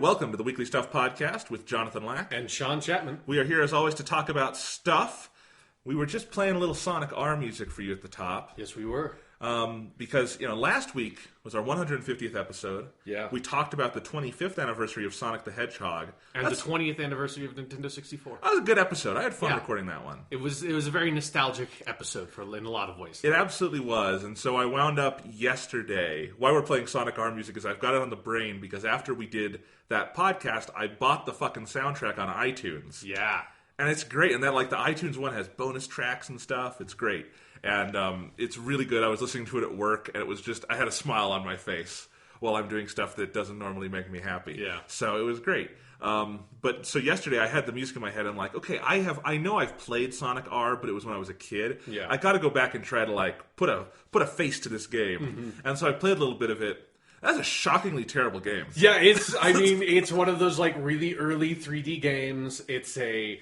welcome to the Weekly Stuff Podcast with Jonathan Lack. And Sean Chapman. We are here, as always, to talk about stuff. We were just playing a little Sonic R music for you at the top. Yes, we were. Because, last week was our 150th episode. Yeah. We talked about the 25th anniversary of Sonic the Hedgehog. And the 20th anniversary of Nintendo 64. That was a good episode. I had fun recording that one. It was a very nostalgic episode in a lot of ways. It absolutely was. And so I wound up yesterday, while we're playing Sonic R music, is I've got it on the brain, because after we did that podcast, I bought the fucking soundtrack on iTunes. Yeah. And it's great. And then, the iTunes one has bonus tracks and stuff. It's great. And it's really good. I was listening to it at work, and it was just, I had a smile on my face while I'm doing stuff that doesn't normally make me happy. Yeah. So it was great. So yesterday I had the music in my head, and okay, I know I've played Sonic R, but it was when I was a kid. Yeah. I got to go back and try to put a face to this game. Mm-hmm. And so I played a little bit of it. That's a shockingly terrible game. Yeah, it's one of those really early 3D games. It's a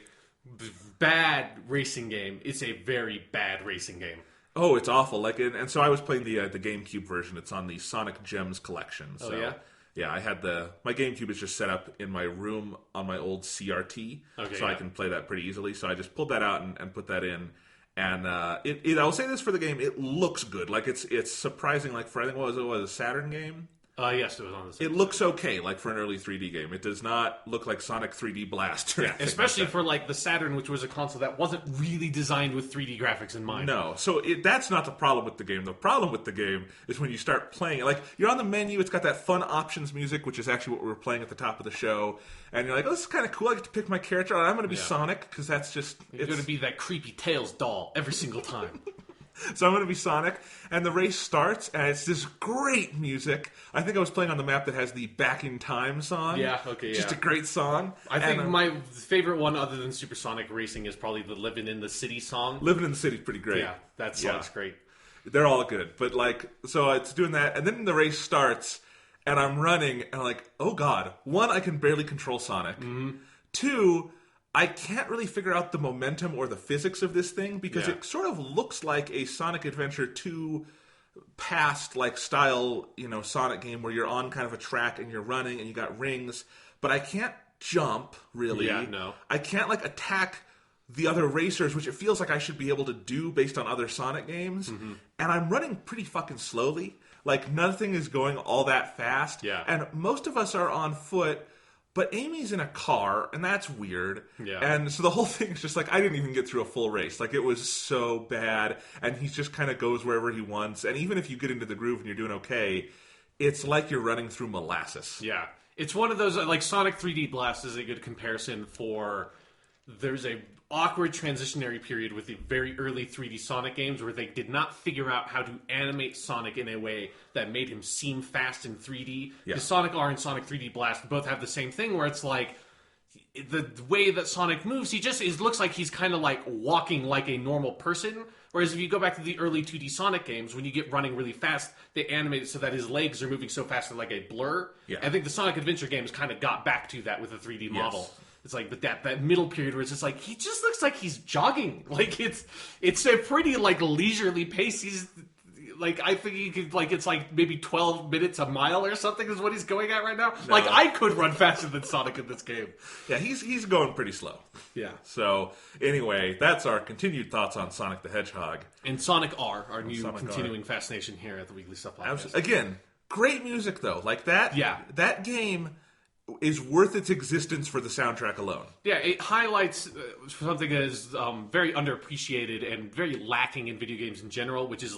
bad racing game. It's a very bad racing game. Oh, it's awful. And so I was playing the GameCube version. It's on the Sonic Gems collection. So, oh, yeah? Yeah, I had my GameCube is just set up in my room on my old CRT. Okay, so I can play that pretty easily. So I just pulled that out and put that in. And I'll say this for the game, it looks good. It's surprising, for I think what was a Saturn game? Yes, it was on the Saturn. It looks okay, for an early 3D game. It does not look like Sonic 3D Blast. Or especially for the Saturn, which was a console that wasn't really designed with 3D graphics in mind. No, so that's not the problem with the game. The problem with the game is when you start playing it. You're on the menu, it's got that fun options music, which is actually what we were playing at the top of the show. And you're like, oh, this is kind of cool. I get to pick my character. I'm going to be Sonic, because that's just... You're going to be that creepy Tails doll every single time. So I'm going to be Sonic, and the race starts, and it's this great music. I think I was playing on the map that has the Back in Time song. Yeah, okay, Just a great song. I think my favorite one, other than Supersonic Racing, is probably the Living in the City song. Living in the City is pretty great. Yeah, that song's great. They're all good. But, so it's doing that, and then the race starts, and I'm running, and I'm like, oh, God. One, I can barely control Sonic. Mm-hmm. Two, I can't really figure out the momentum or the physics of this thing, because it sort of looks like a Sonic Adventure 2 past style, Sonic game where you're on kind of a track and you're running and you got rings, but I can't jump really. Yeah, no. I can't attack the other racers, which it feels like I should be able to do based on other Sonic games. Mm-hmm. And I'm running pretty fucking slowly. Nothing is going all that fast. Yeah. And most of us are on foot. But Amy's in a car, and that's weird. Yeah. And so the whole thing is just I didn't even get through a full race. It was so bad. And he just kind of goes wherever he wants. And even if you get into the groove and you're doing okay, it's like you're running through molasses. Yeah. It's one of those, Sonic 3D Blast is a good comparison for... There's a awkward transitionary period with the very early 3D Sonic games where they did not figure out how to animate Sonic in a way that made him seem fast in 3D. Yeah. The Sonic R and Sonic 3D Blast both have the same thing where it's the way that Sonic moves, he just looks like he's kind of walking like a normal person. Whereas if you go back to the early 2D Sonic games, when you get running really fast, they animate it so that his legs are moving so fast they're like a blur. Yeah. I think the Sonic Adventure games kind of got back to that with the 3D model. It's but that middle period where it's just he just looks like he's jogging. It's a pretty leisurely pace. He's I think he could it's maybe 12 minutes a mile or something is what he's going at right now. No. I could run faster than Sonic in this game. Yeah, he's going pretty slow. Yeah. So anyway, that's our continued thoughts on Sonic the Hedgehog. And Sonic R, our new continuing fascination here at the Weekly Stuff Podcast. Again, great music though. That. Yeah. That game is worth its existence for the soundtrack alone. Yeah, it highlights something that is very underappreciated and very lacking in video games in general, which is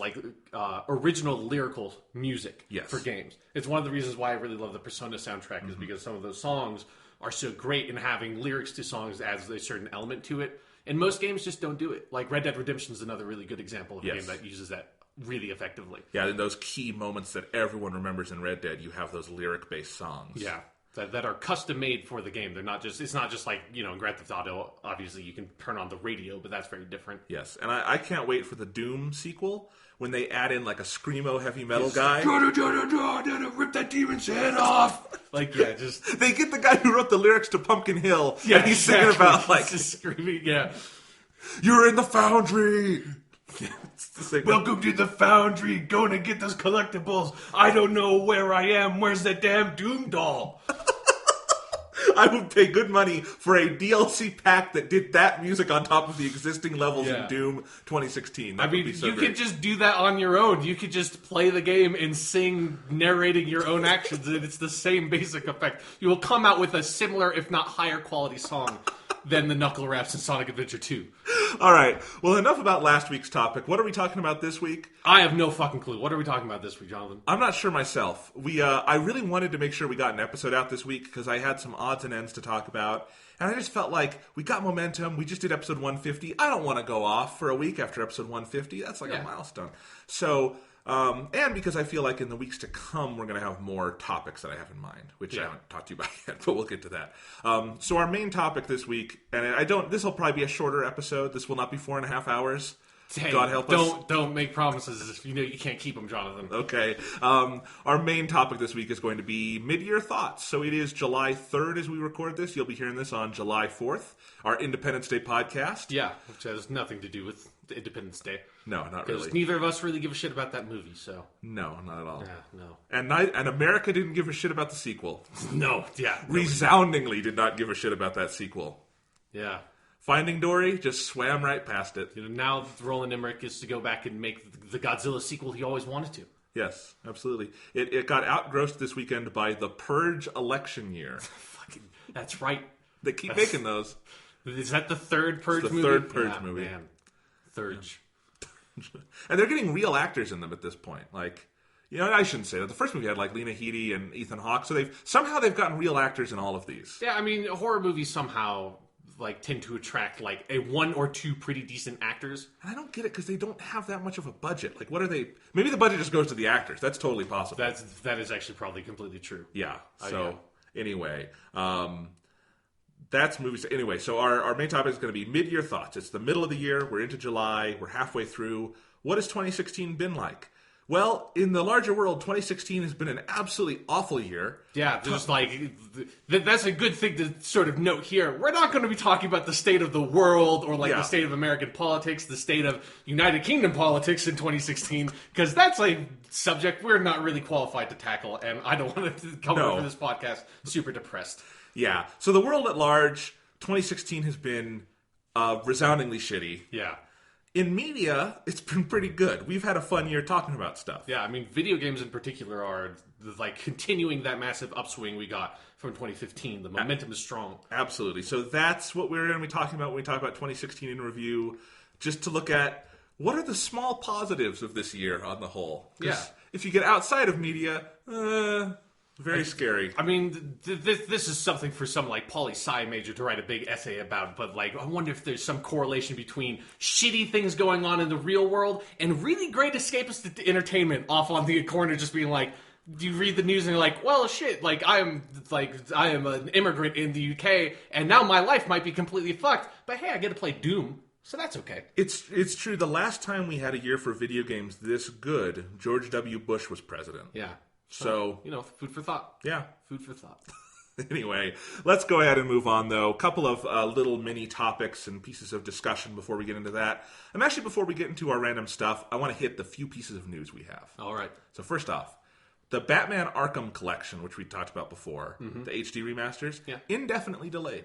original lyrical music for games. It's one of the reasons why I really love the Persona soundtrack is because some of those songs are so great, and having lyrics to songs adds a certain element to it. And most games just don't do it. Red Dead Redemption is another really good example of a game that uses that really effectively. Yeah, in those key moments that everyone remembers in Red Dead, you have those lyric-based songs. Yeah. That are custom made for the game. They're not just. It's not just in Grand Theft Auto. Obviously, you can turn on the radio, but that's very different. Yes, and I can't wait for the Doom sequel when they add in a screamo heavy metal guy. Rip that demon's head off. They get the guy who wrote the lyrics to Pumpkin Hill, and he's singing about he's just screaming. Yeah, you're in the foundry. Welcome to the foundry. Going to get those collectibles. I don't know where I am. Where's that damn Doom doll? I would pay good money for a DLC pack that did that music on top of the existing levels in Doom 2016. That would be so you great. could just do that on your own. You could just play the game and sing, narrating your own actions, and it's the same basic effect. You will come out with a similar, if not higher quality song than the Knuckle Raps in Sonic Adventure 2. All right. Well, enough about last week's topic. What are we talking about this week? I have no fucking clue. What are we talking about this week, Jonathan? I'm not sure myself. I really wanted to make sure we got an episode out this week because I had some odds and ends to talk about. And I just felt like we got momentum. We just did episode 150. I don't want to go off for a week after episode 150. That's like a milestone. So... and because I feel like in the weeks to come, we're going to have more topics that I have in mind, which I haven't talked to you about yet, but we'll get to that. So our main topic this week, and this will probably be a shorter episode. This will not be 4.5 hours. Hey, God help us. Don't make promises if you know you can't keep them, Jonathan. Okay. Our main topic this week is going to be mid-year thoughts. So it is July 3rd as we record this. You'll be hearing this on July 4th, our Independence Day podcast. Yeah, which has nothing to do with Independence Day. No, not really. Because neither of us really give a shit about that movie, so... No, not at all. Yeah, no. And America didn't give a shit about the sequel. No, yeah. Resoundingly did not give a shit about that sequel. Yeah. Finding Dory just swam right past it. Now Roland Emmerich is to go back and make the Godzilla sequel he always wanted to. Yes, absolutely. It got outgrossed this weekend by the Purge election year. That's right. They keep making those. Is that the third Purge movie? The third Purge movie. Man. Third. And they're getting real actors in them at this point. Like, I shouldn't say that. The first movie had like Lena Headey and Ethan Hawke, so they've gotten real actors in all of these. Yeah, I mean, horror movies somehow tend to attract like a one or two pretty decent actors. And I don't get it because they don't have that much of a budget. Like, what are they? Maybe the budget just goes to the actors. That's totally possible. That is actually probably completely true. Yeah. Anyway, that's movies. Anyway, so our main topic is going to be mid-year thoughts. It's the middle of the year. We're into July. We're halfway through. What has 2016 been like? Well, in the larger world, 2016 has been an absolutely awful year. Yeah, just that's a good thing to sort of note here. We're not going to be talking about the state of the world or the state of American politics, the state of United Kingdom politics in 2016, because that's a subject we're not really qualified to tackle, and I don't want to come over this podcast super depressed. Yeah, so the world at large, 2016 has been resoundingly shitty. Yeah. In media, it's been pretty good. We've had a fun year talking about stuff. Yeah, I mean, video games in particular are continuing that massive upswing we got from 2015. The momentum is strong. Absolutely. So that's what we're going to be talking about when we talk about 2016 in review, just to look at what are the small positives of this year on the whole. Yeah. If you get outside of media, very scary. I mean, this is something for some poli-sci major to write a big essay about, but I wonder if there's some correlation between shitty things going on in the real world and really great escapist entertainment off on the corner just being you read the news and you're like, well, shit, I am an immigrant in the UK and now my life might be completely fucked, but hey, I get to play Doom. So that's okay. It's true. The last time we had a year for video games this good, George W. Bush was president. Yeah. So, food for thought. Yeah. Food for thought. Anyway, let's go ahead and move on, though. A couple of little mini topics and pieces of discussion before we get into that. And actually, before we get into our random stuff, I want to hit the few pieces of news we have. All right. So first off, the Batman Arkham Collection, which we talked about before, the HD remasters, indefinitely delayed.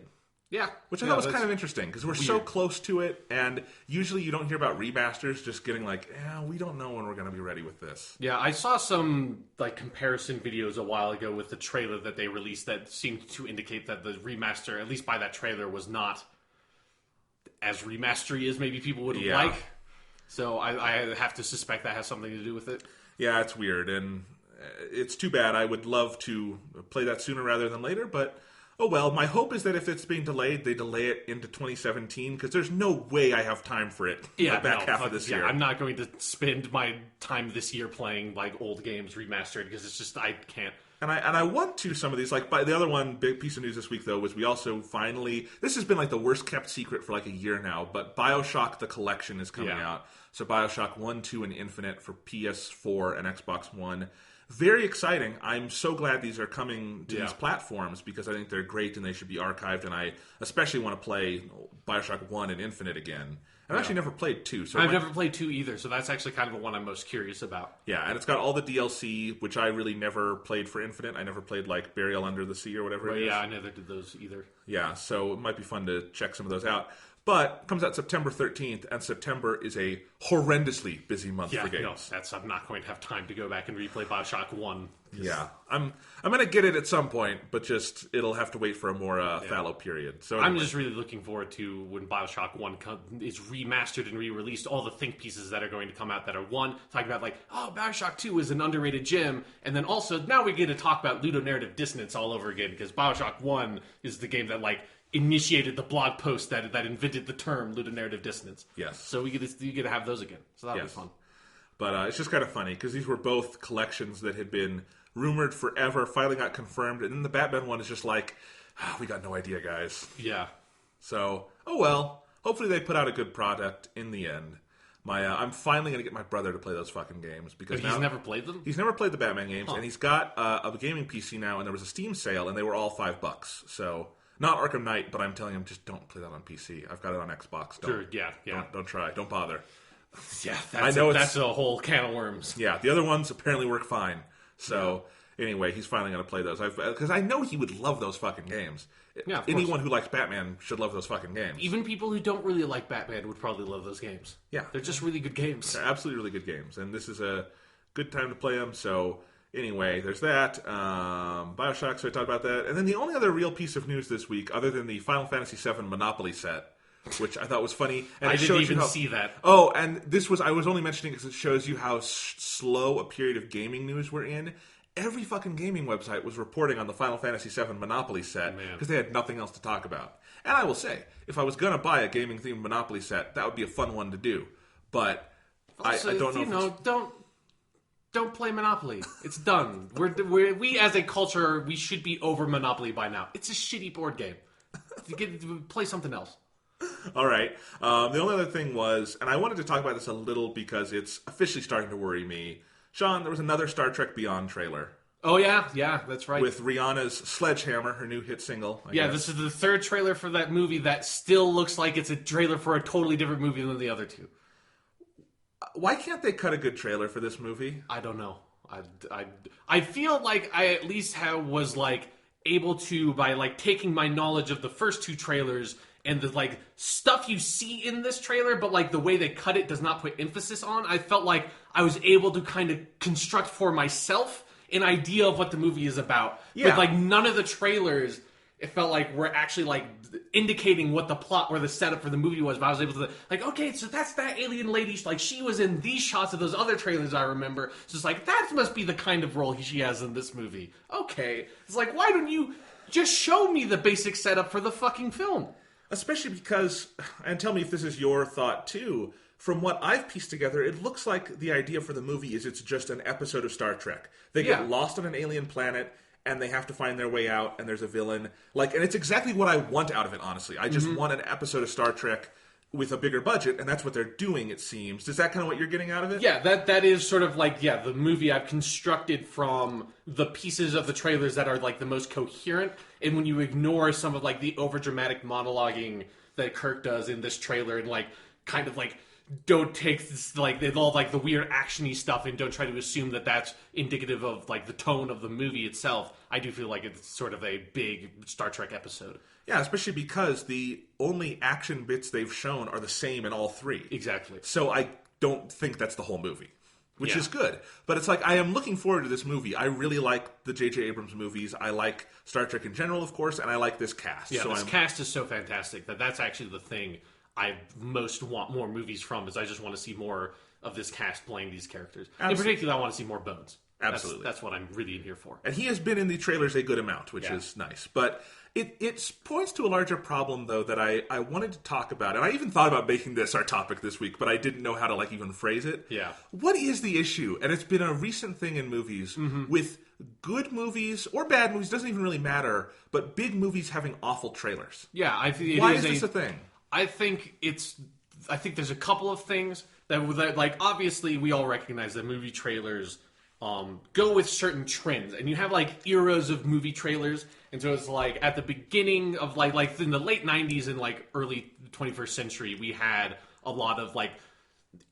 Yeah. Which I thought was kind of interesting, because we're so close to it, and usually you don't hear about remasters just getting we don't know when we're going to be ready with this. Yeah, I saw some comparison videos a while ago with the trailer that they released that seemed to indicate that the remaster, at least by that trailer, was not as remastery as maybe people would like. So I have to suspect that has something to do with it. Yeah, it's weird, and it's too bad. I would love to play that sooner rather than later, but... Oh, well, my hope is that if it's being delayed, they delay it into 2017, because there's no way I have time for it the back half of this year. I'm not going to spend my time this year playing, old games remastered, because it's just, I can't. And I want to some of these. The other one, big piece of news this week, though, was we also finally... This has been, the worst-kept secret for, a year now, but BioShock the Collection is coming out. So BioShock 1, 2, and Infinite for PS4 and Xbox One. Very exciting. I'm so glad these are coming to these platforms because I think they're great and they should be archived. And I especially want to play BioShock 1 and Infinite again. I've actually never played 2. So I've never played 2 either, so that's actually kind of the one I'm most curious about. Yeah, and it's got all the DLC, which I really never played for Infinite. I never played, like, Burial Under the Sea or whatever it is. Yeah, I never did those either. Yeah, so it might be fun to check some of those out. But it comes out September 13th, and September is a horrendously busy month for games. No, I'm not going to have time to go back and replay BioShock 1. Yeah, I'm going to get it at some point, but just it'll have to wait for a more fallow period. So anyway. I'm just really looking forward to when BioShock 1 is remastered and re-released, all the think pieces that are going to come out that are talking about like, oh, BioShock 2 is an underrated gem, and then also now we get to talk about ludonarrative dissonance all over again, because BioShock 1 is the game that like initiated the blog post that invented the term ludonarrative dissonance. Yes. So you get to have those again. So that'll be fun. But it's just kind of funny, because these were both collections that had been rumored forever, finally got confirmed, and then the Batman one is just like, we got no idea, guys. Yeah. So, oh well. Hopefully they put out a good product in the end. I'm finally going to get my brother to play those fucking games. Because he's never played them? He's never played the Batman games, and he's got a gaming PC now, and there was a Steam sale, and they were all $5. So, not Arkham Knight, but I'm telling him, just don't play that on PC. I've got it on Xbox. Sure, yeah. Don't try. Don't bother. Yeah, that's a whole can of worms. Yeah, the other ones apparently work fine. So, anyway, he's finally going to play those. Because I know he would love those fucking games. Yeah, anyone who likes Batman should love those fucking games. Even people who don't really like Batman would probably love those games. Yeah. They're just really good games. They're absolutely really good games. And this is a good time to play them. So, anyway, there's that. Bioshock, so I talked about that. And then the only other real piece of news this week, other than the Final Fantasy VII Monopoly set, which I thought was funny. And I didn't even see that. Oh, and I was only mentioning because it shows you how slow a period of gaming news we're in. Every fucking gaming website was reporting on the Final Fantasy VII Monopoly set because they had nothing else to talk about. And I will say, if I was going to buy a gaming-themed Monopoly set, that would be a fun one to do. But also, I don't know don't play Monopoly. It's done. We as a culture, we should be over Monopoly by now. It's a shitty board game. Play something else. All right. The only other thing was, and I wanted to talk about this a little because it's officially starting to worry me. Sean, there was another Star Trek Beyond trailer. Oh, yeah, that's right. With Rihanna's Sledgehammer, her new hit single. I guess. This is the third trailer for that movie that still looks like it's a trailer for a totally different movie than the other two. Why can't they cut a good trailer for this movie? I don't know. I feel like I at least was like able to, by like taking my knowledge of the first two trailers and the like stuff you see in this trailer, but like the way they cut it does not put emphasis on. I felt like I was able to kind of construct for myself an idea of what the movie is about. Yeah. But like none of the trailers, it felt like were actually like indicating what the plot or the setup for the movie was. But I was able to like, okay, so that's that alien lady. Like she was in these shots of those other trailers I remember. So it's like that must be the kind of role she has in this movie. Okay, it's like why don't you just show me the basic setup for the fucking film? Especially because, and tell me if this is your thought too, from what I've pieced together, it looks like the idea for the movie is it's just an episode of Star Trek. They get lost on an alien planet, and they have to find their way out, and there's a villain. And it's exactly what I want out of it, honestly. I just want an episode of Star Trek with a bigger budget, and that's what they're doing, it seems. Is that kind of what you're getting out of it? Yeah, that is sort of like, the movie I've constructed from the pieces of the trailers that are, like, the most coherent, and when you ignore some of, like, the overdramatic monologuing that Kirk does in this trailer, and, like, kind of, like, don't take this, like, all, like, the weird action-y stuff and don't try to assume that that's indicative of, like, the tone of the movie itself, I do feel like it's sort of a big Star Trek episode. Yeah, especially because the only action bits they've shown are the same in all three. Exactly. So I don't think that's the whole movie, which is good. But it's like, I am looking forward to this movie. I really like the J.J. Abrams movies. I like Star Trek in general, of course, and I like this cast. Yeah, this cast is so fantastic that's actually the thing I most want more movies from, is I just want to see more of this cast playing these characters. In particular, I want to see more Bones. Absolutely. That's what I'm really in here for. And he has been in the trailers a good amount, which is nice. But it points to a larger problem, though, that I wanted to talk about. And I even thought about making this our topic this week, but I didn't know how to even phrase it. Yeah. What is the issue? And it's been a recent thing in movies with good movies or bad movies, doesn't even really matter, but big movies having awful trailers. Yeah, Why is this a thing? I think there's a couple of things that like, obviously we all recognize that movie trailers go with certain trends, and you have like eras of movie trailers, and so it's like at the beginning of like in the late 90s and like early 21st century, we had a lot of like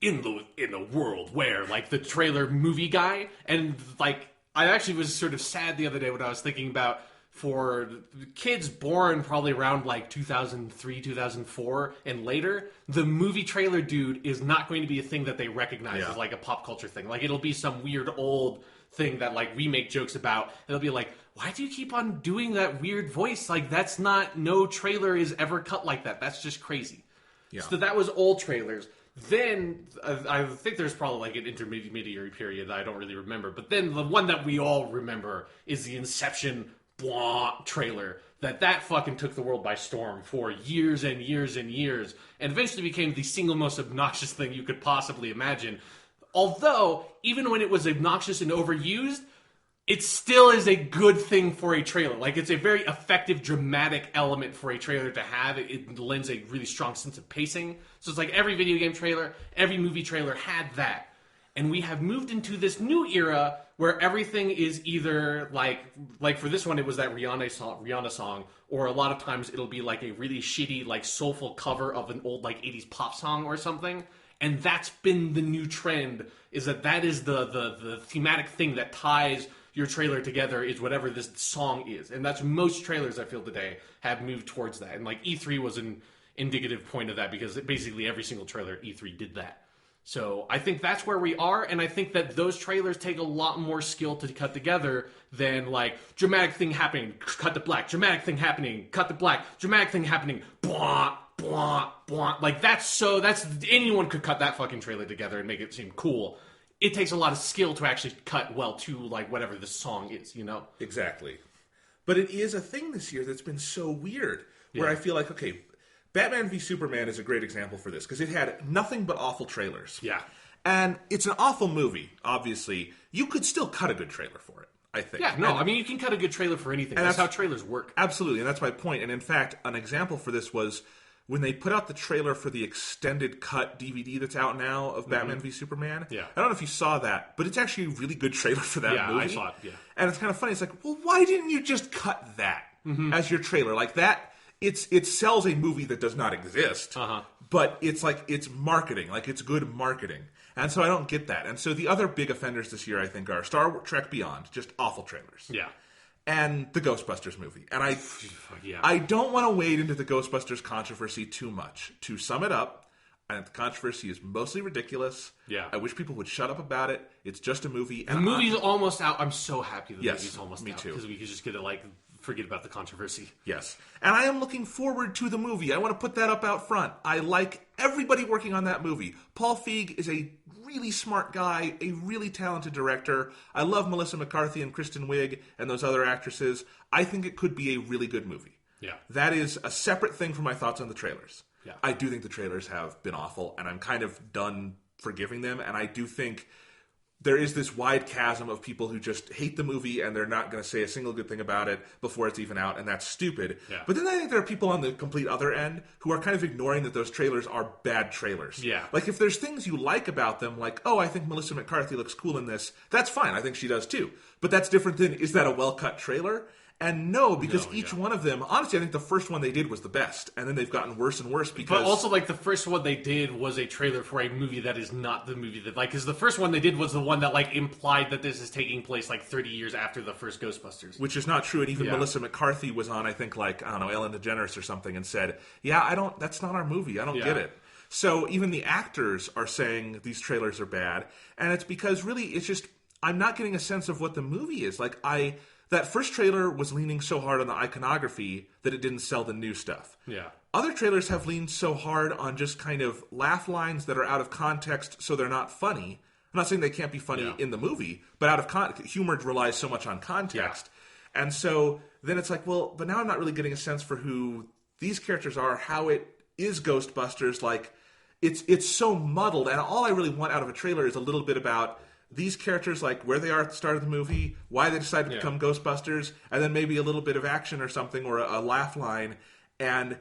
in the world where like the trailer movie guy, and like I actually was sort of sad the other day when I was thinking about for kids born probably around like 2003, 2004 and later, the movie trailer dude is not going to be a thing that they recognize as like a pop culture thing. Like it'll be some weird old thing that like we make jokes about. It'll be like, why do you keep on doing that weird voice? Like that's not, no trailer is ever cut like that. That's just crazy. Yeah. So that was old trailers. Then I think there's probably like an intermediary period that I don't really remember. But then the one that we all remember is the Inception trailer that fucking took the world by storm for years and years and years, and eventually became the single most obnoxious thing you could possibly imagine. Although, even when it was obnoxious and overused, it still is a good thing for a trailer. Like, it's a very effective, dramatic element for a trailer to have. It lends a really strong sense of pacing. So it's like every video game trailer, every movie trailer had that. And we have moved into this new era where everything is either like for this one, it was that Rihanna song, or a lot of times it'll be like a really shitty, like soulful cover of an old like 80s pop song or something. And that's been the new trend, is that is the thematic thing that ties your trailer together, is whatever this song is. And that's most trailers I feel today have moved towards that. And like E3 was an indicative point of that, because basically every single trailer at E3 did that. So I think that's where we are, and I think that those trailers take a lot more skill to cut together than like dramatic thing happening, cut to black, dramatic thing happening, cut to black, dramatic thing happening, blah, blah, blah. Like that's anyone could cut that fucking trailer together and make it seem cool. It takes a lot of skill to actually cut well to like whatever the song is, you know? Exactly. But it is a thing this year that's been so weird, where I feel like, okay, Batman v Superman is a great example for this, because it had nothing but awful trailers. Yeah. And it's an awful movie, obviously. You could still cut a good trailer for it, I think. Yeah, no, I mean, you can cut a good trailer for anything. That's how trailers work. Absolutely, and that's my point. And in fact, an example for this was when they put out the trailer for the extended cut DVD that's out now of Batman v Superman. Yeah. I don't know if you saw that, but it's actually a really good trailer for that movie. Yeah, I saw it, yeah. And it's kind of funny. It's like, well, why didn't you just cut that as your trailer? Like that... It sells a movie that does not exist, but it's like, it's marketing, like it's good marketing. And so I don't get that. And so the other big offenders this year, I think, are Star Trek Beyond, just awful trailers. Yeah. And the Ghostbusters movie. And I don't want to wade into the Ghostbusters controversy too much. To sum it up, I think the controversy is mostly ridiculous. Yeah. I wish people would shut up about it. It's just a movie. The movie's almost out. I'm so happy the movie's almost out. Me too. Because we could just get it like... forget about the controversy. Yes. And I am looking forward to the movie. I want to put that up out front. I like everybody working on that movie. Paul Feig is a really smart guy, a really talented director. I love Melissa McCarthy and Kristen Wiig and those other actresses. I think it could be a really good movie. Yeah. That is a separate thing from my thoughts on the trailers. Yeah. I do think the trailers have been awful, and I'm kind of done forgiving them, and I do think... there is this wide chasm of people who just hate the movie and they're not going to say a single good thing about it before it's even out, and that's stupid. Yeah. But then I think there are people on the complete other end who are kind of ignoring that those trailers are bad trailers. Yeah. Like, if there's things you like about them, like, oh, I think Melissa McCarthy looks cool in this, that's fine. I think she does too. But that's different than, is that a well-cut trailer? And no, because each one of them, honestly, I think the first one they did was the best, and then they've gotten worse and worse because... But also, like, the first one they did was a trailer for a movie that is not the movie that, like, because the first one they did was the one that, like, implied that this is taking place, like, 30 years after the first Ghostbusters. Which is not true, and even Melissa McCarthy was on, I think, like, I don't know, Ellen DeGeneres or something, and said, yeah, that's not our movie, I don't get it. So even the actors are saying these trailers are bad, and it's because, really, it's just, I'm not getting a sense of what the movie is. Like, that first trailer was leaning so hard on the iconography that it didn't sell the new stuff. Yeah. Other trailers have leaned so hard on just kind of laugh lines that are out of context, so they're not funny. I'm not saying they can't be funny in the movie, but out of humor relies so much on context. Yeah. And so then it's like, well, but now I'm not really getting a sense for who these characters are, how it is Ghostbusters. Like, it's so muddled, and all I really want out of a trailer is a little bit about these characters, like where they are at the start of the movie, why they decided to become Ghostbusters, and then maybe a little bit of action or something, or a laugh line. And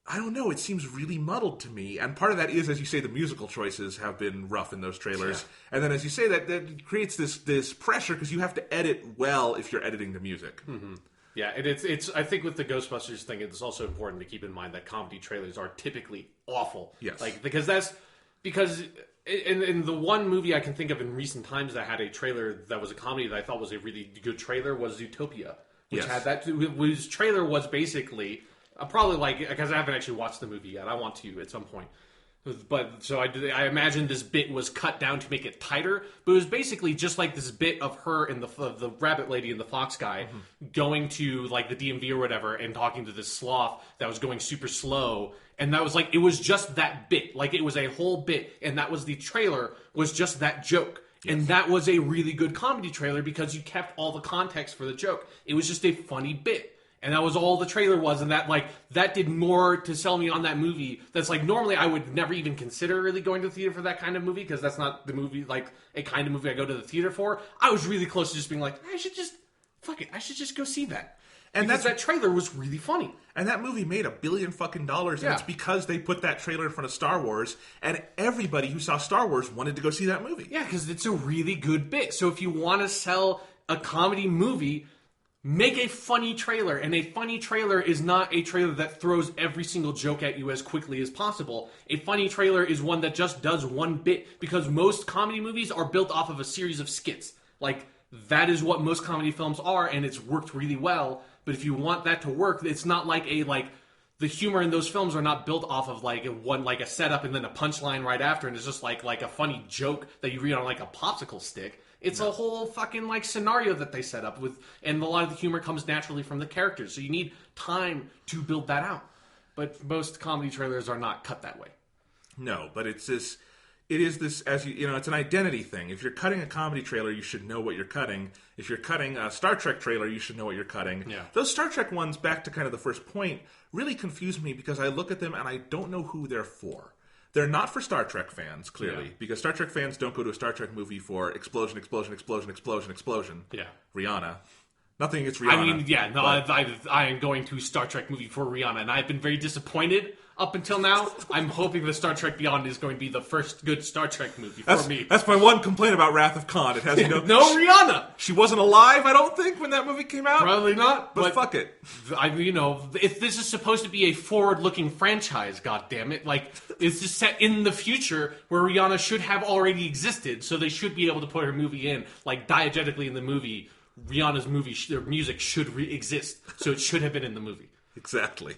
I don't know, it seems really muddled to me. And part of that is, as you say, the musical choices have been rough in those trailers. Yeah. And then, as you say, that creates this pressure, because you have to edit well if you're editing the music. Mm-hmm. Yeah, and it's. I think with the Ghostbusters thing, it's also important to keep in mind that comedy trailers are typically awful. Yes, because in the one movie I can think of in recent times that had a trailer that was a comedy that I thought was a really good trailer was Zootopia, which had that. Whose trailer was basically probably because I haven't actually watched the movie yet. I want to at some point. But so I imagine this bit was cut down to make it tighter, but it was basically just like this bit of her and the rabbit lady and the fox guy going to like the DMV or whatever and talking to this sloth that was going super slow, and that was it was just that bit, it was a whole bit, and that was the trailer was just that joke. Yes. And that was a really good comedy trailer because you kept all the context for the joke. It was just a funny bit. And that was all the trailer was, and that did more to sell me on that movie. That's normally I would never even consider really going to the theater for that kind of movie, because that's not the movie, a kind of movie I go to the theater for. I was really close to just being I should just go see that. And that trailer was really funny. And that movie made $1 billion and it's because they put that trailer in front of Star Wars, and everybody who saw Star Wars wanted to go see that movie. Yeah, because it's a really good bit. So if you want to sell a comedy movie, make a funny trailer, and a funny trailer is not a trailer that throws every single joke at you as quickly as possible. A funny trailer is one that just does one bit, because most comedy movies are built off of a series of skits. That is what most comedy films are, and it's worked really well. But if you want that to work, it's not the humor in those films are not built off of a setup and then a punchline right after, and it's just like a funny joke that you read on a popsicle stick. It's a whole fucking scenario that they set up with, and a lot of the humor comes naturally from the characters. So you need time to build that out. But most comedy trailers are not cut that way. No, but it is this, as it's an identity thing. If you're cutting a comedy trailer, you should know what you're cutting. If you're cutting a Star Trek trailer, you should know what you're cutting. Yeah. Those Star Trek ones, back to kind of the first point, really confuse me because I look at them and I don't know who they're for. They're not for Star Trek fans, clearly, because Star Trek fans don't go to a Star Trek movie for explosion, explosion, explosion, explosion, explosion. Yeah. Rihanna. Nothing against Rihanna. I mean, I am going to a Star Trek movie for Rihanna, and I've been very disappointed up until now. I'm hoping that Star Trek Beyond is going to be the first good Star Trek movie for me. That's my one complaint about Wrath of Khan. It has no Rihanna. She wasn't alive, I don't think, when that movie came out. Probably not. But fuck it. If this is supposed to be a forward-looking franchise, goddammit, it's just set in the future where Rihanna should have already existed, so they should be able to put her movie in, diegetically in the movie. Rihanna's music should exist, so it should have been in the movie. Exactly.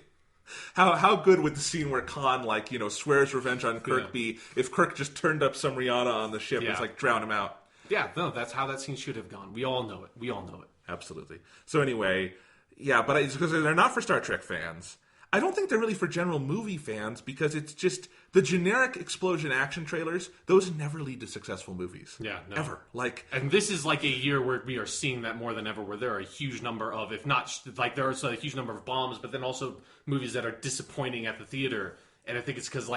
How good would the scene where Khan swears revenge on Kirk be if Kirk just turned up some Rihanna on the ship and drown him out? Yeah, no, that's how that scene should have gone. We all know it. Absolutely. So anyway, but it's because they're not for Star Trek fans. I don't think they're really for general movie fans, because it's just the generic explosion action trailers. Those never lead to successful movies. Yeah, no. Ever. And this is a year where we are seeing that more than ever, where there are a huge number of, if not, there are a huge number of bombs, but then also movies that are disappointing at the theater. And I think it's because,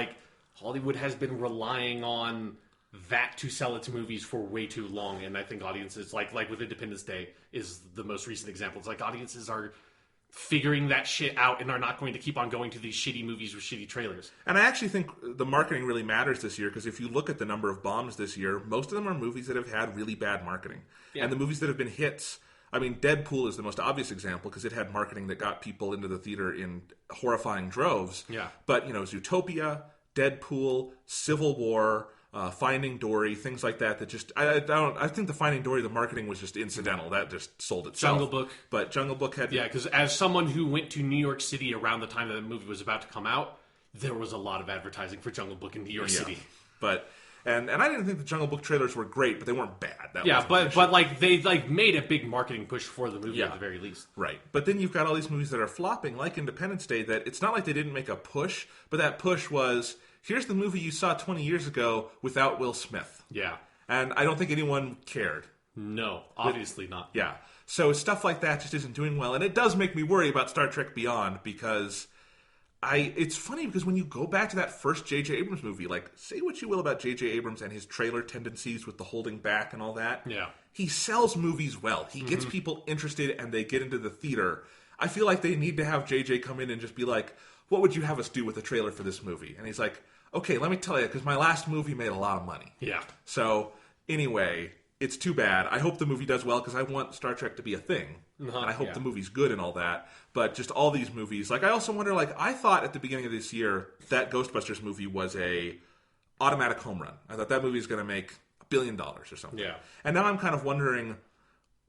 Hollywood has been relying on that to sell its movies for way too long. And I think audiences, like with Independence Day is the most recent example. It's audiences are figuring that shit out and are not going to keep on going to these shitty movies with shitty trailers. And I actually think the marketing really matters this year, because if you look at the number of bombs this year, most of them are movies that have had really bad marketing. Yeah. And the movies that have been hits, Deadpool is the most obvious example, because it had marketing that got people into the theater in horrifying droves. Yeah. But, Zootopia, Deadpool, Civil War, Finding Dory, things like that just... I think the Finding Dory, the marketing was just incidental. That just sold itself. Jungle Book. But Jungle Book had... Yeah, because as someone who went to New York City around the time that the movie was about to come out, there was a lot of advertising for Jungle Book in New York City. But... And I didn't think the Jungle Book trailers were great, but they weren't bad. But they made a big marketing push for the movie at the very least. Right. But then you've got all these movies that are flopping, like Independence Day, that it's not like they didn't make a push, but that push was... Here's the movie you saw 20 years ago without Will Smith. Yeah. And I don't think anyone cared. No, obviously not. Yeah. So stuff like that just isn't doing well. And it does make me worry about Star Trek Beyond, because it's funny, because when you go back to that first J.J. Abrams movie, say what you will about J.J. Abrams and his trailer tendencies with the holding back and all that. Yeah. He sells movies well. He gets people interested and they get into the theater. I feel like they need to have J.J. come in and just be like, what would you have us do with a trailer for this movie? And he's like, okay, let me tell you, because my last movie made a lot of money. Yeah. So, anyway, it's too bad. I hope the movie does well because I want Star Trek to be a thing. And I hope the movie's good and all that. But just all these movies, like I also wonder, like I thought at the beginning of this year that Ghostbusters movie was a automatic home run. I thought that movie is going to make $1 billion or something. Yeah. And now I'm kind of wondering,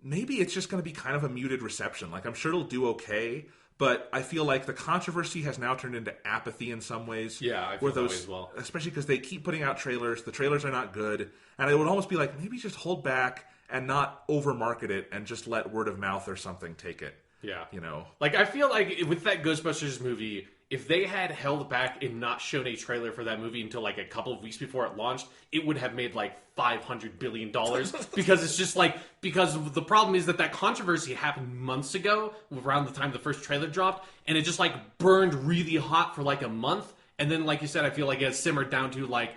maybe it's just going to be kind of a muted reception. Like I'm sure it'll do okay, but I feel like the controversy has now turned into apathy in some ways. Yeah, I feel that way as well. Especially because they keep putting out trailers. The trailers are not good. And it would almost be like, maybe just hold back and not over-market it and just let word of mouth or something take it. Yeah. You know? Like, I feel like with that Ghostbusters movie, if they had held back and not shown a trailer for that movie until, like, a couple of weeks before it launched, it would have made, like, $500 billion. Because it's just, like... Because the problem is that controversy happened months ago, around the time the first trailer dropped, and it just, like, burned really hot for, like, a month. And then, like you said, I feel like it simmered down to, like...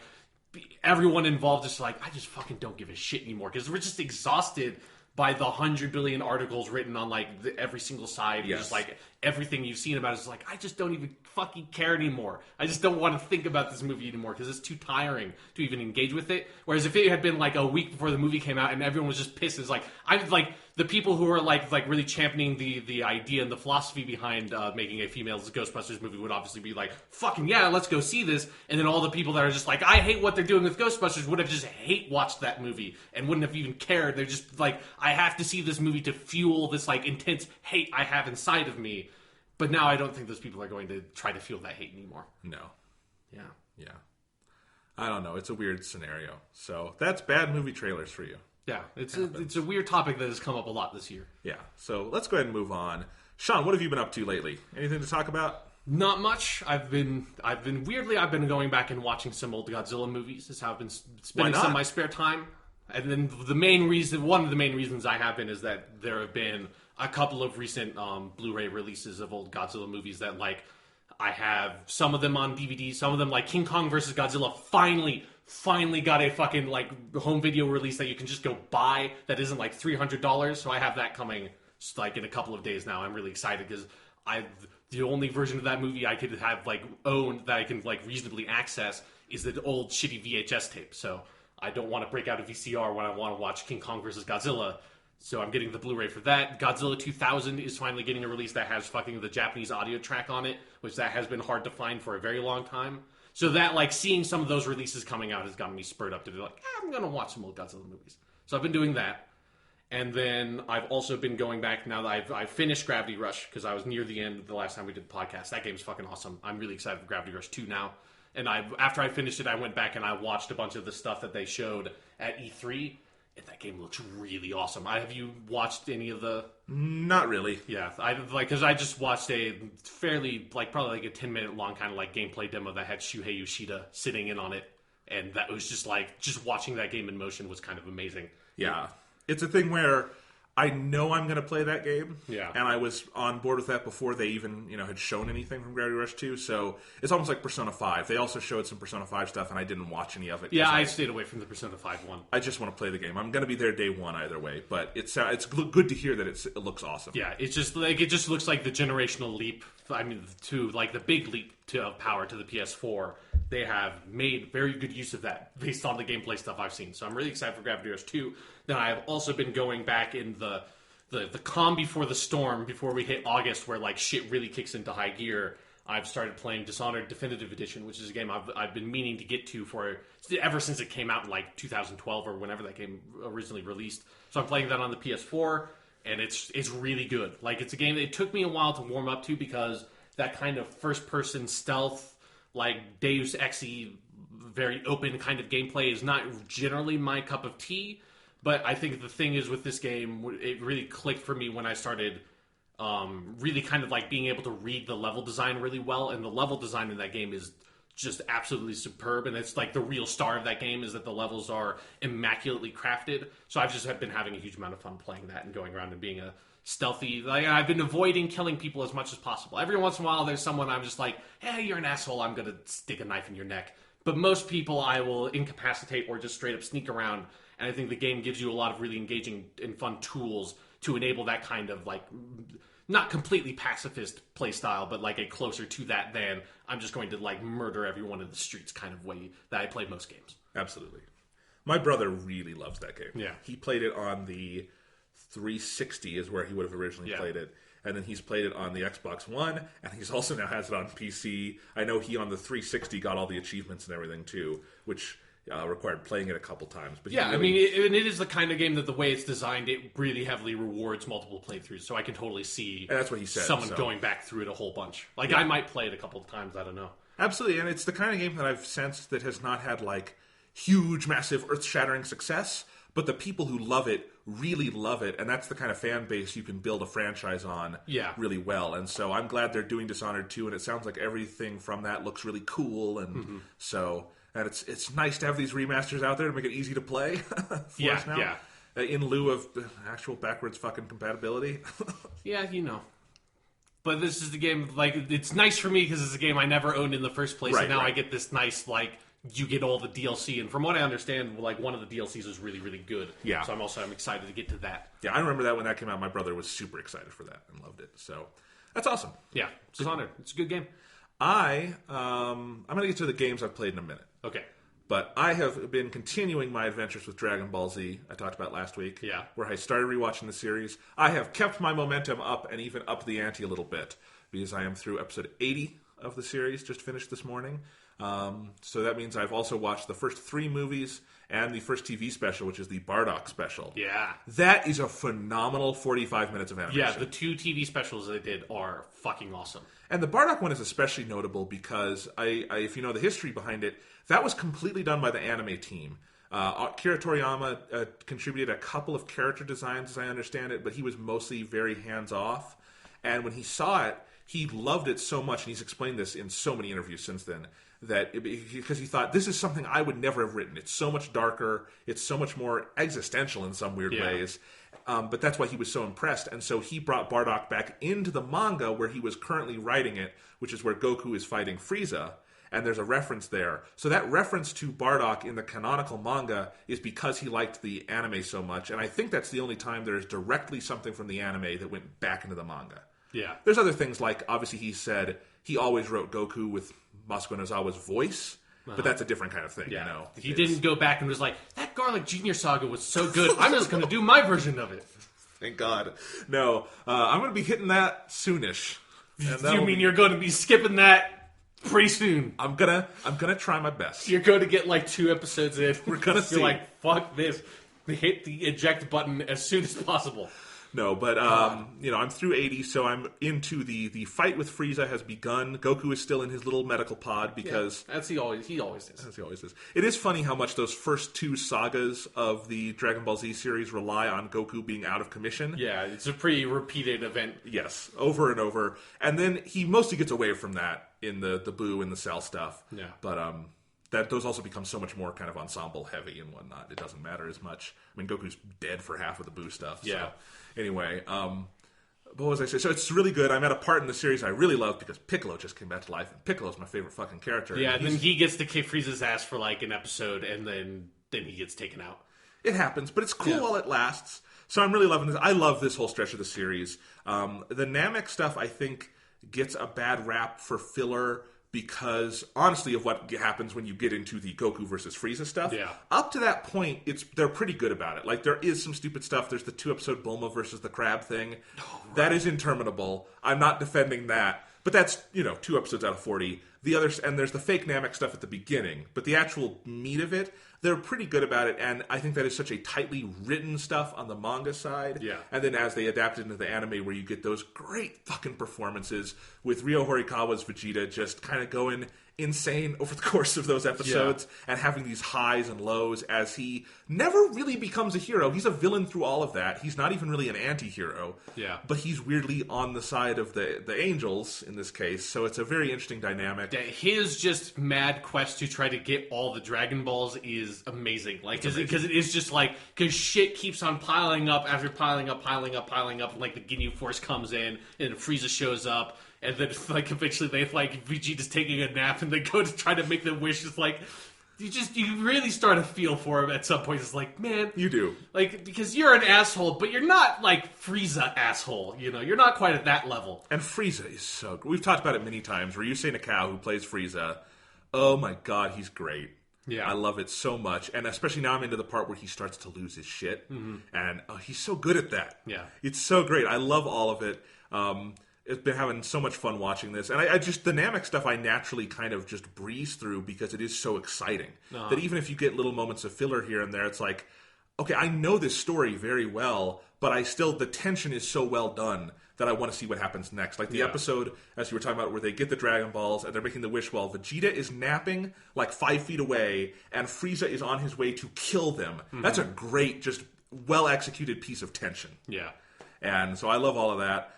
Everyone involved is like, I just fucking don't give a shit anymore because we're just exhausted by the 100 billion articles written on like every single side. Yes. Just like everything you've seen about it is like, I just don't even fucking care anymore. I just don't want to think about this movie anymore because it's too tiring to even engage with it. Whereas if it had been like a week before the movie came out and everyone was just pissed, it's like I like the people who are like really championing the idea and the philosophy behind making a female Ghostbusters movie would obviously be like, fucking yeah, let's go see this. And then all the people that are just like, I hate what they're doing with Ghostbusters would have just hate watched that movie and wouldn't have even cared. They're just like, I have to see this movie to fuel this like intense hate I have inside of me. But now I don't think those people are going to try to feel that hate anymore. No. Yeah. Yeah. I don't know. It's a weird scenario. So that's bad movie trailers for you. Yeah, it's a weird topic that has come up a lot this year. Yeah, so let's go ahead and move on. Sean, what have you been up to lately? Anything to talk about? Not much. I've been going back and watching some old Godzilla movies. That's how I've been spending some of my spare time. And then one of the main reasons I have been is that there have been a couple of recent Blu-ray releases of old Godzilla movies that like I have some of them on DVD, some of them like King Kong vs. Godzilla finally got a fucking like home video release that you can just go buy that isn't like $300. So I have that coming like in a couple of days now. I'm really excited because the only version of that movie I could have like owned that I can like reasonably access is the old shitty VHS tape. So I don't want to break out a VCR when I want to watch King Kong vs. Godzilla. So I'm getting the Blu-ray for that. Godzilla 2000 is finally getting a release that has fucking the Japanese audio track on it, which that has been hard to find for a very long time. So that, like, seeing some of those releases coming out has gotten me spurred up to be like, I'm going to watch some old Godzilla movies. So I've been doing that. And then I've also been going back now that I've finished Gravity Rush, because I was near the end the last time we did the podcast. That game's fucking awesome. I'm really excited for Gravity Rush 2 now. And after I finished it, I went back and I watched a bunch of the stuff that they showed at E3. And that game looks really awesome. Have you watched any of the... Not really. Yeah, because I just watched a fairly, like, probably like a 10-minute long kind of like gameplay demo that had Shuhei Yoshida sitting in on it. And that was just like, just watching that game in motion was kind of amazing. Yeah. It's a thing where I know I'm going to play that game. Yeah. And I was on board with that before they even, had shown anything from Gravity Rush 2. So it's almost like Persona 5. They also showed some Persona 5 stuff, and I didn't watch any of it. Yeah, I stayed away from the Persona 5 one. I just want to play the game. I'm going to be there day one either way. But it's good to hear that it looks awesome. Yeah, it just looks like the generational leap. I mean, to like the big leap of power to the PS4. They have made very good use of that based on the gameplay stuff I've seen. So I'm really excited for Gravity Rush 2. Then I have also been going back in the calm before the storm, before we hit August, where like shit really kicks into high gear. I've started playing Dishonored Definitive Edition, which is a game I've been meaning to get to ever since it came out in like 2012 or whenever that game originally released. So I'm playing that on the PS4, and it's really good. Like, it's a game that it took me a while to warm up to because that kind of first-person stealth, like Deus Ex-y, very open kind of gameplay is not generally my cup of tea. But I think the thing is with this game, it really clicked for me when I started really kind of like being able to read the level design really well. And the level design in that game is just absolutely superb. And it's like the real star of that game is that the levels are immaculately crafted. So I've just been having a huge amount of fun playing that and going around and being a stealthy. Like, I've been avoiding killing people as much as possible. Every once in a while there's someone I'm just like, hey, you're an asshole, I'm going to stick a knife in your neck. But most people I will incapacitate or just straight up sneak around. And I think the game gives you a lot of really engaging and fun tools to enable that kind of, like, not completely pacifist play style, but, like, a closer to that than I'm just going to, like, murder everyone in the streets kind of way that I play most games. Absolutely. My brother really loves that game. Yeah. He played it on the 360 is where he would have originally played it. And then he's played it on the Xbox One, and he's also now has it on PC. I know he on the 360 got all the achievements and everything too, which required playing it a couple times. But yeah, really... it is the kind of game that the way it's designed, it really heavily rewards multiple playthroughs. So I can totally see and that's what he said, someone going back through it a whole bunch. Like, I might play it a couple of times, I don't know. Absolutely, and it's the kind of game that I've sensed that has not had, like, huge, massive, earth-shattering success, but the people who love it really love it, and that's the kind of fan base you can build a franchise on really well. And so I'm glad they're doing Dishonored 2, and it sounds like everything from that looks really cool, and so... And it's nice to have these remasters out there to make it easy to play for us now. In lieu of actual backwards fucking compatibility. Yeah, you know. But this is the game, like, it's nice for me because it's a game I never owned in the first place, and now I get this nice, like, you get all the DLC, and from what I understand, like, one of the DLCs is really, really good. Yeah. So I'm excited to get to that. Yeah, I remember that when that came out, my brother was super excited for that and loved it. So, that's awesome. Yeah, it's Dishonored. It's a good game. I'm going to get to the games I've played in a minute. Okay. But I have been continuing my adventures with Dragon Ball Z, I talked about last week, where I started rewatching the series. I have kept my momentum up and even upped the ante a little bit, because I am through episode 80 of the series, just finished this morning. So that means I've also watched the first 3 movies and the first TV special, which is the Bardock special. Yeah. That is a phenomenal 45 minutes of animation. Yeah, the 2 TV specials they did are fucking awesome. And the Bardock one is especially notable because, if you know the history behind it, that was completely done by the anime team. Akira Toriyama contributed a couple of character designs, as I understand it, but he was mostly very hands-off. And when he saw it, he loved it so much, and he's explained this in so many interviews since then, because he thought, this is something I would never have written. It's so much darker. It's so much more existential in some weird ways. But that's why he was so impressed. And so he brought Bardock back into the manga where he was currently writing it, which is where Goku is fighting Frieza. And there's a reference there. So that reference to Bardock in the canonical manga is because he liked the anime so much. And I think that's the only time there is directly something from the anime that went back into the manga. Yeah. There's other things like, obviously he said he always wrote Goku with Masako Nozawa's voice. But that's a different kind of thing, you know. He didn't go back and was like, that Garlic Jr. saga was so good, I'm just going to do my version of it. Thank God. No, I'm going to be hitting that soonish. You mean you're going to be skipping that pretty soon? I'm gonna try my best. You're going to get like 2 episodes in. We're going to see. You're like, fuck this. Hit the eject button as soon as possible. No, but, I'm through 80, so I'm into the fight with Frieza has begun. Goku is still in his little medical pod because... Yeah, he always is. As he always is. It is funny how much those first 2 sagas of the Dragon Ball Z series rely on Goku being out of commission. Yeah, it's a pretty repeated event. Yes, over and over. And then he mostly gets away from that in the Boo and the Cell stuff. Yeah. But, those also become so much more kind of ensemble heavy and whatnot. It doesn't matter as much. I mean, Goku's dead for half of the Boo stuff. So. Yeah. Anyway, what was I saying? So it's really good. I'm at a part in the series I really love because Piccolo just came back to life, and Piccolo's my favorite fucking character. Yeah, and then he gets to kick Frieza's ass for like an episode, and then he gets taken out. It happens, but it's cool while it lasts. So I'm really loving this. I love this whole stretch of the series. The Namek stuff, I think, gets a bad rap for filler because, honestly, of what happens when you get into the Goku versus Frieza stuff. Yeah. Up to that point, they're pretty good about it. Like, there is some stupid stuff. There's the 2-episode Bulma versus the Crab thing. Oh, right. That is interminable. I'm not defending that. But that's, 2 episodes out of 40. And there's the fake Namek stuff at the beginning. But the actual meat of it, they're pretty good about it. And I think that is such a tightly written stuff on the manga side. Yeah. And then as they adapt it into the anime where you get those great fucking performances with Ryo Horikawa's Vegeta just kind of going insane over the course of those episodes and having these highs and lows as he never really becomes a hero. He's a villain through all of that. He's not even really an anti-hero. Yeah. But he's weirdly on the side of the angels in this case. So it's a very interesting dynamic. His just mad quest to try to get all the Dragon Balls is amazing. Like, because it is just like, because shit keeps on piling up after piling up. And like the Ginyu Force comes in and Frieza shows up. And then, like, eventually Vegeta's taking a nap and they go to try to make the wish. It's like, you really start to feel for him at some point. It's like, man. You do. Like, because you're an asshole, but you're not, like, Frieza asshole. You're not quite at that level. And Frieza is so good. We've talked about it many times. Ryusei Nakao, who plays Frieza, oh my god, he's great. I love it so much, and especially now I'm into the part where he starts to lose his shit, and he's so good at that. Yeah. It's so great. I love all of it. It's been having so much fun watching this, and I just, the Namek stuff I naturally kind of just breeze through because it is so exciting, that even if you get little moments of filler here and there, it's like, okay, I know this story very well, but the tension is so well done that I want to see what happens next. Like the episode, as you were talking about, where they get the Dragon Balls and they're making the wish while Vegeta is napping like 5 feet away and Frieza is on his way to kill them. That's a great, just well-executed piece of tension. Yeah. And so I love all of that.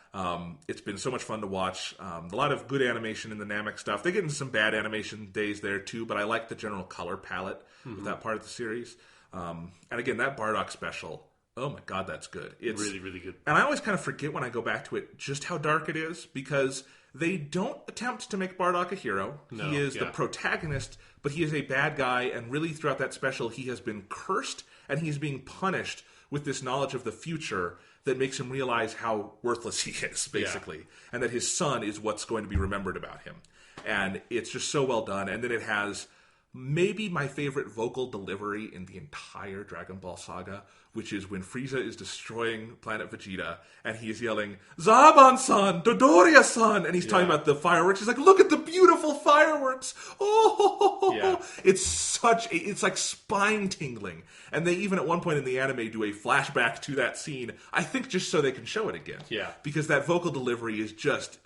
It's been so much fun to watch. A lot of good animation in the Namek stuff. They get into some bad animation days there too, but I like the general color palette with that part of the series. And again, that Bardock special, oh my god, that's good. It's really, really good. And I always kind of forget when I go back to it just how dark it is, because they don't attempt to make Bardock a hero. No, he is the protagonist, but he is a bad guy, and really throughout that special, he has been cursed, and he's being punished with this knowledge of the future that makes him realize how worthless he is, basically, and that his son is what's going to be remembered about him. And it's just so well done, and then it has maybe my favorite vocal delivery in the entire Dragon Ball saga, which is when Frieza is destroying Planet Vegeta, and he is yelling, "Zaban-san! Dodoria-san!" And he's talking about the fireworks. He's like, "Look at the beautiful fireworks! Oh!" It's like spine-tingling. And they even at one point in the anime do a flashback to that scene, I think just so they can show it again. Yeah. Because that vocal delivery is just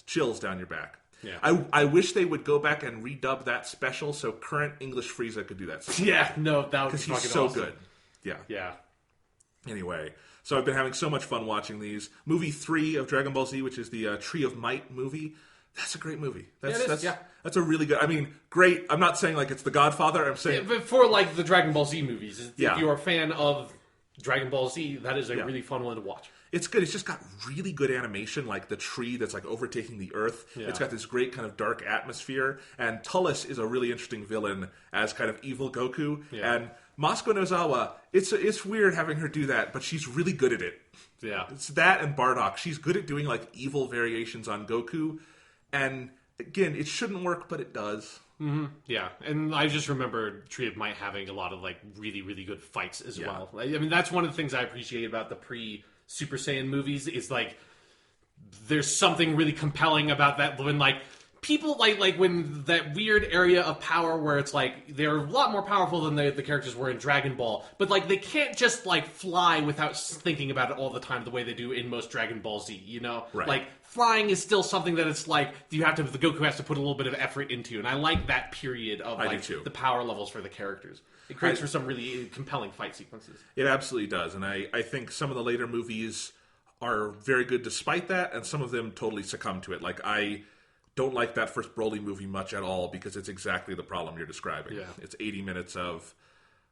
chills down your back. Yeah. I wish they would go back and redub that special so current English Frieza could do that special. Yeah, no, that would be fucking he's so awesome. good. Yeah. Yeah. Anyway, so I've been having so much fun watching these. Movie 3 of Dragon Ball Z, which is the Tree of Might movie. That's a great movie. That's a really good... I mean, great. I'm not saying like it's The Godfather. I'm saying... but for like the Dragon Ball Z movies, if you're a fan of Dragon Ball Z, that is a really fun one to watch. It's good. It's just got really good animation, like the tree that's like overtaking the earth. Yeah. It's got this great kind of dark atmosphere. And Tullus is a really interesting villain as kind of evil Goku. Yeah. And Masuko Nozawa, it's weird having her do that, but she's really good at it. Yeah. It's that and Bardock. She's good at doing like evil variations on Goku. And again, it shouldn't work, but it does. Mm-hmm. Yeah, and I just remember Tree of Might having a lot of like really, really good fights as well. I mean, that's one of the things I appreciate about the Super Saiyan movies is like there's something really compelling about that when like people like when that weird area of power where it's like they're a lot more powerful than the characters were in Dragon Ball, but like they can't just like fly without thinking about it all the time the way they do in most Dragon Ball Z, you know? Right. Like flying is still something that it's like the Goku has to put a little bit of effort into, and I like that period of like the power levels for the characters. It creates for some really compelling fight sequences. It absolutely does, and I think some of the later movies are very good despite that, and some of them totally succumb to it. Like, I don't like that first Broly movie much at all because it's exactly the problem you're describing. Yeah. It's 80 minutes of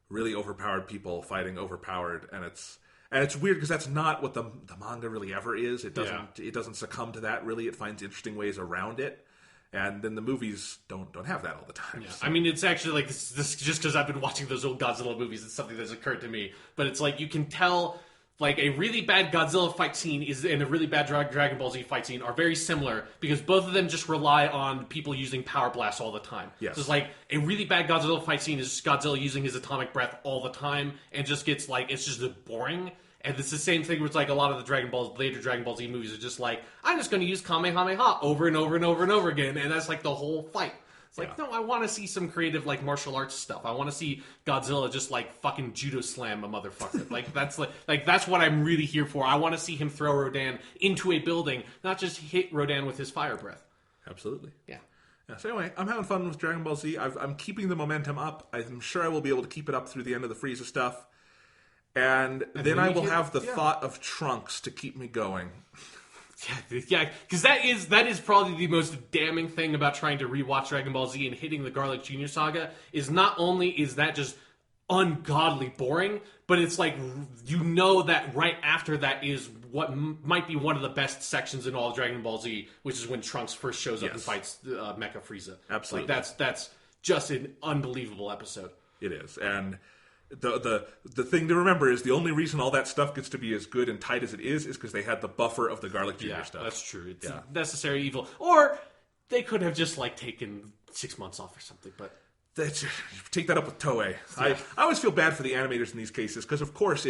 really overpowered people fighting overpowered, and it's weird because that's not what the manga really ever is. It doesn't succumb to that really. It finds interesting ways around it. And then the movies don't have that all the time. Yeah. So. I mean, it's actually like this just because I've been watching those old Godzilla movies. It's something that's occurred to me. But it's like you can tell, like a really bad Godzilla fight scene and a really bad Dragon Ball Z fight scene are very similar because both of them just rely on people using power blasts all the time. Yes. So it's like a really bad Godzilla fight scene is just Godzilla using his atomic breath all the time and just gets like it's just boring. And it's the same thing where it's like a lot of the later Dragon Ball Z movies are just like, I'm just going to use Kamehameha over and over and over and over again. And that's like the whole fight. It's like, no, I want to see some creative like martial arts stuff. I want to see Godzilla just like fucking judo slam a motherfucker. that's what I'm really here for. I want to see him throw Rodan into a building, not just hit Rodan with his fire breath. Absolutely. Yeah. So anyway, I'm having fun with Dragon Ball Z. I'm keeping the momentum up. I'm sure I will be able to keep it up through the end of the Frieza stuff. And then I will have the thought of Trunks to keep me going. Yeah, because that is probably the most damning thing about trying to rewatch Dragon Ball Z and hitting the Garlic Jr. saga is not only is that just ungodly boring, but it's like you know that right after that is what might be one of the best sections in all of Dragon Ball Z, which is when Trunks first shows up and fights Mecha Frieza. Absolutely, like that's just an unbelievable episode. It is, and the thing to remember is the only reason all that stuff gets to be as good and tight as it is because they had the buffer of the Garlic Jr. stuff. That's true. It's necessary evil. Or they could have just like taken 6 months off or something, but take that up with Toei. Yeah. I always feel bad for the animators in these cases because, of course,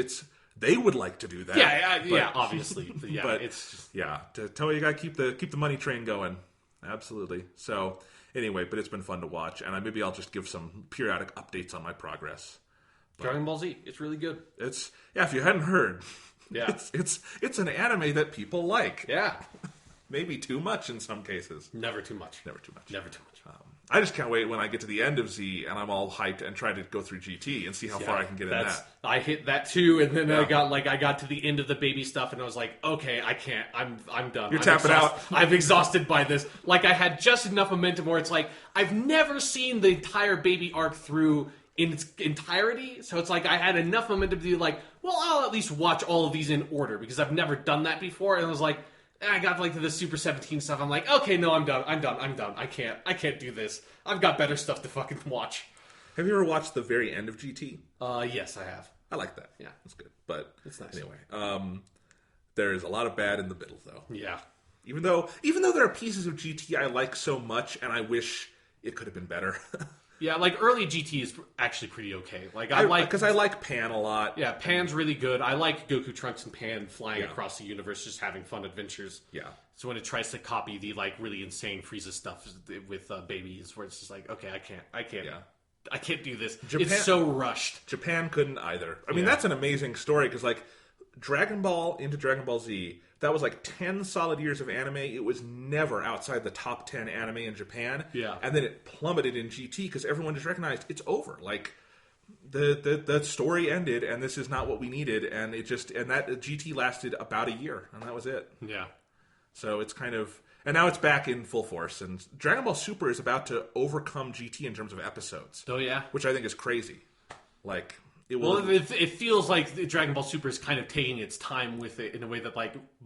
they would like to do that. Yeah, obviously. Yeah, but it's just... Toei, you got to keep the money train going. Absolutely. So anyway, but it's been fun to watch, and maybe I'll just give some periodic updates on my progress. Dragon Ball Z, it's really good. If you hadn't heard, yeah, it's an anime that people like. Yeah. Maybe too much in some cases. Never too much. I just can't wait when I get to the end of Z and I'm all hyped and try to go through GT and see how far I can get in that. I hit that too, and then I got to the end of the baby stuff, and I was like, okay, I can't. I'm done. You're tapping out. I'm exhausted by this. Like, I had just enough momentum where it's like I've never seen the entire baby arc through in its entirety, so it's like I had enough momentum to be like, well, I'll at least watch all of these in order because I've never done that before, and I was like. I got to the Super 17 stuff. I'm like, okay, no, I'm done. I can't do this. I've got better stuff to fucking watch. Have you ever watched the very end of GT? Yes, I have. I like that. Yeah, it's good. But it's nice. Anyway, there is a lot of bad in the middle, though. Yeah. Even though there are pieces of GT I like so much, and I wish it could have been better. Yeah, early GT is actually pretty okay. Because I like Pan a lot. Yeah, Pan's really good. I like Goku, Trunks, and Pan flying across the universe, just having fun adventures. Yeah. So when it tries to copy the really insane Frieza stuff with babies, where it's just like, okay, I can't do this. It's so rushed. Japan couldn't either. I mean, that's an amazing story because Dragon Ball into Dragon Ball Z. That was 10 solid years of anime. It was never outside the top 10 anime in Japan. Yeah. And then it plummeted in GT because everyone just recognized it's over. The story ended and this is not what we needed. And that GT lasted about a year and that was it. Yeah. So it's and now it's back in full force. And Dragon Ball Super is about to overcome GT in terms of episodes. Oh, yeah. Which I think is crazy. It feels like Dragon Ball Super is kind of taking its time with it in a way that,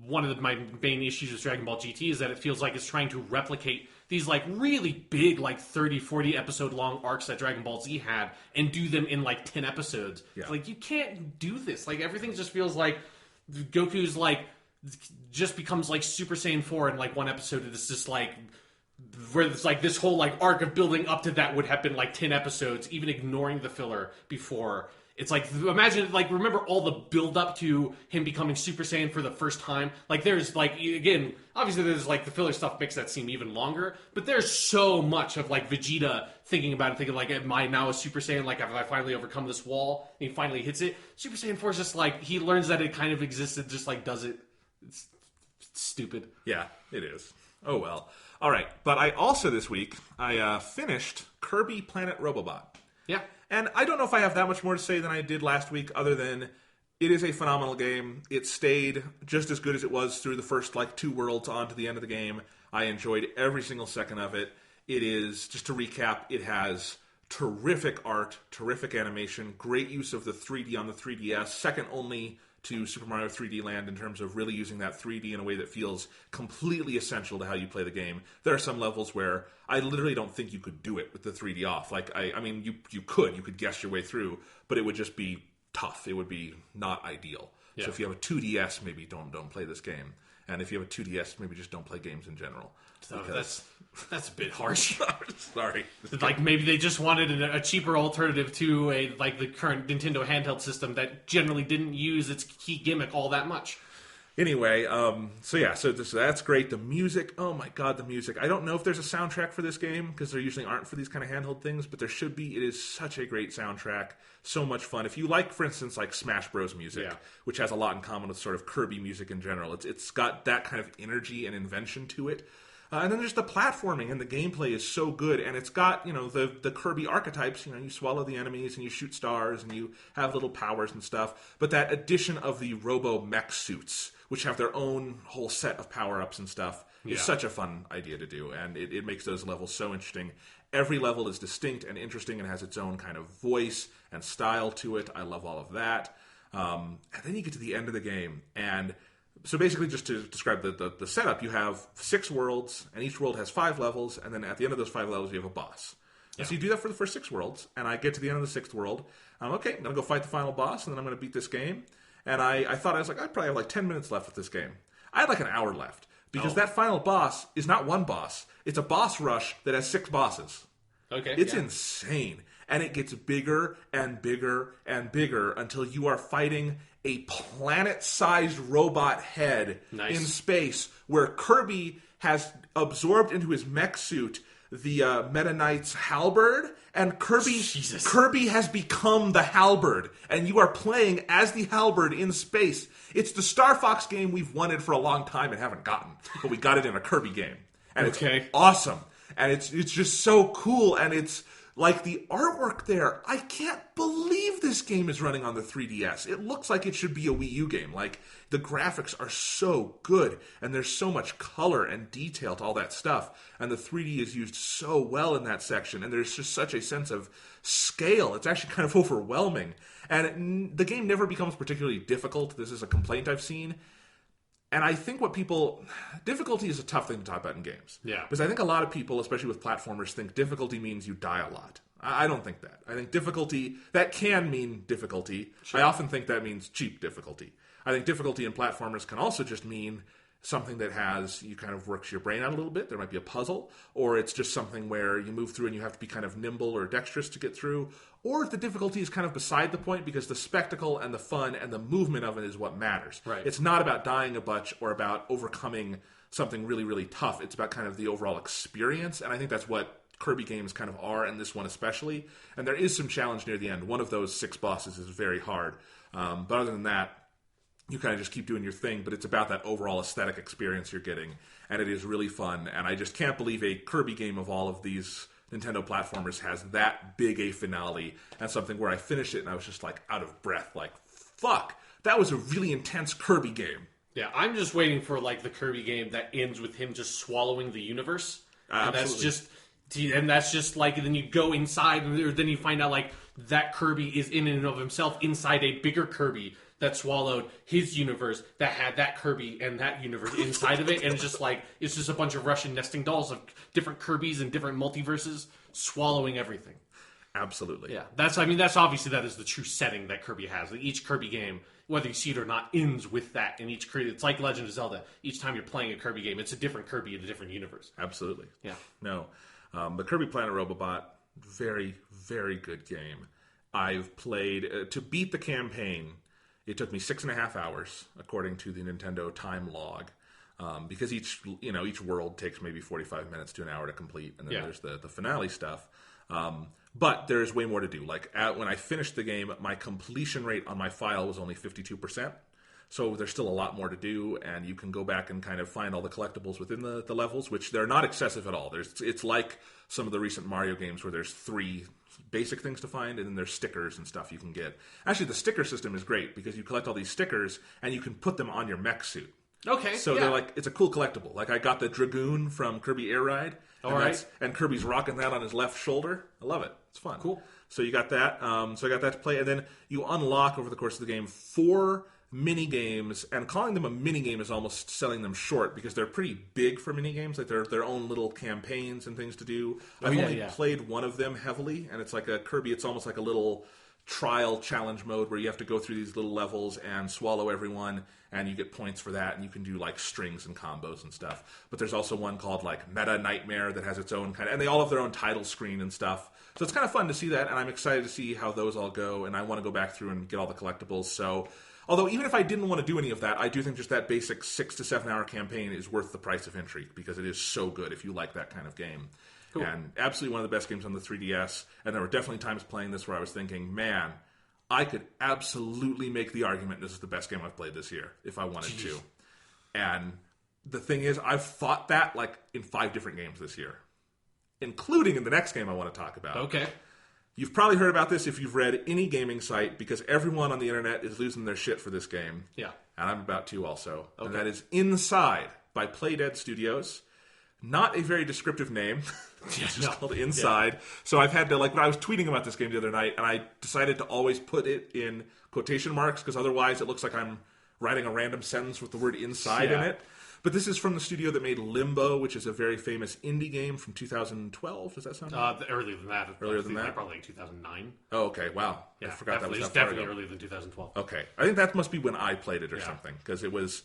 one of my main issues with Dragon Ball GT is that it feels like it's trying to replicate these, really big, 30, 40 episode long arcs that Dragon Ball Z had and do them in, 10 episodes. Yeah. You can't do this. Everything just feels like Goku's, just becomes, Super Saiyan 4 in, one episode. It's just, where it's this whole, arc of building up to that would have been, 10 episodes, even ignoring the filler before. It's imagine, remember all the build-up to him becoming Super Saiyan for the first time? There's, again, obviously there's, the filler stuff makes that seem even longer, but there's so much of, Vegeta thinking about it, thinking, am I now a Super Saiyan? Have I finally overcome this wall? And he finally hits it. Super Saiyan 4 is just, he learns that it kind of exists and just, does it. It's stupid. Yeah, it is. Oh, well. All right, but I also, this week, I finished Kirby Planet Robobot. Yeah. And I don't know if I have that much more to say than I did last week, other than it is a phenomenal game. It stayed just as good as it was through the first, 2 worlds on to the end of the game. I enjoyed every single second of it. It is, just to recap, it has terrific art, terrific animation, great use of the 3D on the 3DS, second only to Super Mario 3D Land in terms of really using that 3D in a way that feels completely essential to how you play the game. There are some levels where I literally don't think you could do it with the 3D off. I mean, you could guess your way through, but it would just be tough. It would be not ideal. Yeah. So if you have a 2DS, maybe don't play this game. And if you have a 2DS, maybe just don't play games in general. So that's a bit harsh. Sorry. Maybe they just wanted a cheaper alternative to the current Nintendo handheld system that generally didn't use its key gimmick all that much. Anyway, so that's great. The music, oh my god, the music. I don't know if there's a soundtrack for this game, because there usually aren't for these kind of handheld things, but there should be. It is such a great soundtrack. So much fun. If you like, for instance, Smash Bros. Music, which has a lot in common with sort of Kirby music in general, it's got that kind of energy and invention to it. And then there's the platforming, and the gameplay is so good, and it's got, the Kirby archetypes, you swallow the enemies, and you shoot stars, and you have little powers and stuff, but that addition of the robo-mech suits, which have their own whole set of power-ups and stuff, is such a fun idea to do, and it makes those levels so interesting. Every level is distinct and interesting and has its own kind of voice and style to it. I love all of that. And then you get to the end of the game, and so basically, just to describe the setup, you have 6 worlds, and each world has 5 levels, and then at the end of those 5 levels, you have a boss. Yeah. So you do that for the first 6 worlds, and I get to the end of the 6th world. I'm okay, I'm going to go fight the final boss, and then I'm going to beat this game. And I thought, I probably have 10 minutes left with this game. I had an hour left, because that final boss is not one boss. It's a boss rush that has 6 bosses. Okay. It's insane. And it gets bigger and bigger and bigger until you are fighting a planet-sized robot head in space where Kirby has absorbed into his mech suit the Meta Knight's halberd, and Kirby has become the halberd, and you are playing as the halberd in space. It's the Star Fox game we've wanted for a long time and haven't gotten, but we got it in a Kirby game. And it's awesome. And it's just so cool, and it's like the artwork there. I can't believe this game is running on the 3DS. It looks like it should be a Wii U game. Like, the graphics are so good, and there's so much color and detail to all that stuff, and the 3D is used so well in that section, and there's just such a sense of scale. It's actually kind of overwhelming, and the game never becomes particularly difficult. This is a complaint I've seen. And I think difficulty is a tough thing to talk about in games. Yeah. Because I think a lot of people, especially with platformers, think difficulty means you die a lot. I don't think that. I think difficulty, that can mean difficulty. Sure. I often think that means cheap difficulty. I think difficulty in platformers can also just mean something that you kind of works your brain out a little bit. There might be a puzzle, or it's just something where you move through and you have to be kind of nimble or dexterous to get through, or the difficulty is kind of beside the point because the spectacle and the fun and the movement of it is what matters. Right. It's not about dying a bunch or about overcoming something really, really tough. It's about kind of the overall experience, and I think that's what Kirby games kind of are, and this one especially. And there is some challenge near the end. One of those 6 bosses is very hard. But other than that, you kind of just keep doing your thing, but it's about that overall aesthetic experience you're getting, and it is really fun. And I just can't believe a Kirby game of all of these Nintendo platformers has that big a finale, and something where I finished it and I was just like out of breath, like, fuck, that was a really intense Kirby game. Yeah, I'm just waiting for like the Kirby game that ends with him just swallowing the universe. And that's just like, then you go inside, and then you find out like that Kirby is in and of himself inside a bigger Kirby that swallowed his universe that had that Kirby and that universe inside of it, and it's just a bunch of Russian nesting dolls of different Kirbys and different multiverses swallowing everything. Absolutely. Yeah, that's obviously that is the true setting that Kirby has. Like each Kirby game, whether you see it or not, ends with that. And each Kirby, it's like Legend of Zelda. Each time you're playing a Kirby game, it's a different Kirby in a different universe. Absolutely. Yeah. No, the Kirby Planet Robobot, very, very good game. I've played to beat the campaign. It took me 6.5 hours, according to the Nintendo time log, because each world takes maybe 45 minutes to an hour to complete, and then there's the finale stuff. But there's way more to do. Like when I finished the game, my completion rate on my file was only 52%. So there's still a lot more to do, and you can go back and kind of find all the collectibles within the levels, which they're not excessive at all. It's like some of the recent Mario games where there's 3 basic things to find, and then there's stickers and stuff you can get. Actually, the sticker system is great because you collect all these stickers, and you can put them on your mech suit. Okay. So they're like, it's a cool collectible. Like I got the Dragoon from Kirby Air Ride. And Kirby's rocking that on his left shoulder. I love it. It's fun. Cool. So you got that. So I got that to play. And then you unlock over the course of the game 4 mini games, and calling them a mini game is almost selling them short because they're pretty big for mini games. Like they're their own little campaigns and things to do. I've only played one of them heavily, and it's like a Kirby. It's almost like a little trial challenge mode where you have to go through these little levels and swallow everyone, and you get points for that, and you can do like strings and combos and stuff. But there's also one called like Meta Nightmare that has its own kind of, and they all have their own title screen and stuff. So it's kind of fun to see that, and I'm excited to see how those all go, and I want to go back through and get all the collectibles. So although even if I didn't want to do any of that, I do think just that basic 6 to 7 hour campaign is worth the price of entry because it is so good if you like that kind of game. Cool. And absolutely one of the best games on the 3DS. And there were definitely times playing this where I was thinking, man, I could absolutely make the argument this is the best game I've played this year if I wanted to. And the thing is, I've fought that like in 5 different games this year, including in the next game I want to talk about. Okay. You've probably heard about this if you've read any gaming site because everyone on the internet is losing their shit for this game. Yeah. And I'm about to also. Okay. And that is Inside by Playdead Studios. Not a very descriptive name. It's just called Inside. Yeah. So I've had to, like, when I was tweeting about this game the other night, and I decided to always put it in quotation marks because otherwise it looks like I'm writing a random sentence with the word inside in it. But this is from the studio that made Limbo, which is a very famous indie game from 2012. Does that sound right? Earlier than that. Earlier than that? Probably like 2009. Oh, okay. Wow. Yeah, I forgot that was it's that far definitely ago. earlier than 2012. Okay. I think that must be when I played it or something. Because it was,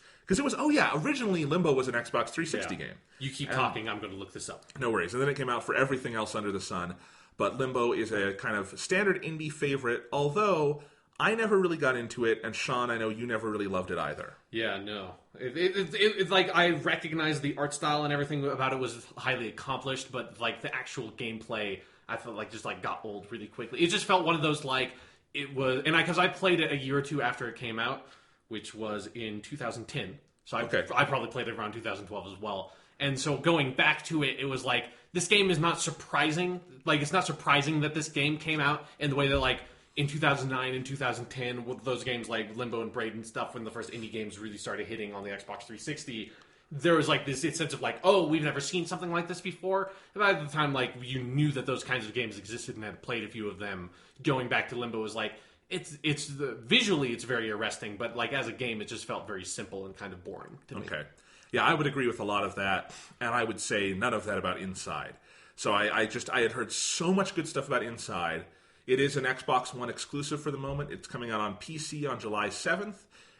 oh yeah, originally Limbo was an Xbox 360 game. You keep talking, I'm going to look this up. No worries. And then it came out for everything else under the sun. But Limbo is a kind of standard indie favorite, although I never really got into it, and Sean, I know you never really loved it either. Yeah, no. It's like I recognized the art style and everything about it was highly accomplished, but like the actual gameplay, I felt like just like got old really quickly. It just felt one of those like it was, and because I played it a year or two after it came out, which was in 2010, so I probably played it around 2012 as well. And so going back to it, it was like this game is not surprising. Like it's not surprising that this game came out in the way that like. In 2009 and 2010, with those games like Limbo and Braid and stuff, when the first indie games really started hitting on the Xbox 360, there was like this sense of like, oh, we've never seen something like this before. And by the time like you knew that those kinds of games existed and had played a few of them, going back to Limbo was like, visually it's very arresting, but like as a game, it just felt very simple and kind of boring to me. Okay. Yeah, I would agree with a lot of that, and I would say none of that about Inside. So I had heard so much good stuff about Inside. It is an Xbox One exclusive for the moment. It's coming out on PC on July 7th,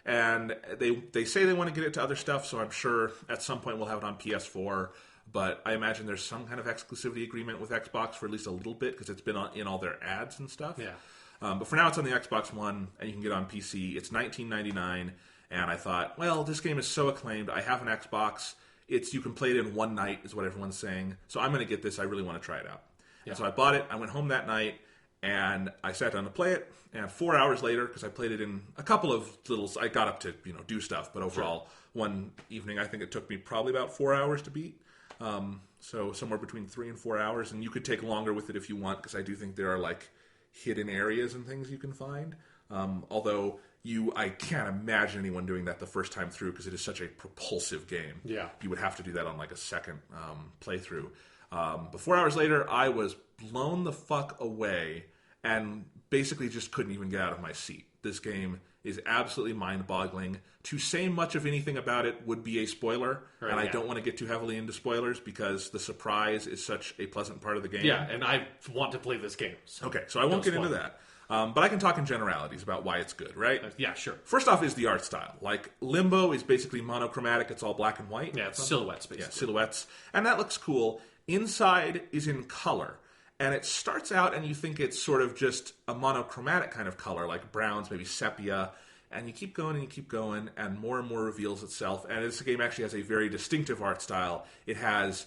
and they say they want to get it to other stuff, so I'm sure at some point we'll have it on PS4, but I imagine there's some kind of exclusivity agreement with Xbox for at least a little bit, because it's been in all their ads and stuff. Yeah. But for now, it's on the Xbox One, and you can get it on PC. It's $19.99, and I thought, well, this game is so acclaimed. I have an Xbox. You can play it in one night, is what everyone's saying. So I'm going to get this. I really want to try it out. Yeah. And so I bought it. I went home that night, and I sat down to play it, and 4 hours later, because I played it in a couple of I got up to do stuff, but overall, one evening, I think it took me probably about 4 hours to beat. So somewhere between 3 and 4 hours, and you could take longer with it if you want, because I do think there are like hidden areas and things you can find. Although I can't imagine anyone doing that the first time through, because it is such a propulsive game. Yeah, you would have to do that on like a second playthrough. But 4 hours later, I was blown the fuck away and basically just couldn't even get out of my seat. This game is absolutely mind-boggling. To say much of anything about it would be a spoiler, and I don't want to get too heavily into spoilers because the surprise is such a pleasant part of the game. Yeah, and I want to play this game. So okay, so I won't get into that. But I can talk in generalities about why it's good, right? Yeah, sure. First off is the art style. Like, Limbo is basically monochromatic. It's all black and white. Yeah, it's silhouettes, basically. Yeah, silhouettes. And that looks cool. Inside is in color. And it starts out and you think it's sort of just a monochromatic kind of color, like browns, maybe sepia. And you keep going and you keep going, and more reveals itself. And this game actually has a very distinctive art style. It has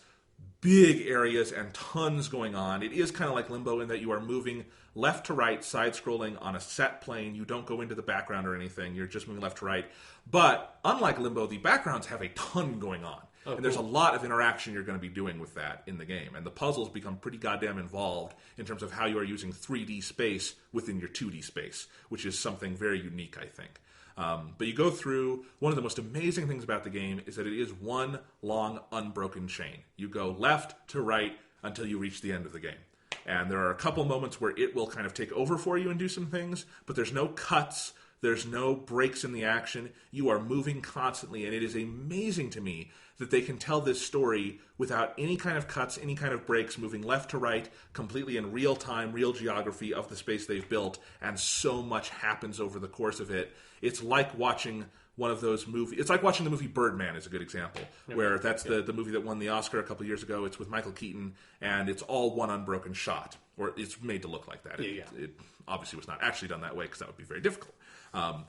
big areas and tons going on. It is kind of like Limbo in that you are moving left to right, side-scrolling on a set plane. You don't go into the background or anything. You're just moving left to right. But unlike Limbo, the backgrounds have a ton going on. Oh, and there's a lot of interaction you're going to be doing with that in the game. And the puzzles become pretty goddamn involved in terms of how you are using 3D space within your 2D space, which is something very unique, I think. But you go through, one of the most amazing things about the game is that it is one long, unbroken chain. You go left to right until you reach the end of the game. And there are a couple moments where it will kind of take over for you and do some things, but there's no cuts. There's no breaks in the action. You are moving constantly, and it is amazing to me that they can tell this story without any kind of cuts, any kind of breaks, moving left to right, completely in real time, real geography of the space they've built, and so much happens over the course of it. It's like watching one of those movies. It's like watching the movie Birdman is a good example, where that's the movie that won the Oscar a couple years ago. It's with Michael Keaton, and it's all one unbroken shot, or it's made to look like that. It obviously was not actually done that way, because that would be very difficult. And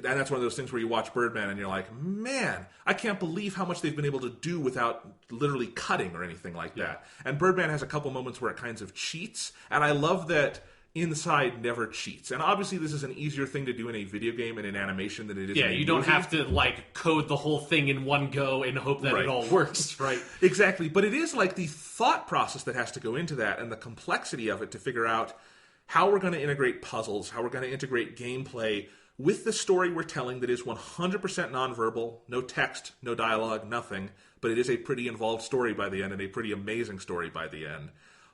that's one of those things where you watch Birdman and you're like, man, I can't believe how much they've been able to do without literally cutting or anything like that. And Birdman has a couple moments where it kinds of cheats, and I love that Inside never cheats. And obviously this is an easier thing to do in a video game and in animation than it is in a movie. You don't have to like code the whole thing in one go and hope that it all works, right? Exactly. But it is like the thought process that has to go into that and the complexity of it to figure out how we're going to integrate puzzles, how we're going to integrate gameplay with the story we're telling that is 100% nonverbal, no text, no dialogue, nothing, but it is a pretty involved story by the end and a pretty amazing story by the end.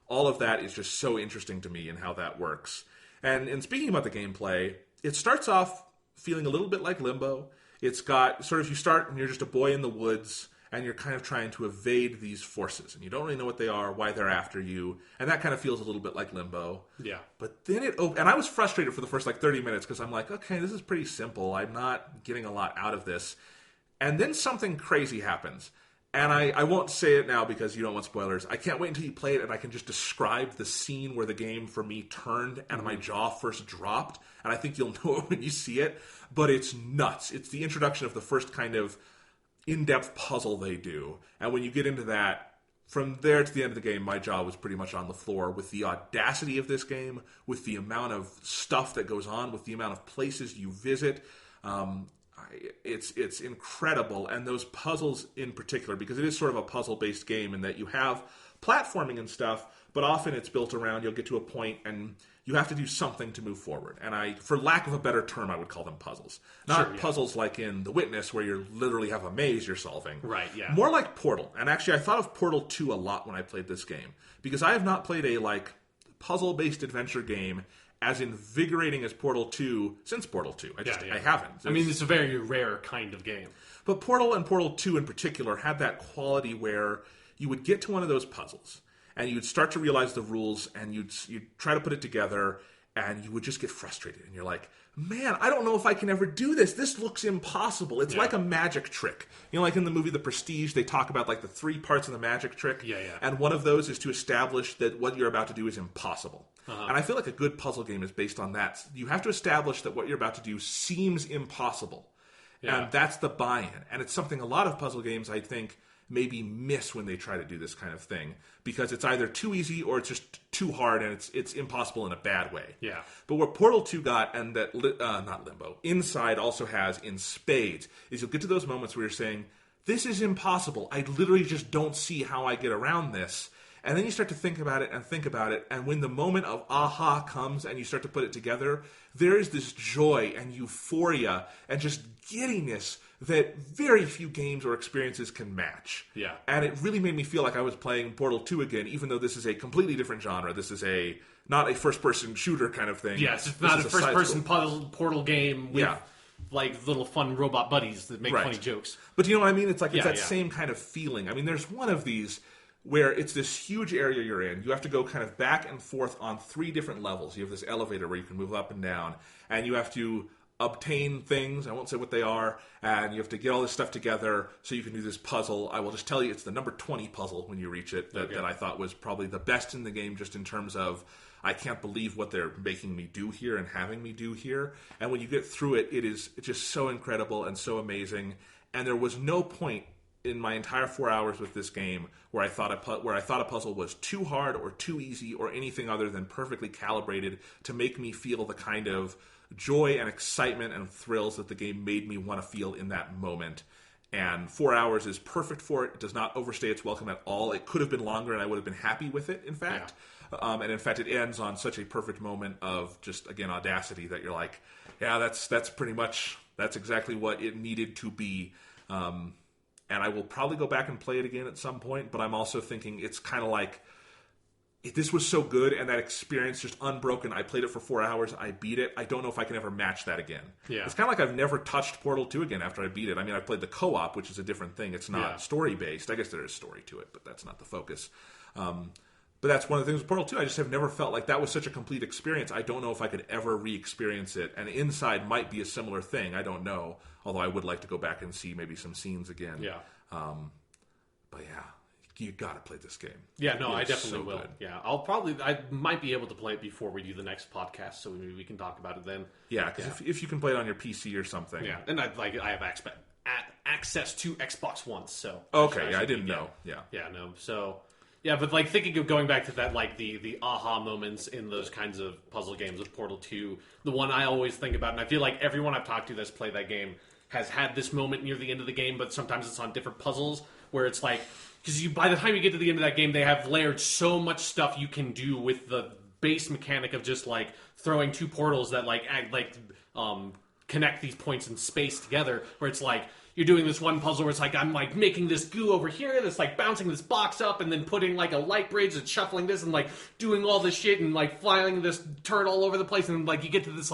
All of that is just so interesting to me in how that works. And speaking about the gameplay, it starts off feeling a little bit like Limbo. It's got sort of, you start and you're just a boy in the woods, and you're kind of trying to evade these forces, and you don't really know what they are, why they're after you, and that kind of feels a little bit like Limbo. Yeah. But then and I was frustrated for the first 30 minutes because I'm like, okay, this is pretty simple. I'm not getting a lot out of this. And then something crazy happens. And I won't say it now because you don't want spoilers. I can't wait until you play it and I can just describe the scene where the game for me turned and my jaw first dropped. And I think you'll know it when you see it. But it's nuts. It's the introduction of the first kind of in-depth puzzle they do. And when you get into that, from there to the end of the game, my jaw was pretty much on the floor with the audacity of this game, with the amount of stuff that goes on, with the amount of places you visit. It's incredible, and those puzzles in particular, because it is sort of a puzzle-based game in that you have platforming and stuff, but often it's built around, you'll get to a point and you have to do something to move forward. And for lack of a better term, I would call them puzzles. Not puzzles like in The Witness, where you literally have a maze you're solving. Right, yeah. More like Portal. And actually, I thought of Portal 2 a lot when I played this game, because I have not played a puzzle-based adventure game as invigorating as Portal 2 since Portal 2. I haven't. I mean, it's a very rare kind of game. But Portal and Portal 2 in particular had that quality where you would get to one of those puzzles and you'd start to realize the rules and you'd try to put it together and you would just get frustrated. And you're like, man, I don't know if I can ever do this. This looks impossible. It's like a magic trick. You know, like in the movie The Prestige, they talk about the 3 parts of the magic trick. Yeah. And one of those is to establish that what you're about to do is impossible. And I feel like a good puzzle game is based on that. You have to establish that what you're about to do seems impossible. Yeah. And that's the buy-in. And it's something a lot of puzzle games, I think, maybe miss when they try to do this kind of thing. Because it's either too easy or it's just too hard and it's impossible in a bad way. Yeah. But what Portal 2 got, and that, not Limbo, Inside also has in spades, is you'll get to those moments where you're saying, this is impossible. I literally just don't see how I get around this. And then you start to think about it, and when the moment of aha comes and you start to put it together, there is this joy and euphoria and just giddiness that very few games or experiences can match. Yeah. And it really made me feel like I was playing Portal 2 again, even though this is a completely different genre. This is not a first-person shooter kind of thing. Yes, it's not a first-person Portal game with little fun robot buddies that make funny jokes. But you know what I mean? It's it's that same kind of feeling. I mean, there's one of these where it's this huge area you're in. You have to go kind of back and forth on 3 different levels. You have this elevator where you can move up and down, and you have to obtain things. I won't say what they are, and you have to get all this stuff together so you can do this puzzle. I will just tell you it's the number 20 puzzle when you reach it that I thought was probably the best in the game, just in terms of I can't believe what they're making me do here and having me do here. And when you get through it, it's just so incredible and so amazing. And there was no point in my entire 4 hours with this game where I thought a puzzle was too hard or too easy or anything other than perfectly calibrated to make me feel the kind of joy and excitement and thrills that the game made me want to feel in that moment. And 4 hours is perfect for it. It does not overstay its welcome at all. It could have been longer and I would have been happy with it, in fact. Yeah. And in fact, it ends on such a perfect moment of just, again, audacity that you're like, yeah, that's exactly what it needed to be. And I will probably go back and play it again at some point, but I'm also thinking it's kind of like, this was so good and that experience just unbroken. I played it for 4 hours, I beat it. I don't know if I can ever match that again. Yeah. It's kind of like I've never touched Portal 2 again after I beat it. I mean, I played the co-op, which is a different thing. It's not story-based. I guess there is story to it, but that's not the focus. But that's one of the things with Portal 2. I just have never felt like that was such a complete experience. I don't know if I could ever re-experience it. And Inside might be a similar thing. I don't know. Although I would like to go back and see maybe some scenes again. Yeah. But yeah, you got to play this game. Yeah, no, I definitely will. Good. Yeah, I might be able to play it before we do the next podcast, so maybe we can talk about it then. Yeah, because if you can play it on your PC or something. Yeah, and I have access to Xbox One, so. Okay, I didn't know. Yeah. Yeah, no, so. Yeah, but thinking of going back to that, the aha moments in those kinds of puzzle games with Portal 2, the one I always think about, and I feel like everyone I've talked to that's played that game has had this moment near the end of the game, but sometimes it's on different puzzles, where it's like, because by the time you get to the end of that game, they have layered so much stuff you can do with the base mechanic of just, throwing 2 portals that, connect these points in space together, where it's like, you're doing this one puzzle where it's like, I'm making this goo over here that's bouncing this box up and then putting a light bridge and shuffling this and doing all this shit and flying this turret all over the place. And you get to this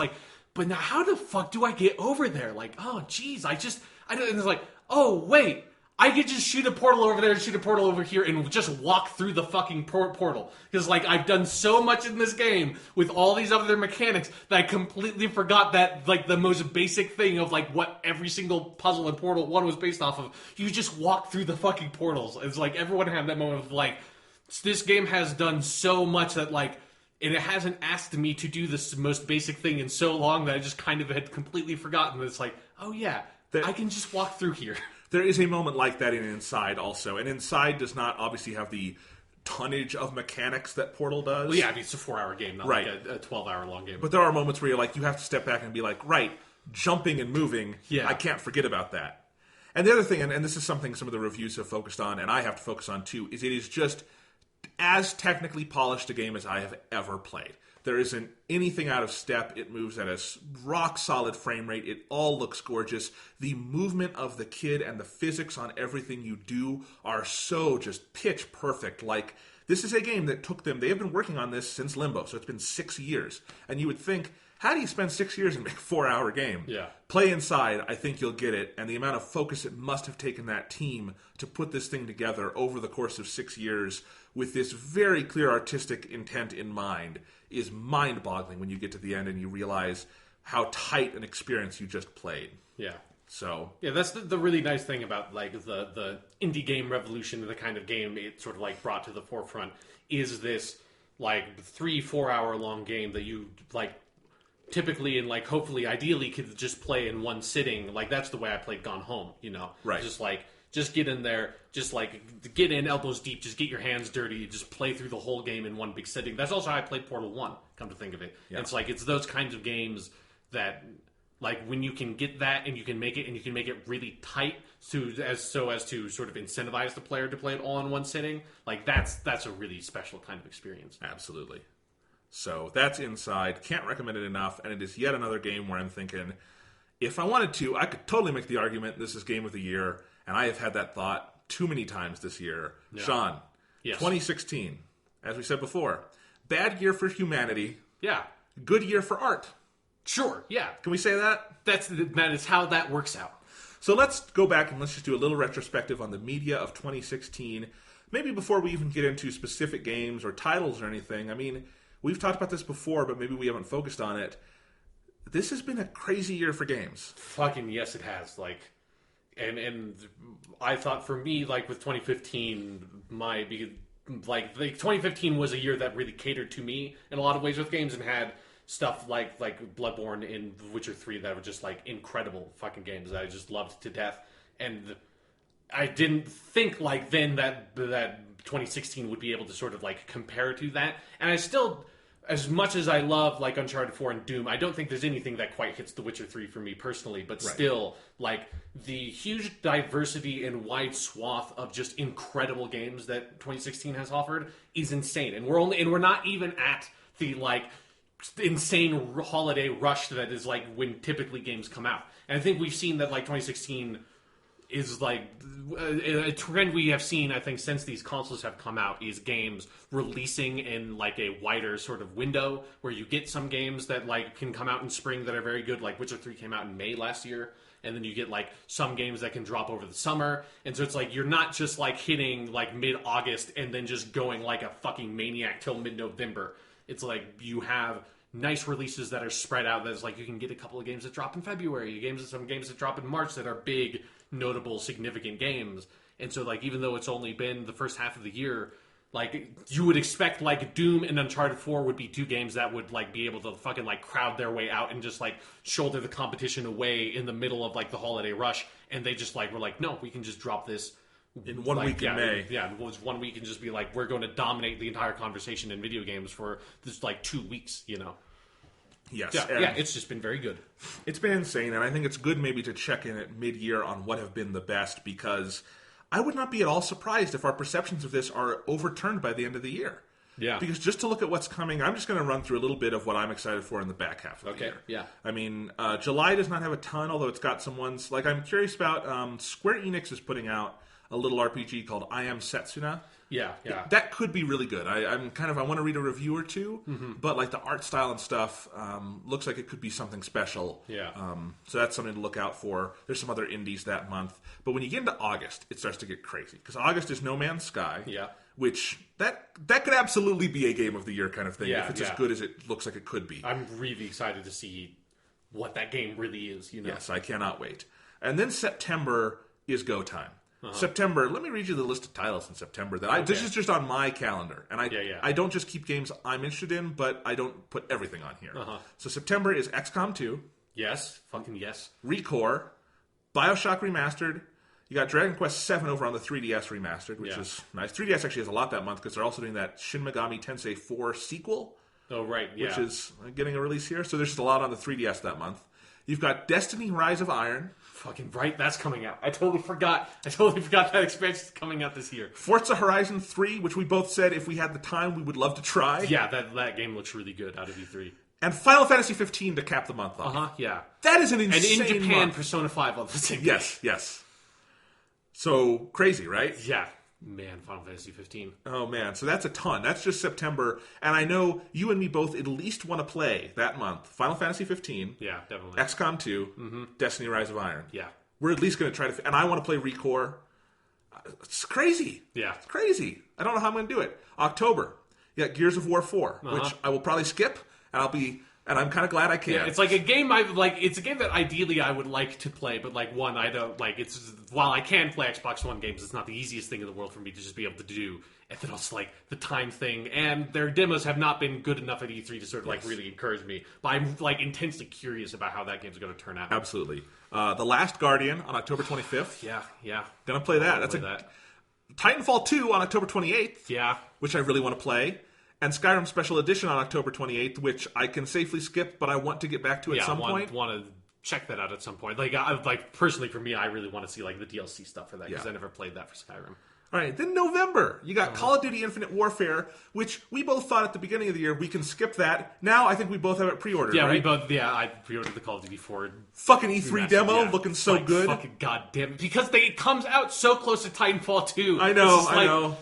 but now how the fuck do I get over there? Like, oh, geez, I don't, and it's like, oh, wait, I could just shoot a portal over there and shoot a portal over here and just walk through the fucking portal. Because, like, I've done so much in this game with all these other mechanics that I completely forgot that, like, the most basic thing of, like, what every single puzzle in Portal 1 was based off of. You just walk through the fucking portals. It's like, everyone had that moment of, like, this game has done so much that, like, and it hasn't asked me to do this most basic thing in so long that I just kind of had completely forgotten that it's like, oh yeah, I can just walk through here. There is a moment like that in Inside also. And Inside does not obviously have the tonnage of mechanics that Portal does. Well, yeah, I mean, it's a 4-hour game, not like a 12-hour long game. But there are moments where you're like, you have to step back and be like, right, jumping and moving, I can't forget about that. And the other thing, and this is something some of the reviews have focused on, and I have to focus on too, is it is just as technically polished a game as I have ever played. There isn't anything out of step. It moves at a rock-solid frame rate. It all looks gorgeous. The movement of the kid and the physics on everything you do are so just pitch perfect. Like, this is a game that took them... They have been working on this since Limbo, so it's been 6 years. And you would think, how do you spend 6 years and make a 4-hour game? Yeah. Play Inside, I think you'll get it. And the amount of focus it must have taken that team to put this thing together over the course of 6 years with this very clear artistic intent in mind is mind-boggling when you get to the end and you realize how tight an experience you just played. Yeah. So yeah, that's the really nice thing about like the indie game revolution and the kind of game it sort of like brought to the forefront is this like 3-4 hour long game that you like typically and like hopefully ideally could just play in one sitting. Like that's the way I played Gone Home, you know. Right. Just get in there, just like get in elbows deep, just get your hands dirty, just play through the whole game in one big sitting. That's also how I played Portal 1, come to think of it. Yeah. It's like it's those kinds of games that like when you can get that and you can make it really tight as to sort of incentivize the player to play it all in one sitting, like that's a really special kind of experience. Absolutely. So that's Inside. Can't recommend it enough, and it is yet another game where I'm thinking, if I wanted to, I could totally make the argument this is Game of the Year. And I have had that thought too many times this year. Yeah. Sean, yes. 2016, as we said before, bad year for humanity. Yeah. Good year for art. Sure, yeah. Can we say that? That is how that works out. So let's go back and let's just do a little retrospective on the media of 2016. Maybe before we even get into specific games or titles or anything. I mean, we've talked about this before, but maybe we haven't focused on it. This has been a crazy year for games. Fucking yes, it has. Like... And I thought for me, like with 2015, 2015 was a year that really catered to me in a lot of ways with games and had stuff like Bloodborne and Witcher 3 that were just like incredible fucking games that I just loved to death. And I didn't think like then that 2016 would be able to sort of like compare to that. And I still... As much as I love like Uncharted 4 and Doom, I don't think there's anything that quite hits The Witcher 3 for me personally. But still, like the huge diversity and wide swath of just incredible games that 2016 has offered is insane. And we're not even at the like insane holiday rush that is like when typically games come out. And I think we've seen that like 2016 is like a trend we have seen, I think, since these consoles have come out is games releasing in like a wider sort of window where you get some games that like can come out in spring that are very good. Like Witcher 3 came out in May last year. And then you get like some games that can drop over the summer. And so it's like you're not just like hitting like mid-August and then just going like a fucking maniac till mid-November. It's like you have nice releases that are spread out. That's like you can get a couple of games that drop in February, some games that drop in March that are big, notable, significant games. And so like even though it's only been the first half of the year, like you would expect like Doom and Uncharted 4 would be two games that would like be able to fucking like crowd their way out and just like shoulder the competition away in the middle of like the holiday rush. And they just like were like, no, we can just drop this in one week in May. Yeah, it was 1 week and just be like, we're going to dominate the entire conversation in video games for this like 2 weeks, you know. Yes. Yeah, it's just been very good. It's been insane, and I think it's good maybe to check in at mid-year on what have been the best, because I would not be at all surprised if our perceptions of this are overturned by the end of the year. Yeah. Because just to look at what's coming, I'm just going to run through a little bit of what I'm excited for in the back half of the year. Yeah. I mean, July does not have a ton, although it's got some ones. Like, I'm curious about Square Enix is putting out a little RPG called I Am Setsuna. Yeah. That could be really good. I want to read a review or two, but like the art style and stuff looks like it could be something special. Yeah. So that's something to look out for. There's some other indies that month. But when you get into August, it starts to get crazy. Because August is No Man's Sky. Yeah. Which, that could absolutely be a game of the year kind of thing. Yeah, if it's as good as it looks like it could be. I'm really excited to see what that game really is, Yes, I cannot wait. And then September is go time. September, let me read you the list of titles in September. This is just on my calendar. And I don't just keep games I'm interested in, but I don't put everything on here. So September is XCOM 2. Yes, fucking yes. ReCore, BioShock Remastered. You got Dragon Quest VII over on the 3DS Remastered, which is nice. 3DS actually has a lot that month because they're also doing that Shin Megami Tensei 4 sequel. Oh, right, yeah. Which is getting a release here. So there's just a lot on the 3DS that month. You've got Destiny Rise of Iron. Fucking right, that's coming out. I totally forgot that expansion's coming out this year. Forza Horizon 3, which we both said if we had the time we would love to try. Yeah, that game looks really good out of E3. And Final Fantasy 15 to cap the month off. Yeah. That is an insane And in Japan, month. Persona 5 on the same day. Yes. So, crazy, right? Yeah. Man, Final Fantasy 15. Oh, man. So that's a ton. That's just September. And I know you and me both at least want to play that month. Final Fantasy 15. Yeah, definitely. XCOM 2. Destiny Rise of Iron. Yeah. We're at least going to try to... And I want to play ReCore. It's crazy. Yeah. It's crazy. I don't know how I'm going to do it. October. You got Gears of War 4, which I will probably skip. And I'm kind of glad I can. Yeah, it's like a game it's a game that ideally I would like to play, but I don't while I can play Xbox One games, it's not the easiest thing in the world for me to just be able to do. And then also the time thing, and their demos have not been good enough at E3 to sort of really encourage me. But I'm intensely curious about how that game's going to turn out. Absolutely. The Last Guardian on October 25th. Yeah. Gonna play that. Titanfall 2 on October 28th. Yeah. Which I really want to play. And Skyrim Special Edition on October 28th, which I can safely skip, but I want to get back to at some point. Want to check that out at some point. Personally for me, I really want to see the DLC stuff for that because I never played that for Skyrim. All right, then November, you got Call of Duty Infinite Warfare, which we both thought at the beginning of the year we can skip that. Now I think we both have it pre-ordered, right? we both. Yeah, I pre-ordered the Call of Duty 4. Fucking E3 demo, looking so good. Fucking goddamn, because it comes out so close to Titanfall 2. I know.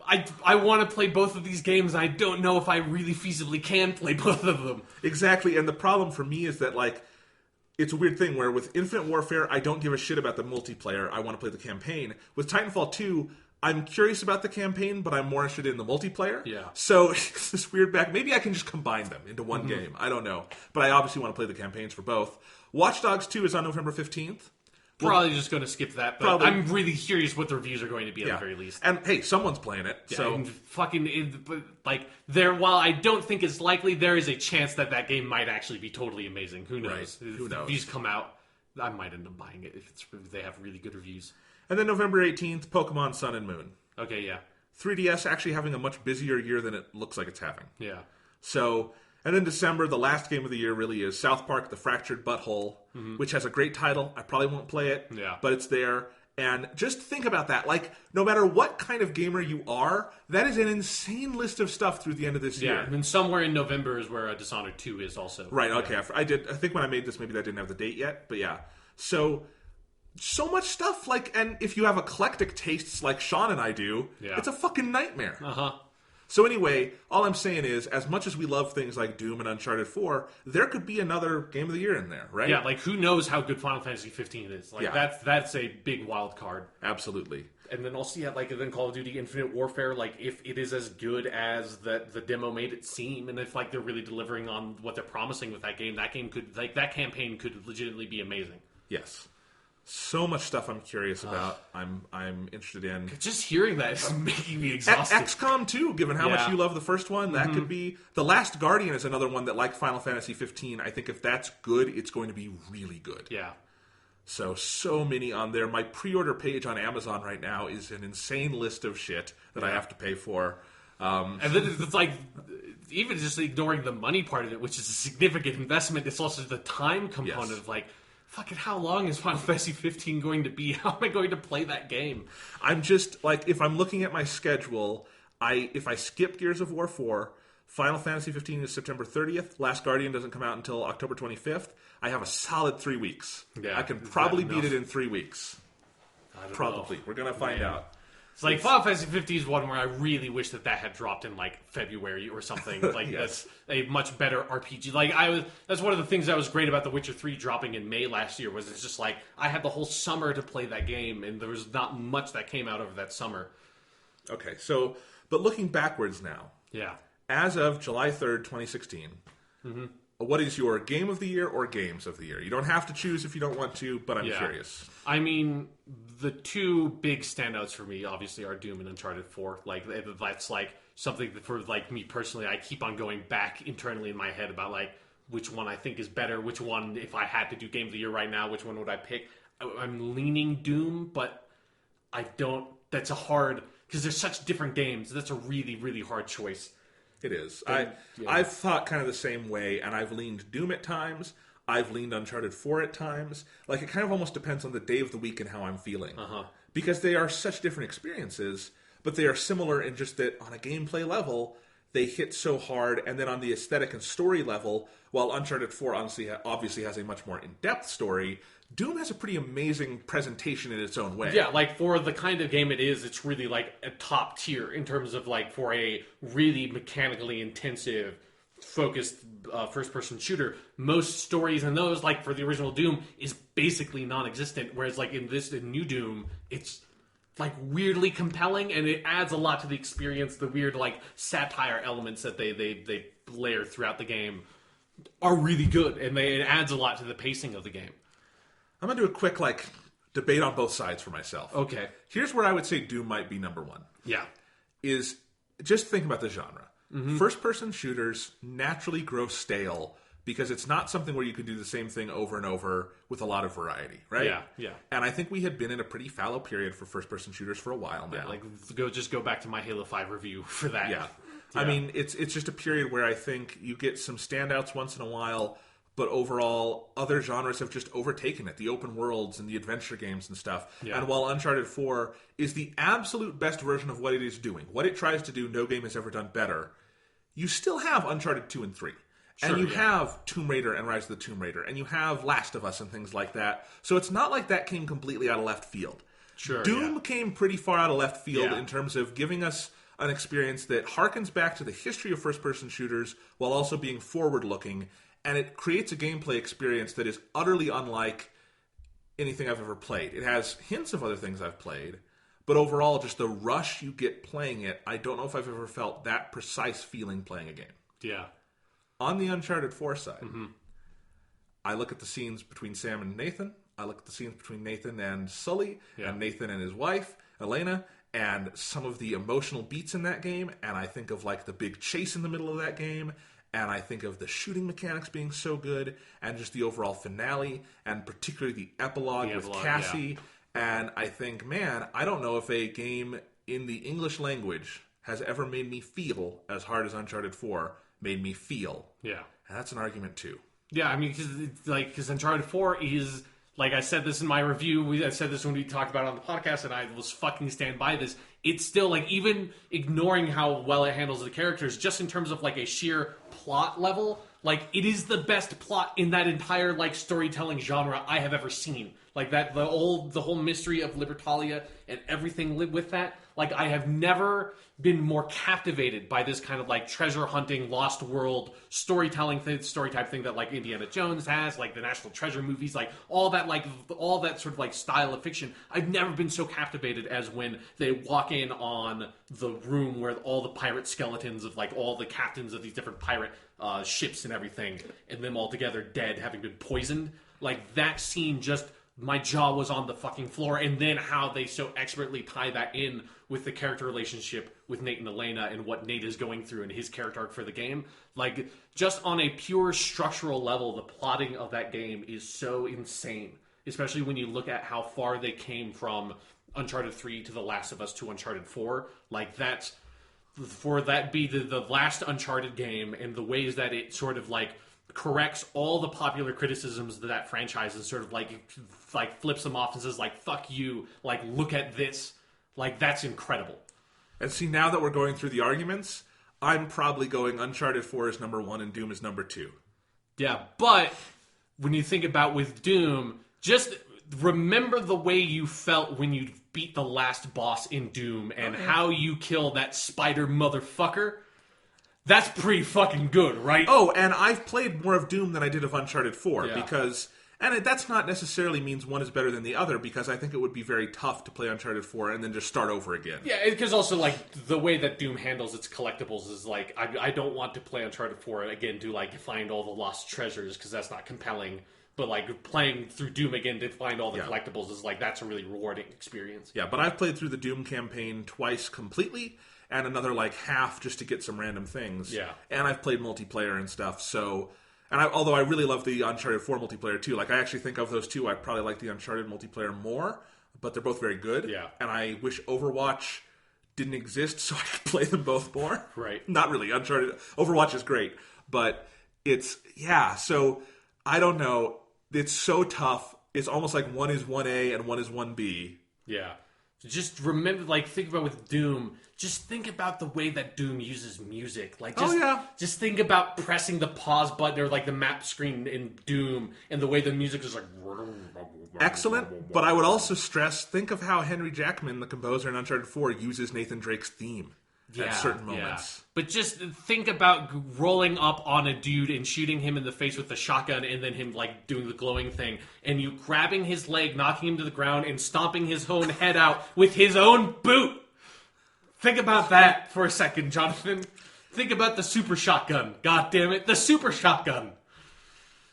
I want to play both of these games. I don't know if I really feasibly can play both of them. Exactly, and the problem for me is that it's a weird thing where with Infinite Warfare, I don't give a shit about the multiplayer. I want to play the campaign. With Titanfall 2, I'm curious about the campaign, but I'm more interested in the multiplayer. Yeah. So it's this weird maybe I can just combine them into one game. I don't know. But I obviously want to play the campaigns for both. Watch Dogs 2 is on November 15th. Probably just going to skip that, but I'm really curious what the reviews are going to be at the very least. And hey, someone's playing it, so while I don't think it's likely, there is a chance that game might actually be totally amazing. Who knows? Right. Who knows? If reviews come out, I might end up buying it if they have really good reviews. And then November 18th, Pokemon Sun and Moon. Okay, yeah. 3DS actually having a much busier year than it looks like it's having. Yeah. So, and then December, the last game of the year really is South Park: The Fractured Butthole, which has a great title. I probably won't play it, but it's there. And just think about that. No matter what kind of gamer you are, that is an insane list of stuff through the end of this year. Yeah, and somewhere in November is where Dishonored 2 is also. Right, okay. Yeah. I think when I made this, maybe that didn't have the date yet, but yeah. So much stuff. And if you have eclectic tastes like Sean and I do, it's a fucking nightmare. So anyway, all I'm saying is, as much as we love things like Doom and Uncharted 4, there could be another Game of the Year in there, right? Yeah, who knows how good Final Fantasy 15 is. That's a big wild card. Absolutely. And then also, then Call of Duty Infinite Warfare, if it is as good as the demo made it seem, and if, they're really delivering on what they're promising with that game could, that campaign could legitimately be amazing. Yes. So much stuff I'm curious about. I'm interested in. Just hearing that is making me exhausted. XCOM 2, given how much you love the first one, that could be. The Last Guardian is another one that, like Final Fantasy 15, I think if that's good, it's going to be really good. Yeah. So many on there. My pre-order page on Amazon right now is an insane list of shit that I have to pay for. And then it's even just ignoring the money part of it, which is a significant investment, it's also the time component of fucking how long is Final Fantasy 15 going to be? How am I going to play that game? I'm just, if I'm looking at my schedule, if I skip Gears of War 4, Final Fantasy 15 is September 30th, Last Guardian doesn't come out until October 25th, I have a solid 3 weeks. Yeah, I can probably beat it in 3 weeks. I don't probably. know. We're going to find out. It's like Final Fantasy 50 is one where I really wish that had dropped in like February or something. Like that's a much better RPG. That's one of the things that was great about The Witcher 3 dropping in May last year was it's just like I had the whole summer to play that game and there was not much that came out over that summer. Okay, so but looking backwards now. Yeah. As of July 3rd, 2016. Mm-hmm. What is your game of the year or games of the year? You don't have to choose if you don't want to, but I'm curious. I mean, the two big standouts for me, obviously, are Doom and Uncharted 4. Like, that's, like, something that for, like, me personally, I keep on going back internally in my head about, like, which one I think is better, which one, if I had to do game of the year right now, which one would I pick? I'm leaning Doom, but I don't... That's a hard... Because there's such different games. That's a really, really hard choice. It is. I've thought kind of the same way, and I've leaned Doom at times. I've leaned Uncharted 4 at times. Like, it kind of almost depends on the day of the week and how I'm feeling. Because they are such different experiences, but they are similar in just that on a gameplay level, they hit so hard, and then on the aesthetic and story level, while Uncharted 4 obviously has a much more in-depth story, Doom has a pretty amazing presentation in its own way. Yeah, like for the kind of game it is, it's really like a top tier in terms of like for a really mechanically intensive, focused first-person shooter. Most stories in those, like for the original Doom, is basically non-existent. Whereas like in New Doom, it's like weirdly compelling, and it adds a lot to the experience. The weird like satire elements that they layer throughout the game are really good, and it adds a lot to the pacing of the game. I'm going to do a quick, like, debate on both sides for myself. Okay. Here's where I would say Doom might be number one. Yeah. Is, just think about the genre. Mm-hmm. First-person shooters naturally grow stale because it's not something where you can do the same thing over and over with a lot of variety, right? Yeah. And I think we had been in a pretty fallow period for first-person shooters for a while now. Yeah, like, go back to my Halo 5 review for that. Yeah. I mean, it's just a period where I think you get some standouts once in a while, but overall, other genres have just overtaken it. The open worlds and the adventure games and stuff. Yeah. And while Uncharted 4 is the absolute best version of what it is doing, what it tries to do, no game has ever done better, you still have Uncharted 2 and 3. Sure, and you have Tomb Raider and Rise of the Tomb Raider, and you have Last of Us and things like that. So it's not like that came completely out of left field. Sure, Doom came pretty far out of left field in terms of giving us an experience that harkens back to the history of first-person shooters while also being forward-looking. And it creates a gameplay experience that is utterly unlike anything I've ever played. It has hints of other things I've played, but overall, just the rush you get playing it, I don't know if I've ever felt that precise feeling playing a game. Yeah. On the Uncharted 4 side, I look at the scenes between Sam and Nathan. I look at the scenes between Nathan and Sully, and Nathan and his wife, Elena, and some of the emotional beats in that game, and I think of like the big chase in the middle of that game, and I think of the shooting mechanics being so good, and just the overall finale, and particularly the epilogue with Cassie. Yeah. And I think, man, I don't know if a game in the English language has ever made me feel as hard as Uncharted 4 made me feel. Yeah. And that's an argument, too. Yeah, I mean, because Uncharted 4 is... Like I said this in my review, I said this when we talked about it on the podcast, and I was fucking stand by this. It's still, like, even ignoring how well it handles the characters, just in terms of, like, a sheer plot level, like, it is the best plot in that entire, like, storytelling genre I have ever seen. Like, that, the whole mystery of Libertalia and everything with that. Like, I have never been more captivated by this kind of, like, treasure hunting, lost world storytelling story type thing that, like, Indiana Jones has, like, the National Treasure movies, like, all that sort of, like, style of fiction. I've never been so captivated as when they walk in on the room where all the pirate skeletons of, like, all the captains of these different pirate ships and everything, and them all together dead, having been poisoned. Like, that scene just... My jaw was on the fucking floor, and then how they so expertly tie that in with the character relationship with Nate and Elena and what Nate is going through and his character arc for the game. Like, just on a pure structural level, the plotting of that game is so insane. Especially when you look at how far they came from Uncharted 3 to The Last of Us to Uncharted 4. Like, that's... For that be the last Uncharted game and the ways that it sort of, like... corrects all the popular criticisms of that franchise and sort of like flips them off and says like, fuck you, like, look at this. Like, that's incredible. And see, now that we're going through the arguments, I'm probably going Uncharted 4 is number 1 and Doom is number 2. Yeah, but when you think about with Doom, just remember the way you felt when you beat the last boss in Doom and how you kill that spider motherfucker. That's pretty fucking good, right? Oh, and I've played more of Doom than I did of Uncharted 4 because... And that's not necessarily means one is better than the other, because I think it would be very tough to play Uncharted 4 and then just start over again. Yeah, because also, like, the way that Doom handles its collectibles is, like, I don't want to play Uncharted 4 again to, like, find all the lost treasures, because that's not compelling. But, like, playing through Doom again to find all the collectibles is, like, that's a really rewarding experience. Yeah, but I've played through the Doom campaign twice completely, and another, like, half just to get some random things. Yeah. And I've played multiplayer and stuff, so... And although I really love the Uncharted 4 multiplayer too, like I actually think of those two, I probably like the Uncharted multiplayer more, but they're both very good. Yeah. And I wish Overwatch didn't exist so I could play them both more. Right. Not really. Overwatch is great, but it's, so I don't know. It's so tough. It's almost like one is 1A and one is 1B. Yeah. Just remember, like, think about with Doom. Just think about the way that Doom uses music. Like, just think about pressing the pause button or like the map screen in Doom, and the way the music is like. Excellent, but I would also stress: think of how Henry Jackman, the composer in Uncharted 4, uses Nathan Drake's theme at certain moments. But just think about rolling up on a dude and shooting him in the face with the shotgun, and then him like doing the glowing thing, and you grabbing his leg, knocking him to the ground, and stomping his own head out with his own boot. Think about that for a second, Jonathan. Think about the super shotgun. God damn it, the super shotgun.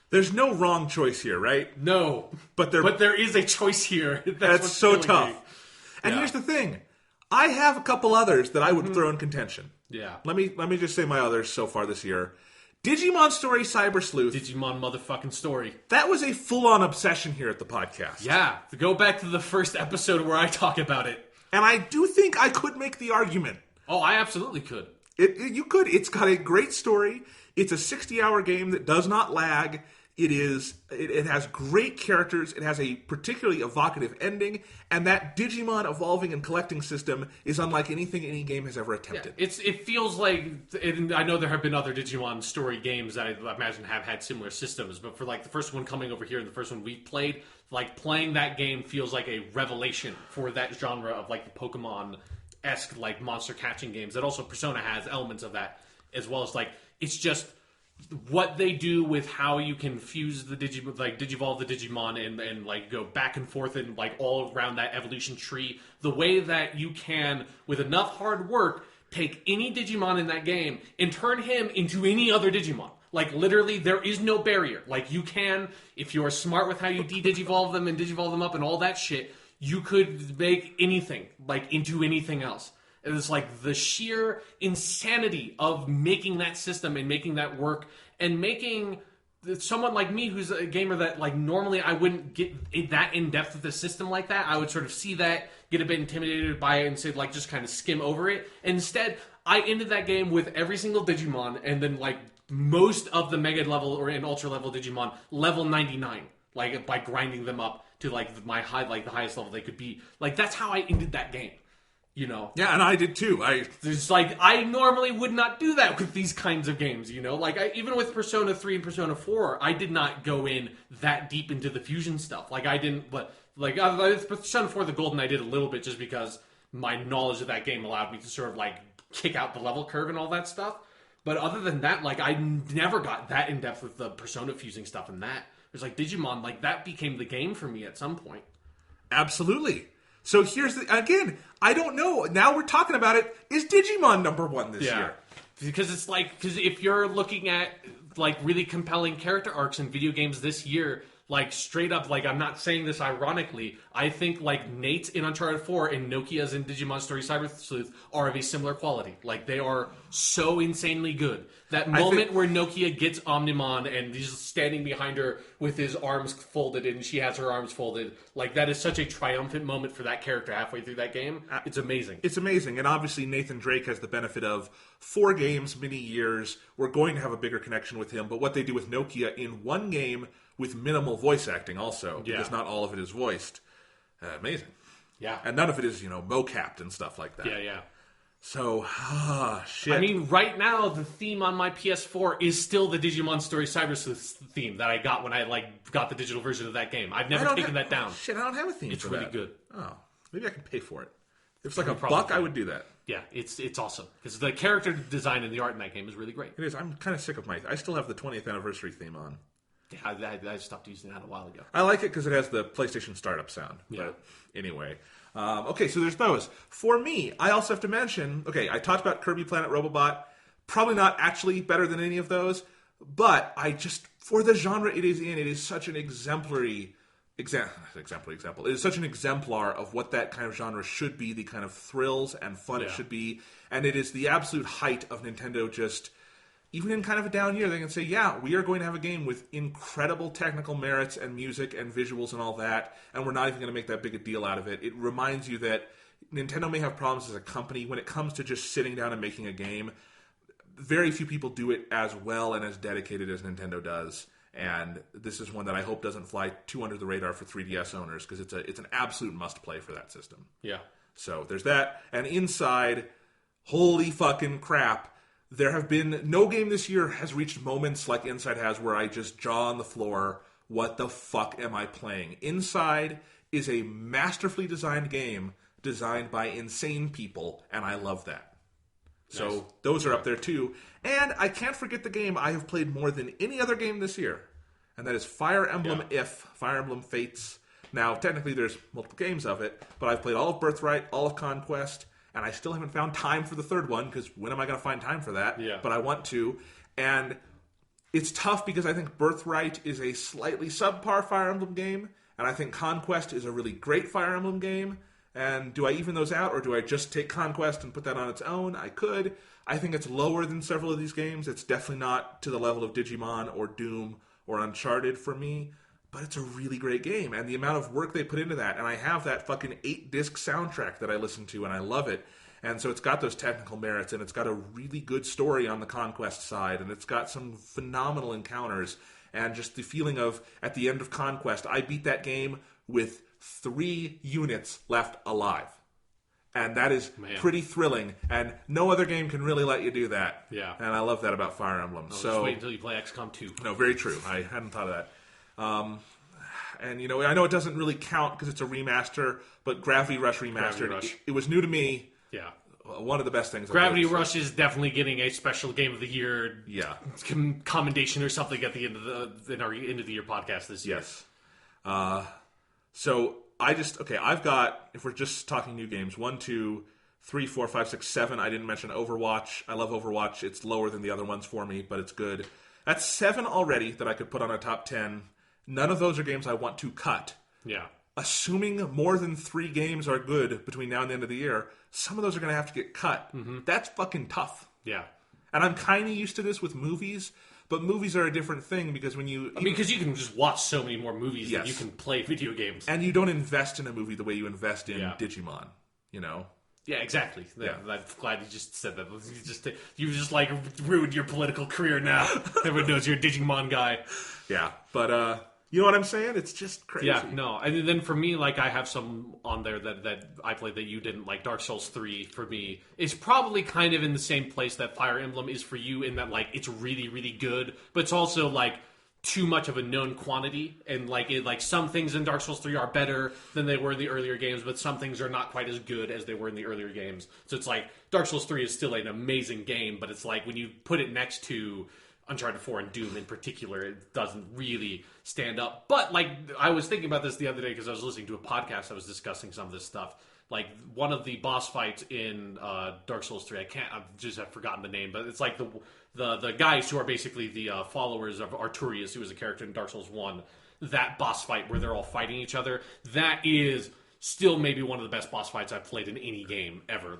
There's no wrong choice here, right? No, but there is a choice here. That's so tough. And here's the thing. I have a couple others that I would throw in contention. Yeah. Let me just say my others so far this year. Digimon Story Cyber Sleuth. Digimon motherfucking Story. That was a full-on obsession here at the podcast. Yeah. Go back to the first episode where I talk about it. And I do think I could make the argument. Oh, I absolutely could. You could. It's got a great story. It's a 60-hour game that does not lag. It has great characters. It has a particularly evocative ending, and that Digimon evolving and collecting system is unlike anything any game has ever attempted. Yeah, it feels like, and I know there have been other Digimon story games that I imagine have had similar systems, but for like the first one coming over here and the first one we played, like playing that game feels like a revelation for that genre of like the Pokemon-esque like monster catching games. That also Persona has elements of that, as well as like it's just what they do with how you can fuse the digivolve the Digimon and like go back and forth and like all around that evolution tree. The way that you can, with enough hard work, take any Digimon in that game and turn him into any other Digimon. Like literally, there is no barrier. Like you can, if you are smart with how you de-digivolve them and digivolve them up and all that shit, you could make anything like into anything else. It's like the sheer insanity of making that system and making that work and making someone like me who's a gamer that like normally I wouldn't get that in depth with the system like that. I would sort of see that, get a bit intimidated by it and say like just kind of skim over it. And instead, I ended that game with every single Digimon and then like most of the mega level or in ultra level Digimon level 99, like by grinding them up to like my high, like the highest level they could be. Like that's how I ended that game. You know? Yeah, and I did too. There's like, I normally would not do that with these kinds of games, you know? Like, even with Persona 3 and Persona 4, I did not go in that deep into the fusion stuff. Like, I didn't, but, like, with Persona 4 the Golden, I did a little bit just because my knowledge of that game allowed me to sort of, like, kick out the level curve and all that stuff. But other than that, like, I never got that in depth with the Persona fusing stuff and that. It was like, Digimon, like, that became the game for me at some point. Absolutely. So here's again, I don't know. Now we're talking about it. Is Digimon number one this year? Because it's like, because if you're looking at like really compelling character arcs in video games this year, like straight up, like I'm not saying this ironically, I think like Nate's in Uncharted 4 and Nokia's in Digimon Story Cyber Sleuth are of a similar quality. Like they are so insanely good. That moment where Nokia gets Omnimon and he's standing behind her with his arms folded and she has her arms folded, like that is such a triumphant moment for that character halfway through that game. It's amazing. It's amazing. And obviously Nathan Drake has the benefit of 4 games, many years. We're going to have a bigger connection with him. But what they do with Nokia in one game with minimal voice acting also, because not all of it is voiced. Amazing. Yeah. And none of it is, mocapped and stuff like that. Yeah. So, shit. I mean, right now, the theme on my PS4 is still the Digimon Story Cyber Sleuth theme that I got when I, got the digital version of that game. I've never taken that down. Shit, I don't have a theme It's for really that. good. Oh, maybe I can pay for it. If it's like a buck, I would do that. Yeah, it's awesome. Because the character design and the art in that game is really great. It is. I'm kind of sick of I still have the 20th anniversary theme on. Yeah, I stopped using that a while ago. I like it because it has the PlayStation startup sound. Yeah. But anyway. Okay, so there's those. For me, I also have to mention, I talked about Kirby Planet Robobot. Probably not actually better than any of those, but for the genre it is in, it is such an example. It is such an exemplar of what that kind of genre should be, the kind of thrills and fun it should be. And it is the absolute height of Nintendo just... Even in kind of a down year, they can say, yeah, we are going to have a game with incredible technical merits and music and visuals and all that, and we're not even going to make that big a deal out of it. It reminds you that Nintendo may have problems as a company. When it comes to just sitting down and making a game, very few people do it as well and as dedicated as Nintendo does. And this is one that I hope doesn't fly too under the radar for 3DS owners, because it's an absolute must-play for that system. Yeah. So there's that. And Inside, holy fucking crap. There have been... No game this year has reached moments like Inside has where I just jaw on the floor, what the fuck am I playing? Inside is a masterfully designed game designed by insane people, and I love that. Nice. So those are up there too. And I can't forget the game I have played more than any other game this year, and that is Fire Emblem Fire Emblem Fates. Now, technically there's multiple games of it, but I've played all of Birthright, all of Conquest, and I still haven't found time for the third one, because when am I going to find time for that? Yeah. But I want to. And it's tough because I think Birthright is a slightly subpar Fire Emblem game, and I think Conquest is a really great Fire Emblem game. And do I even those out, or do I just take Conquest and put that on its own? I could. I think it's lower than several of these games. It's definitely not to the level of Digimon or Doom or Uncharted for me. But it's a really great game, and the amount of work they put into that, and I have that fucking 8-disc soundtrack that I listen to, and I love it. And so it's got those technical merits, and it's got a really good story on the Conquest side, and it's got some phenomenal encounters, and just the feeling of, at the end of Conquest, I beat that game with 3 units left alive. And that is pretty thrilling, and no other game can really let you do that. Yeah. And I love that about Fire Emblem. So just wait until you play XCOM 2. No, very true. I hadn't thought of that. And, I know it doesn't really count because it's a remaster, but Gravity Rush Remastered, it was new to me. Yeah. One of the best things. Gravity Rush is definitely getting a special Game of the Year commendation or something at the end of the end of the year podcast this year. Yes. So I've got, if we're just talking new games, 1, 2, 3, 4, 5, 6, 7. I didn't mention Overwatch. I love Overwatch. It's lower than the other ones for me, but it's good. That's 7 already that I could put on a top 10. None of those are games I want to cut. Yeah. Assuming more than 3 games are good between now and the end of the year, some of those are going to have to get cut. Mm-hmm. That's fucking tough. Yeah. And I'm kind of used to this with movies, but movies are a different thing because when you... because you can just watch so many more movies than you can play video games. And you don't invest in a movie the way you invest in Digimon, Yeah, exactly. Yeah. I'm glad you just said that. You just ruined your political career now. Everyone knows you're a Digimon guy. Yeah, but you know what I'm saying? It's just crazy. Yeah, no. And then for me, I have some on there that I played that you didn't. Like Dark Souls 3 for me is probably kind of in the same place that Fire Emblem is for you, in that it's really, really good, but it's also too much of a known quantity, and some things in Dark Souls 3 are better than they were in the earlier games, but some things are not quite as good as they were in the earlier games. So it's Dark Souls 3 is still an amazing game, but it's when you put it next to Uncharted 4 and Doom in particular, it doesn't really stand up. But I was thinking about this the other day because I was listening to a podcast that was discussing some of this stuff. One of the boss fights in Dark Souls 3, I've forgotten the name, but it's the guys who are basically the followers of Arturius, who was a character in Dark Souls 1, that boss fight where they're all fighting each other, that is still maybe one of the best boss fights I've played in any game ever.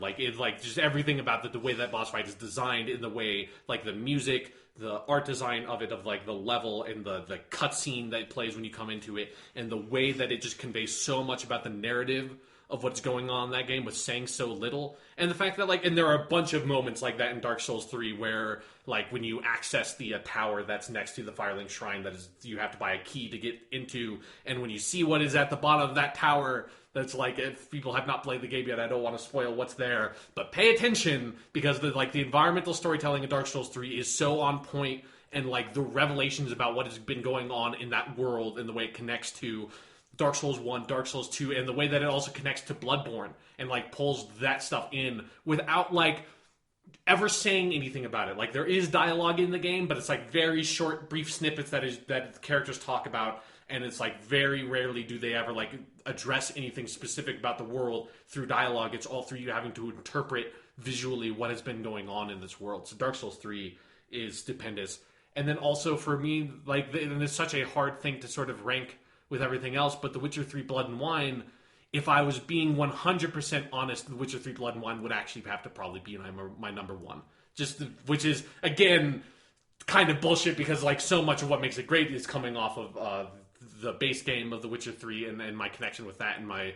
Just everything about the way that boss fight is designed, in the way, the music, the art design of it, of the level and the cutscene that plays when you come into it, and the way that it just conveys so much about the narrative of what's going on in that game with saying so little. And the fact that, like, and there are a bunch of moments like that in Dark Souls 3 where, like, when you access the tower that's next to the Firelink Shrine that is, you have to buy a key to get into, and when you see what is at the bottom of that tower, that's like, if people have not played the game yet, I don't want to spoil what's there, but pay attention, because the environmental storytelling in Dark Souls 3 is so on point, and, like, the revelations about what has been going on in that world and the way it connects to Dark Souls 1, Dark Souls 2, and the way that it also connects to Bloodborne and, like, pulls that stuff in without, like, ever saying anything about it. Like, there is dialogue in the game, but it's, like, very short, brief snippets that the characters talk about, and it's, like, very rarely do they ever, like, address anything specific about the world through dialogue. It's all through you having to interpret visually what has been going on in this world. So Dark Souls 3 is stupendous. And then also for me, like, and it's such a hard thing to sort of rank with everything else, but The Witcher 3 Blood and Wine, if I was being 100% honest, The Witcher 3 Blood and Wine would actually have to probably be my number one. Which is, again, kind of bullshit, because, like, so much of what makes it great is coming off of the base game of The Witcher 3 and my connection with that, and my,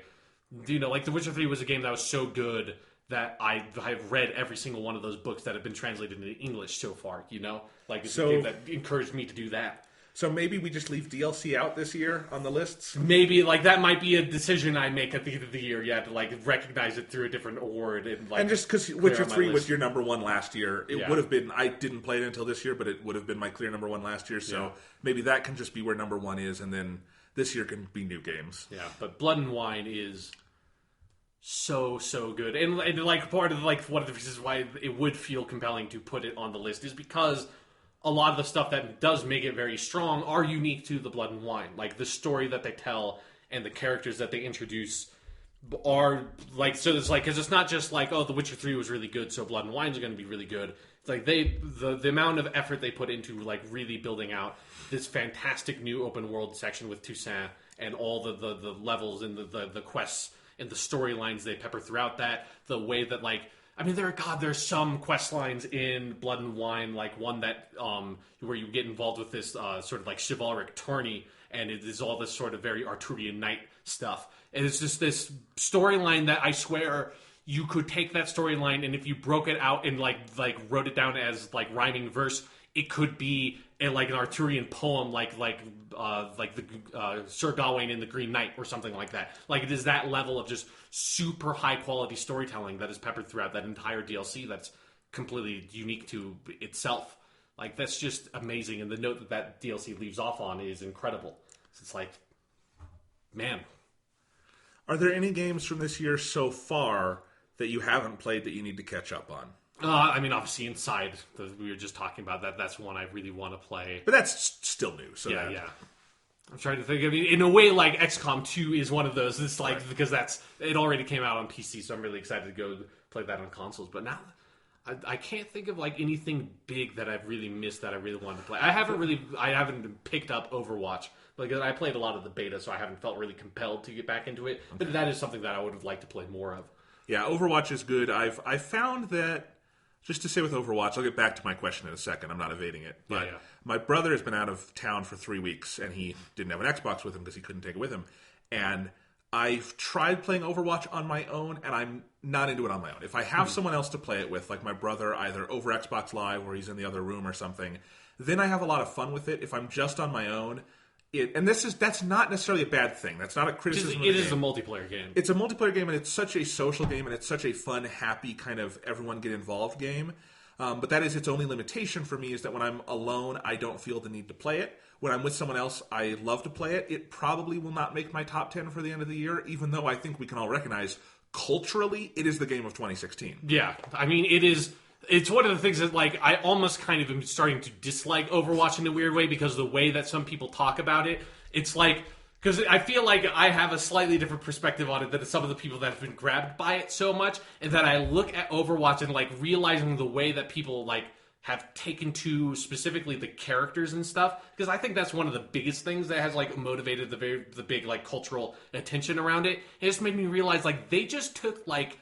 you know, like, The Witcher 3 was a game that was so good that I've read every single one of those books that have been translated into English so far, you know? Like, it's a game that encouraged me to do that. So maybe we just leave DLC out this year on the lists? Maybe, like, that might be a decision I make at the end of the year, to, like, recognize it through a different award. And, like, and just because Witcher 3 was your number one last year, it would have been, I didn't play it until this year, but it would have been my clear number one last year, so maybe that can just be where number one is, and then this year can be new games. Yeah, but Blood and Wine is so good. And like, part of, like, one of the reasons why it would feel compelling to put it on the list is because a lot of the stuff that does make it very strong are unique to the Blood and Wine. Like, the story that they tell and the characters that they introduce are, like, so it's like, because it's not just like, oh, The Witcher 3 was really good, so Blood and Wine is going to be really good. It's like, the amount of effort they put into, like, really building out this fantastic new open world section with Toussaint and all the levels and the quests and the storylines they pepper throughout that, the way that, like, I mean, there's some quest lines in Blood and Wine, like one that where you get involved with this sort of like chivalric tourney, and it is all this sort of very Arturian knight stuff. And it's just this storyline that I swear you could take that storyline, and if you broke it out and like wrote it down as like rhyming verse, it could be like an Arturian poem, like the Sir Gawain in the Green Knight or something like that. Like, it is that level of just super high quality storytelling that is peppered throughout that entire DLC. That's completely unique to itself. Like, that's just amazing. And the note that DLC leaves off on is incredible. It's like, man. Are there any games from this year so far that you haven't played that you need to catch up on? I mean, obviously, Inside, we were just talking about that. That's one I really want to play. But that's still new. So yeah. I'm trying to think. I mean, in a way, like, XCOM 2 is one of those. It's like, because it already came out on PC, so I'm really excited to go play that on consoles. But now, I can't think of, like, anything big that I've really missed that I really wanted to play. I haven't picked up Overwatch. Because I played a lot of the beta, so I haven't felt really compelled to get back into it. But that is something that I would have liked to play more of. Yeah, Overwatch is good. I've found that, just to say with Overwatch, I'll get back to my question in a second. I'm not evading it. But my brother has been out of town for 3 weeks, and he didn't have an Xbox with him because he couldn't take it with him. And I've tried playing Overwatch on my own, and I'm not into it on my own. If I have someone else to play it with, like my brother, either over Xbox Live or he's in the other room or something, then I have a lot of fun with it. If I'm just on my own, that's not necessarily a bad thing. That's not a criticism. It is a multiplayer game. It's a multiplayer game, and it's such a social game, and it's such a fun, happy kind of everyone get involved game. But that is its only limitation for me, is that when I'm alone, I don't feel the need to play it. When I'm with someone else, I love to play it. It probably will not make my top 10 for the end of the year, even though I think we can all recognize culturally it is the game of 2016. Yeah, I mean, it is. It's one of the things that, like, I almost kind of am starting to dislike Overwatch in a weird way, because the way that some people talk about it, it's like, because I feel like I have a slightly different perspective on it than some of the people that have been grabbed by it so much, and that I look at Overwatch and, like, realizing the way that people, like, have taken to specifically the characters and stuff, because I think that's one of the biggest things that has, like, motivated the big, like, cultural attention around it. It just made me realize, like, they just took, like,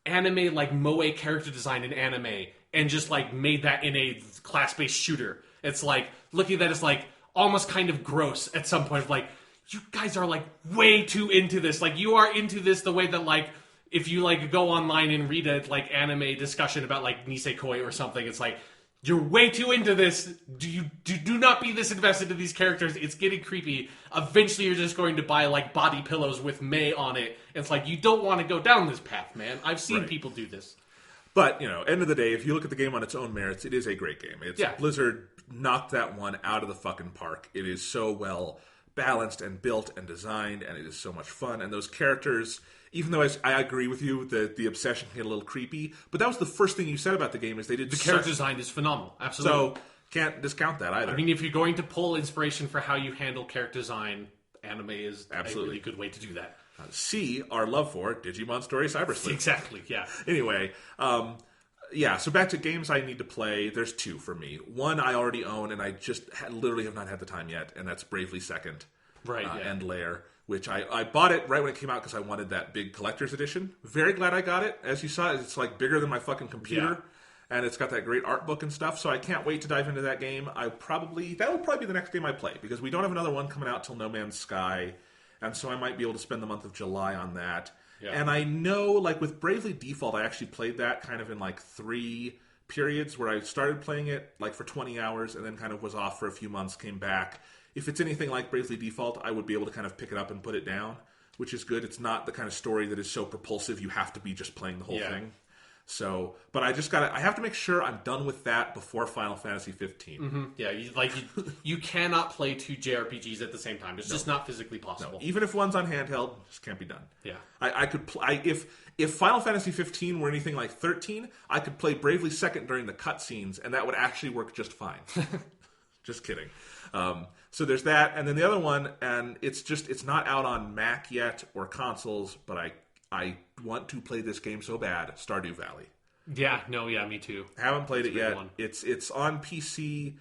anime, like, moe character design in anime and just, like, made that in a class-based shooter. It's like, looking at that as, like, almost kind of gross at some point. Like, you guys are like way too into this. Like you are into this the way that like if you like go online and read a like anime discussion about like Nisekoi or something, it's like you're way too into this. Do not be this invested in these characters. It's getting creepy. Eventually, you're just going to buy like body pillows with May on it. It's like you don't want to go down this path, man. I've seen people do this. But, end of the day, if you look at the game on its own merits, it is a great game. Blizzard knocked that one out of the fucking park. It is so well balanced and built and designed, and it is so much fun. And those characters, even though I agree with you that the obsession can get a little creepy, but that was the first thing you said about the game is they did the character design is phenomenal. Absolutely. So can't discount that either. I mean, if you're going to pull inspiration for how you handle character design, anime is a really good way to do that. See our love for Digimon Story Cyber Sleuth. Exactly, yeah. Anyway, so back to games I need to play. There's two for me. One I already own, and I just literally have not had the time yet, and that's Bravely Second. Right, End Layer, which I bought it right when it came out because I wanted that big collector's edition. Very glad I got it. As you saw, it's like bigger than my fucking computer, and it's got that great art book and stuff, so I can't wait to dive into that game. That will probably be the next game I play, because we don't have another one coming out till No Man's Sky. And so I might be able to spend the month of July on that. Yeah. And I know, like, with Bravely Default, I actually played that kind of in, like, 3 periods where I started playing it, like, for 20 hours and then kind of was off for a few months, came back. If it's anything like Bravely Default, I would be able to kind of pick it up and put it down, which is good. It's not the kind of story that is so propulsive you have to be just playing the whole thing. So, but I have to make sure I'm done with that before Final Fantasy 15. Mm-hmm. Yeah, you cannot play 2 JRPGs at the same time. It's just not physically possible. No. Even if one's on handheld, it just can't be done. Yeah. I could if Final Fantasy 15 were anything like 13, I could play Bravely Second during the cutscenes, and that would actually work just fine. Just kidding. So there's that, and then the other one, and it's not out on Mac yet or consoles, but I want to play this game so bad, Stardew Valley. Yeah, me too. I haven't played it yet. It's on PC,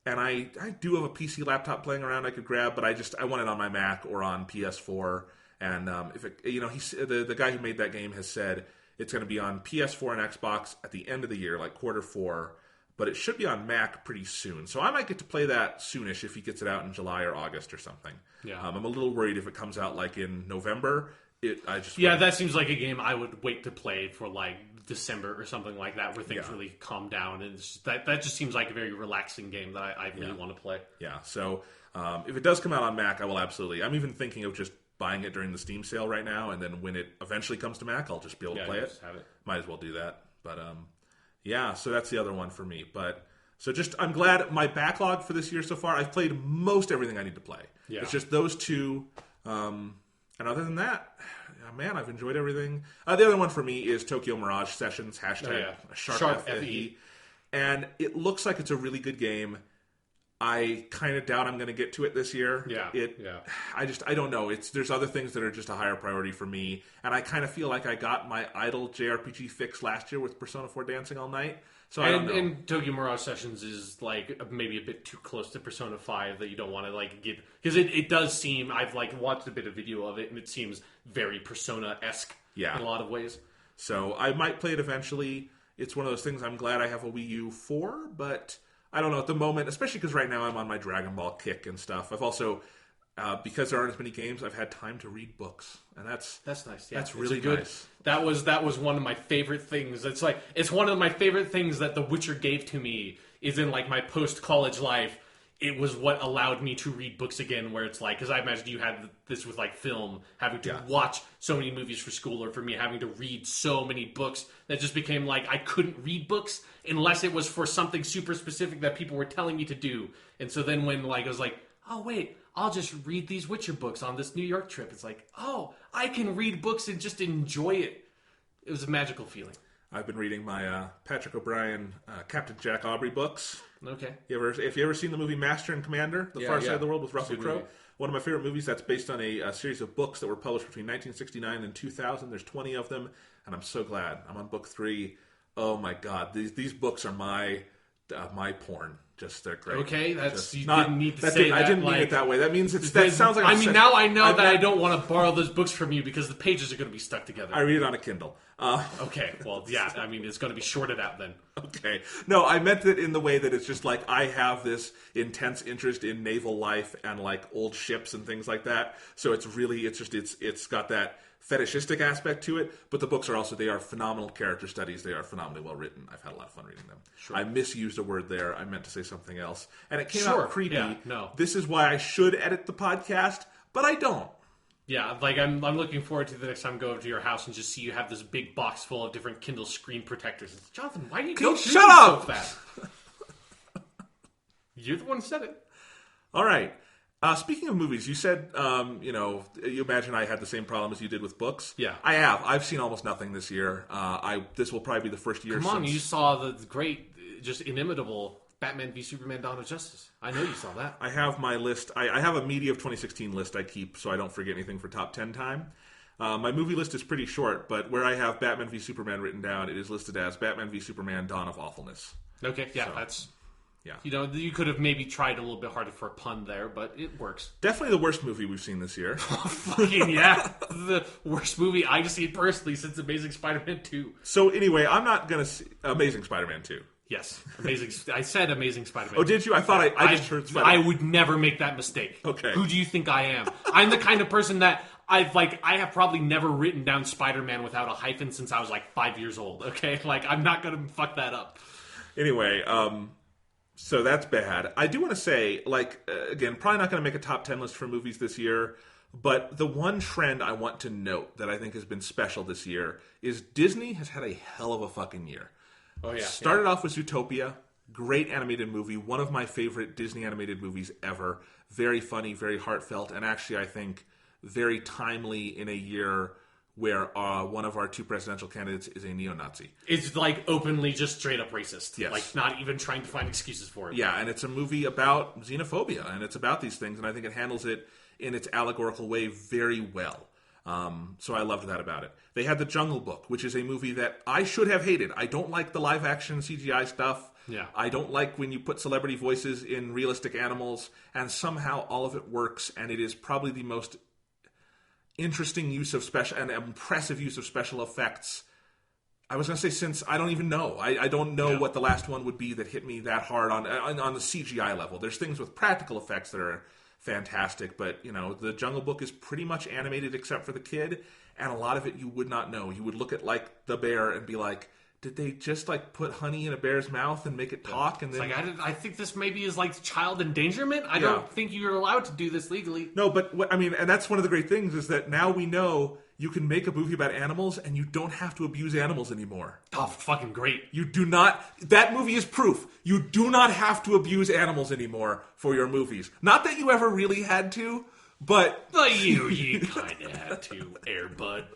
and I do have a PC laptop playing around I could grab, but I want it on my Mac or on PS4. And the guy who made that game has said it's going to be on PS4 and Xbox at the end of the year, like Q4, but it should be on Mac pretty soon. So I might get to play that soonish if he gets it out in July or August or something. Yeah. I'm a little worried if it comes out like in November. That seems like a game I would wait to play for like December or something like that, where things really calm down, and that just seems like a very relaxing game that I really want to play. Yeah, so if it does come out on Mac, I will absolutely. I'm even thinking of just buying it during the Steam sale right now, and then when it eventually comes to Mac, I'll just be able to play it. Have it. Might as well do that. But so that's the other one for me. But so I'm glad my backlog for this year so far. I've played most everything I need to play. Yeah. It's just those two. And other than that, man, I've enjoyed everything. The other one for me is Tokyo Mirage Sessions, Sharp FE. And it looks like it's a really good game. I kind of doubt I'm going to get to it this year. I don't know. There's other things that are just a higher priority for me. And I kind of feel like I got my idle JRPG fix last year with Persona 4 Dancing All Night. So I don't know. And Tokyo Mirage Sessions is like maybe a bit too close to Persona 5 that you don't want to like get, because it does seem, I've like watched a bit of video of it and it seems very Persona-esque in a lot of ways. So I might play it eventually. It's one of those things I'm glad I have a Wii U for, but I don't know at the moment, especially because right now I'm on my Dragon Ball kick and stuff. I've also because there aren't as many games, I've had time to read books, and that's nice. Yeah, that's really good. Nice. That was one of my favorite things. It's one of my favorite things that The Witcher gave to me. Is in like my post college life. It was what allowed me to read books again. Where it's like, because I imagine you had this with like film, having to watch so many movies for school, or for me having to read so many books that just became like I couldn't read books unless it was for something super specific that people were telling me to do. And so then when like I was like, oh wait, I'll just read these Witcher books on this New York trip. It's like, oh, I can read books and just enjoy it. It was a magical feeling. I've been reading my Patrick O'Brien, Captain Jack Aubrey books. Okay. If you ever seen the movie Master and Commander, The Far Side of the World with Russell Crowe? One of my favorite movies that's based on a series of books that were published between 1969 and 2000. There's 20 of them, and I'm so glad. I'm on book 3. Oh my God, these books are my porn. Just they're great. Okay, you not, didn't need to say that. I didn't mean it that way. That means that sounds like. I mean, now I know that I don't want to borrow those books from you because the pages are going to be stuck together. I read it on a Kindle. Okay, well, yeah. I mean, it's going to be shorted out then. Okay, no, I meant it in the way that it's just like I have this intense interest in naval life and like old ships and things like that. So it's got that fetishistic aspect to it, but the books they are phenomenal character studies. They are phenomenally well written. I've had a lot of fun reading them. Sure. I misused a word there. I meant to say something else. And it came out creepy. Yeah, no. This is why I should edit the podcast, but I don't. Yeah, like I'm looking forward to the next time I go over to your house and just see you have this big box full of different Kindle screen protectors. Jonathan, why do you go shut up so fast? You're the one who said it. All right. Speaking of movies, you said, you imagine I had the same problem as you did with books. Yeah. I have. I've seen almost nothing this year. This will probably be the first year Come on, you saw the great, just inimitable Batman v Superman: Dawn of Justice. I know you saw that. I have my list. I have a media of 2016 list I keep so I don't forget anything for top 10 time. My movie list is pretty short, but where I have Batman v Superman written down, it is listed as Batman v Superman: Dawn of Awfulness. Okay, yeah, so, that's... Yeah. You could have maybe tried a little bit harder for a pun there, but it works. Definitely the worst movie we've seen this year. Fucking yeah. The worst movie I've seen personally since Amazing Spider-Man 2. So anyway, I'm not going to see Amazing Spider-Man 2. Yes. I said Amazing Spider-Man. Oh, did you? I thought I just heard Spider-Man. I would never make that mistake. Okay. Who do you think I am? I'm the kind of person that I have probably never written down Spider-Man without a hyphen since I was like 5 years old, okay? Like, I'm not going to fuck that up. Anyway, so that's bad. I do want to say, again, probably not going to make a top 10 list for movies this year, but the one trend I want to note that I think has been special this year is Disney has had a hell of a fucking year. Oh, yeah. Started off with Zootopia, great animated movie, one of my favorite Disney animated movies ever. Very funny, very heartfelt, and actually I think very timely in a year where one of our two presidential candidates is a neo-Nazi. It's like openly just straight up racist. Yes. Like not even trying to find excuses for it. Yeah, and it's a movie about xenophobia, and it's about these things, and I think it handles it in its allegorical way very well. So I loved that about it. They had The Jungle Book, which is a movie that I should have hated. I don't like the live-action CGI stuff. Yeah. I don't like when you put celebrity voices in realistic animals, and somehow all of it works, and it is probably the most interesting use of special and impressive use of special effects. I was going to say since I don't even know. I don't know what the last one would be that hit me that hard on the CGI level. There's things with practical effects that are fantastic, but the Jungle Book is pretty much animated except for the kid, and a lot of it you would not know. You would look at the bear and be like, did they just put honey in a bear's mouth and make it talk? And then I think this maybe is like child endangerment. I don't think you're allowed to do this legally. No, but and that's one of the great things is that now we know you can make a movie about animals and you don't have to abuse animals anymore. Oh, fucking great. You do not. That movie is proof. You do not have to abuse animals anymore for your movies. Not that you ever really had to, but you kind of had to, Air Bud.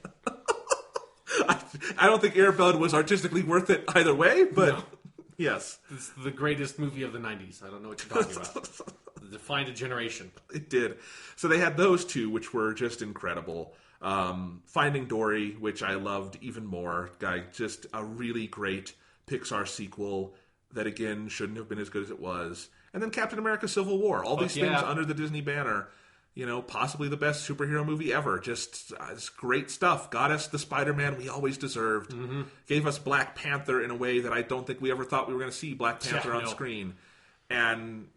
I don't think Air Bud was artistically worth it either way, but yes. It's the greatest movie of the 90s. I don't know what you're talking about. It defined a generation. It did. So they had those two, which were just incredible. Finding Dory, which I loved even more. Just a really great Pixar sequel that, again, shouldn't have been as good as it was. And then Captain America Civil War. All these things under the Disney banner. Possibly the best superhero movie ever. Just it's great stuff. Got us the Spider-Man we always deserved. Mm-hmm. Gave us Black Panther in a way that I don't think we ever thought we were going to see Black Panther on screen. And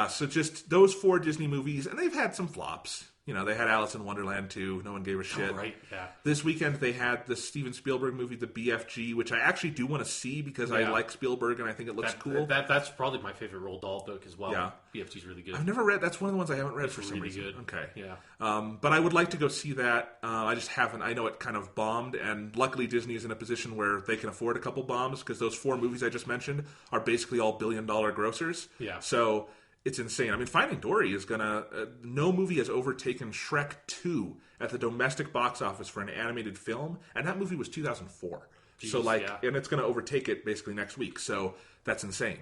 so just those four Disney movies, and they've had some flops. They had Alice in Wonderland 2. No one gave a shit. Oh, right, yeah. This weekend they had the Steven Spielberg movie, The BFG, which I actually do want to see because I like Spielberg and I think it looks cool. That's probably my favorite Roald Dahl book as well. Yeah. BFG's really good. I've never read. That's one of the ones I haven't read for some reason. Good. Okay. Yeah. But I would like to go see that. I just haven't. I know it kind of bombed, and luckily Disney is in a position where they can afford a couple bombs because those four movies I just mentioned are basically all billion-dollar grossers. Yeah. So it's insane. Finding Dory is gonna. No movie has overtaken Shrek 2 at the domestic box office for an animated film, and that movie was 2004. Jeez, so and it's gonna overtake it basically next week. So that's insane,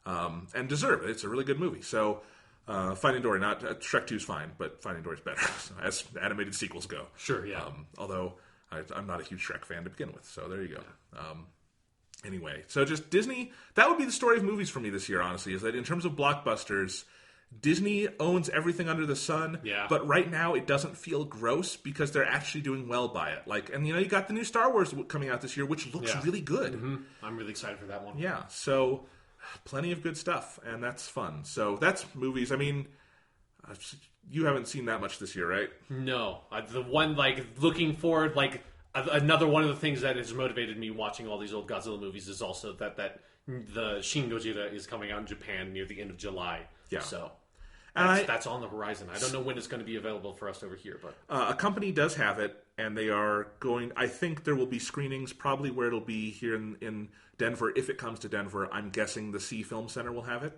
and deserve it. It's a really good movie. So Finding Dory, not Shrek 2 is fine, but Finding Dory is better as animated sequels go. Sure, yeah. Although I'm not a huge Shrek fan to begin with, so there you go. Anyway, so just Disney, that would be the story of movies for me this year, honestly, is that in terms of blockbusters, Disney owns everything under the sun, but right now it doesn't feel gross because they're actually doing well by it. Like, and you got the new Star Wars coming out this year, which looks really good. Mm-hmm. I'm really excited for that one. Yeah, so plenty of good stuff, and that's fun. So that's movies. I mean, you haven't seen that much this year, right? No. The one, looking forward, another one of the things that has motivated me watching all these old Godzilla movies is also that the Shin Gojira is coming out in Japan near the end of July. Yeah. So that's on the horizon. I don't know when it's going to be available for us over here, but a company does have it, and they are going. I think there will be screenings, probably where it'll be here in Denver. If it comes to Denver, I'm guessing the Sea Film Center will have it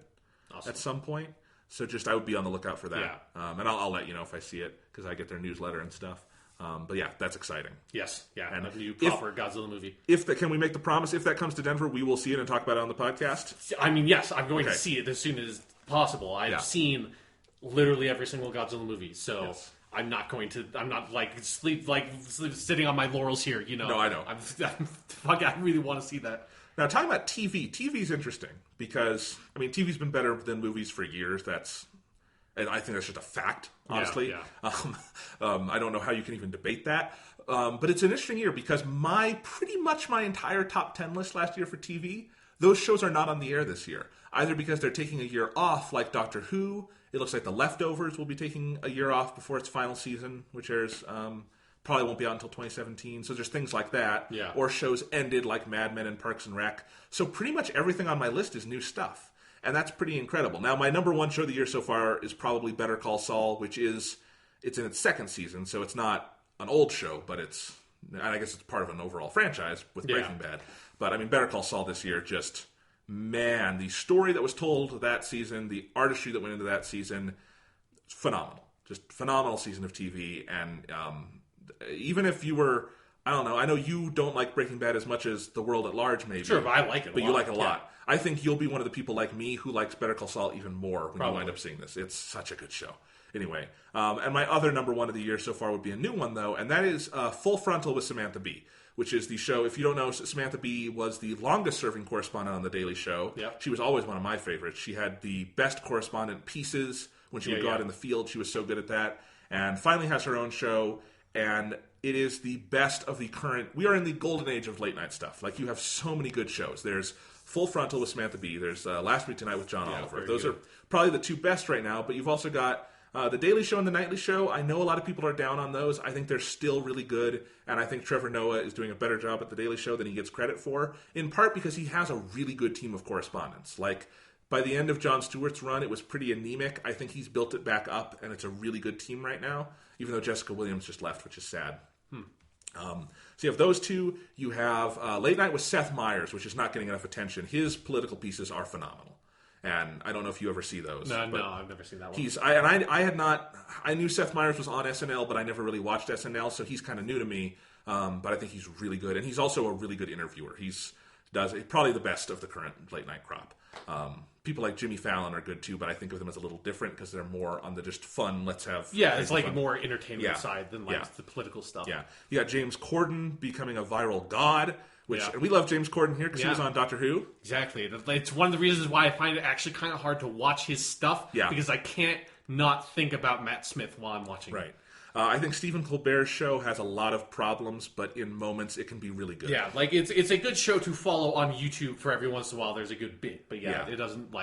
at some point. So I would be on the lookout for that. Yeah. And I'll let you know if I see it because I get their newsletter and stuff. But yeah, that's exciting. Yes, yeah, and a new proper Godzilla movie. Can we make the promise? If that comes to Denver, we will see it and talk about it on the podcast. I mean, yes, I'm going to see it as soon as possible. I've seen literally every single Godzilla movie, so I'm not going to. I'm not sitting on my laurels here. No, I know. I really want to see that. Now, talking about TV is interesting because TV's been better than movies for years. And I think that's just a fact, honestly. Yeah. I don't know how you can even debate that. But it's an interesting year because pretty much my entire top 10 list last year for TV, those shows are not on the air this year. Either because they're taking a year off, like Doctor Who. It looks like The Leftovers will be taking a year off before its final season, which airs probably won't be out until 2017. So there's things like that. Yeah. Or shows ended like Mad Men and Parks and Rec. So pretty much everything on my list is new stuff. And that's pretty incredible. Now, my number one show of the year so far is probably Better Call Saul, which it's in its second season, so it's not an old show, but I guess it's part of an overall franchise with Breaking Bad. But, Better Call Saul this year, the story that was told that season, the artistry that went into that season, phenomenal. Just phenomenal season of TV. And even if you were, I don't know, I know you don't like Breaking Bad as much as the world at large, maybe. Sure, but I like it a lot. But you like it a lot. I think you'll be one of the people like me who likes Better Call Saul even more when you wind up seeing this. It's such a good show. Anyway, and my other number one of the year so far would be a new one, though, and that is Full Frontal with Samantha Bee, which is the show. If you don't know, Samantha Bee was the longest-serving correspondent on The Daily Show. Yep. She was always one of my favorites. She had the best correspondent pieces when she would go out in the field. She was so good at that. And finally has her own show, and it is the best of the current. We are in the golden age of late-night stuff. You have so many good shows. There's Full Frontal with Samantha Bee. There's Last Week Tonight with John Oliver. Those are probably the two best right now, but you've also got The Daily Show and The Nightly Show. I know a lot of people are down on those. I think they're still really good, and I think Trevor Noah is doing a better job at The Daily Show than he gets credit for, in part because he has a really good team of correspondents. By the end of Jon Stewart's run, it was pretty anemic. I think he's built it back up, and it's a really good team right now, even though Jessica Williams just left, which is sad. So you have those two. You have Late Night with Seth Meyers, which is not getting enough attention. His political pieces are phenomenal, and I don't know if you ever see those. No, I've never seen that one. I knew Seth Meyers was on SNL, but I never really watched SNL, so he's kind of new to me. But I think he's really good, and he's also a really good interviewer. He's probably the best of the current late night crop. People like Jimmy Fallon are good too, but I think of them as a little different because they're more on the just fun. Let's have it's fun. More entertainment side than the political stuff. Yeah, you got James Corden becoming a viral god, and we love James Corden here because he was on Doctor Who. Exactly, it's one of the reasons why I find it actually kind of hard to watch his stuff. because I can't not think about Matt Smith while I'm watching. Right. I think Stephen Colbert's show has a lot of problems, but in moments it can be really good. Yeah, it's a good show to follow on YouTube for every once in a while. There's a good bit, but it doesn't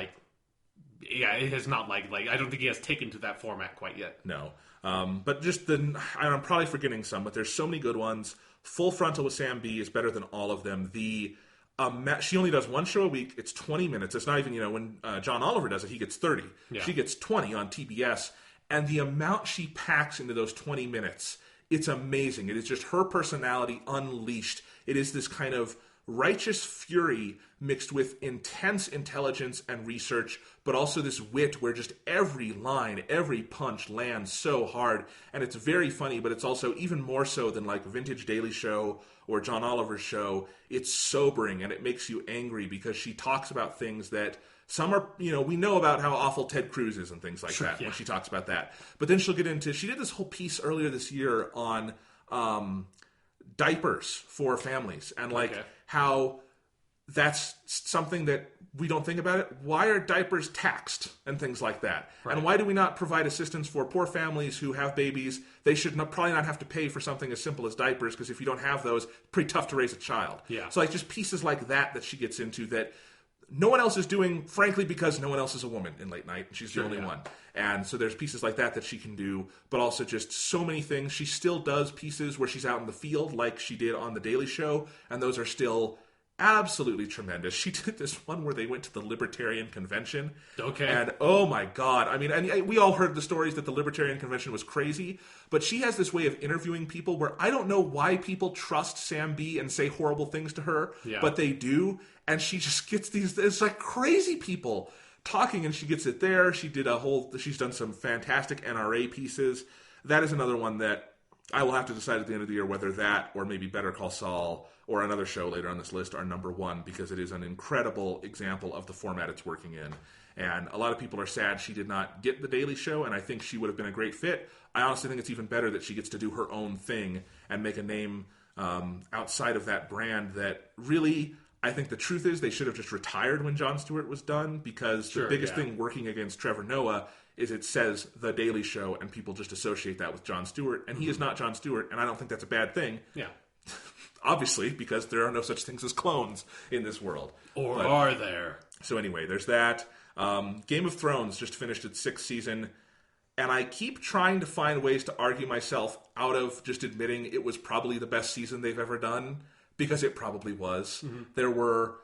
it has not I don't think he has taken to that format quite yet. No, but just I'm probably forgetting some, but there's so many good ones. Full Frontal with Sam B is better than all of them. She only does one show a week. It's 20 minutes. It's not even when John Oliver does it, he gets 30. Yeah. She gets 20 on TBS. And the amount she packs into those 20 minutes, it's amazing. It is just her personality unleashed. It is this kind of righteous fury mixed with intense intelligence and research, but also this wit where just every line, every punch lands so hard. And it's very funny, but it's also even more so than vintage Daily Show or John Oliver's show. It's sobering and it makes you angry because she talks about things that some are, we know about how awful Ted Cruz is and things like that when she talks about that. But then she'll get into, she did this whole piece earlier this year on diapers for families and how that's something that we don't think about it. Why are diapers taxed and things like that? Right. And why do we not provide assistance for poor families who have babies? They should probably not have to pay for something as simple as diapers, because if you don't have those, it's pretty tough to raise a child. Yeah. So like just pieces like that she gets into that no one else is doing, frankly, because no one else is a woman in late night. And she's the only one. And so there's pieces like that she can do, but also just so many things. She still does pieces where she's out in the field like she did on The Daily Show, and those are still absolutely tremendous. She did this one where they went to the Libertarian Convention. Okay. And oh my God. I mean, and we all heard the stories that the Libertarian Convention was crazy, but she has this way of interviewing people where I don't know why people trust Sam B and say horrible things to her, but they do. And she just gets it's like crazy people talking, and she gets it there. She's done some fantastic NRA pieces. That is another one that I will have to decide at the end of the year whether that or maybe Better Call Saul or another show later on this list are number one, because it is an incredible example of the format it's working in. And a lot of people are sad she did not get The Daily Show, and I think she would have been a great fit. I honestly think it's even better that she gets to do her own thing and make a name outside of that brand that really, I think the truth is they should have just retired when Jon Stewart was done, because the biggest thing working against Trevor Noah is it says The Daily Show, and people just associate that with Jon Stewart, and he is not Jon Stewart, and I don't think that's a bad thing. Yeah. Obviously, because there are no such things as clones in this world. Or are there? So anyway, there's that. Game of Thrones just finished its 6th season, and I keep trying to find ways to argue myself out of just admitting it was probably the best season they've ever done, because it probably was. Mm-hmm. There were,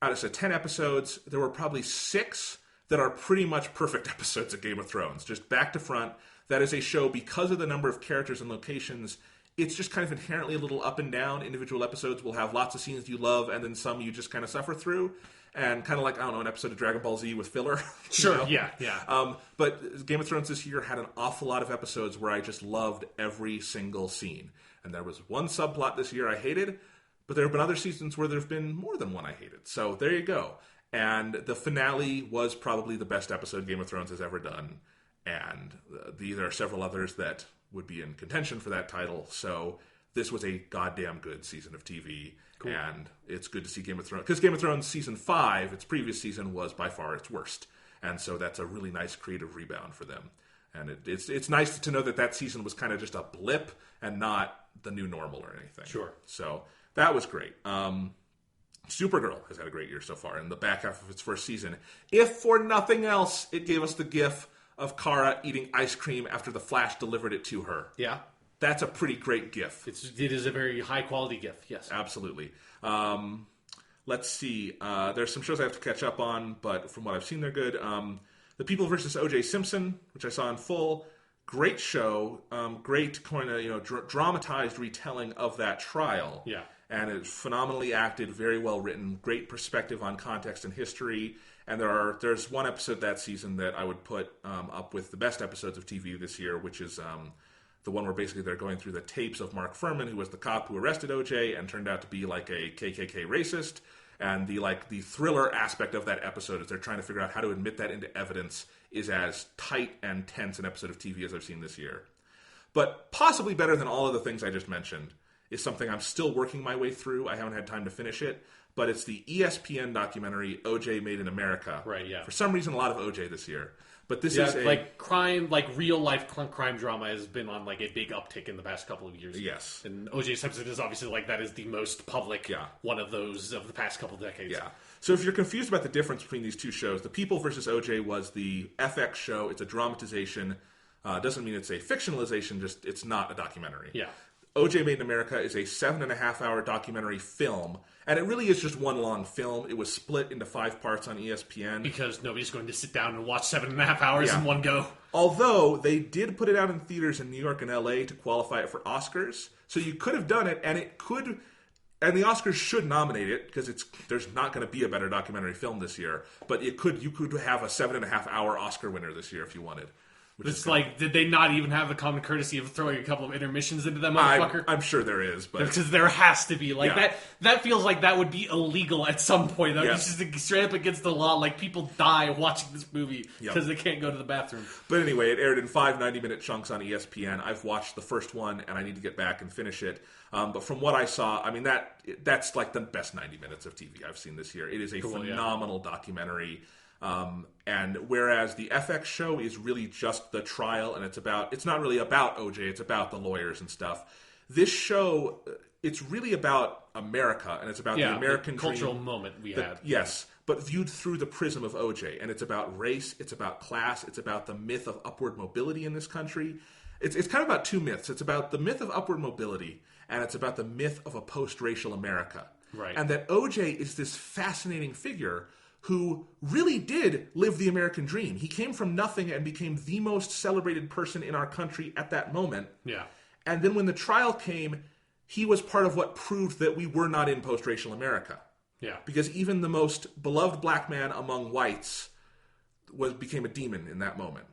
out of 10 episodes, there were probably 6 that are pretty much perfect episodes of Game of Thrones, just back to front. That is a show, because of the number of characters and locations, it's just kind of inherently a little up and down. Individual episodes will have lots of scenes you love, and then some you just kind of suffer through. And kind of like, I don't know, an episode of Dragon Ball Z with filler. Sure, know? Yeah. But Game of Thrones this year had an awful lot of episodes where I just loved every single scene. And there was one subplot this year I hated, but there have been other seasons where there have been more than one I hated. So there you go. And the finale was probably the best episode Game of Thrones has ever done. And there are several others that would be in contention for that title. So this was a goddamn good season of TV. Cool. And it's good to see Game of Thrones. Because Game of Thrones Season 5, its previous season, was by far its worst. And so that's a really nice creative rebound for them. And it's nice to know that season was kind of just a blip and not the new normal or anything. Sure. So that was great. Supergirl has had a great year so far in the back half of its first season. If for nothing else, it gave us the gif of Kara eating ice cream after the Flash delivered it to her. Yeah. That's a pretty great gif. It is a very high-quality gif, yes. Absolutely. Let's see. There's some shows I have to catch up on, but from what I've seen, they're good. The People vs. O.J. Simpson, which I saw in full. Great show. Great kind of dramatized retelling of that trial. Yeah. And it's phenomenally acted, very well written, great perspective on context and history. And there's one episode that season that I would put up with the best episodes of TV this year, which is the one where basically they're going through the tapes of Mark Furman, who was the cop who arrested OJ and turned out to be like a KKK racist. And the thriller aspect of that episode, as they're trying to figure out how to admit that into evidence, is as tight and tense an episode of TV as I've seen this year. But possibly better than all of the things I just mentioned is something I'm still working my way through. I haven't had time to finish it. But it's the ESPN documentary, OJ Made in America. Right, yeah. For some reason, a lot of OJ this year. But this is real-life crime drama has been on, a big uptick in the past couple of years. Yes. And OJ Simpson is obviously, that is the most public one of those of the past couple decades. Yeah. So if you're confused about the difference between these two shows, The People vs. OJ was the FX show. It's a dramatization. Doesn't mean it's a fictionalization, just it's not a documentary. Yeah. OJ Made in America is a 7.5-hour documentary film, and it really is just one long film. It was split into 5 parts on ESPN. Because nobody's going to sit down and watch 7.5 hours in one go. Although, they did put it out in theaters in New York and LA to qualify it for Oscars. So you could have done it, and the Oscars should nominate it, because there's not going to be a better documentary film this year. But you could have a 7.5-hour Oscar winner this year if you wanted. It's like, did they not even have the common courtesy of throwing a couple of intermissions into that motherfucker? I'm sure there is, but because there has to be that. That feels like that would be illegal at some point. Though. It's just straight up against the law. Like people die watching this movie because they can't go to the bathroom. But anyway, it aired in 5 90-minute chunks on ESPN. I've watched the first one, and I need to get back and finish it. But from what I saw, I mean that's like the best 90 minutes of TV I've seen this year. It is a phenomenal documentary. And whereas the FX show is really just the trial, and it's not really about OJ, it's about the lawyers and stuff. This show, it's really about America, and it's about the American the cultural moment we had. Yes, but viewed through the prism of OJ, and it's about race, it's about class, it's about the myth of upward mobility in this country. It's kind of about two myths. It's about the myth of upward mobility, and it's about the myth of a post-racial America. Right. And that OJ is this fascinating figure who really did live the American dream. He came from nothing and became the most celebrated person in our country at that moment. Yeah. And then when the trial came, he was part of what proved that we were not in post-racial America. Yeah. Because even the most beloved black man among whites became a demon in that moment.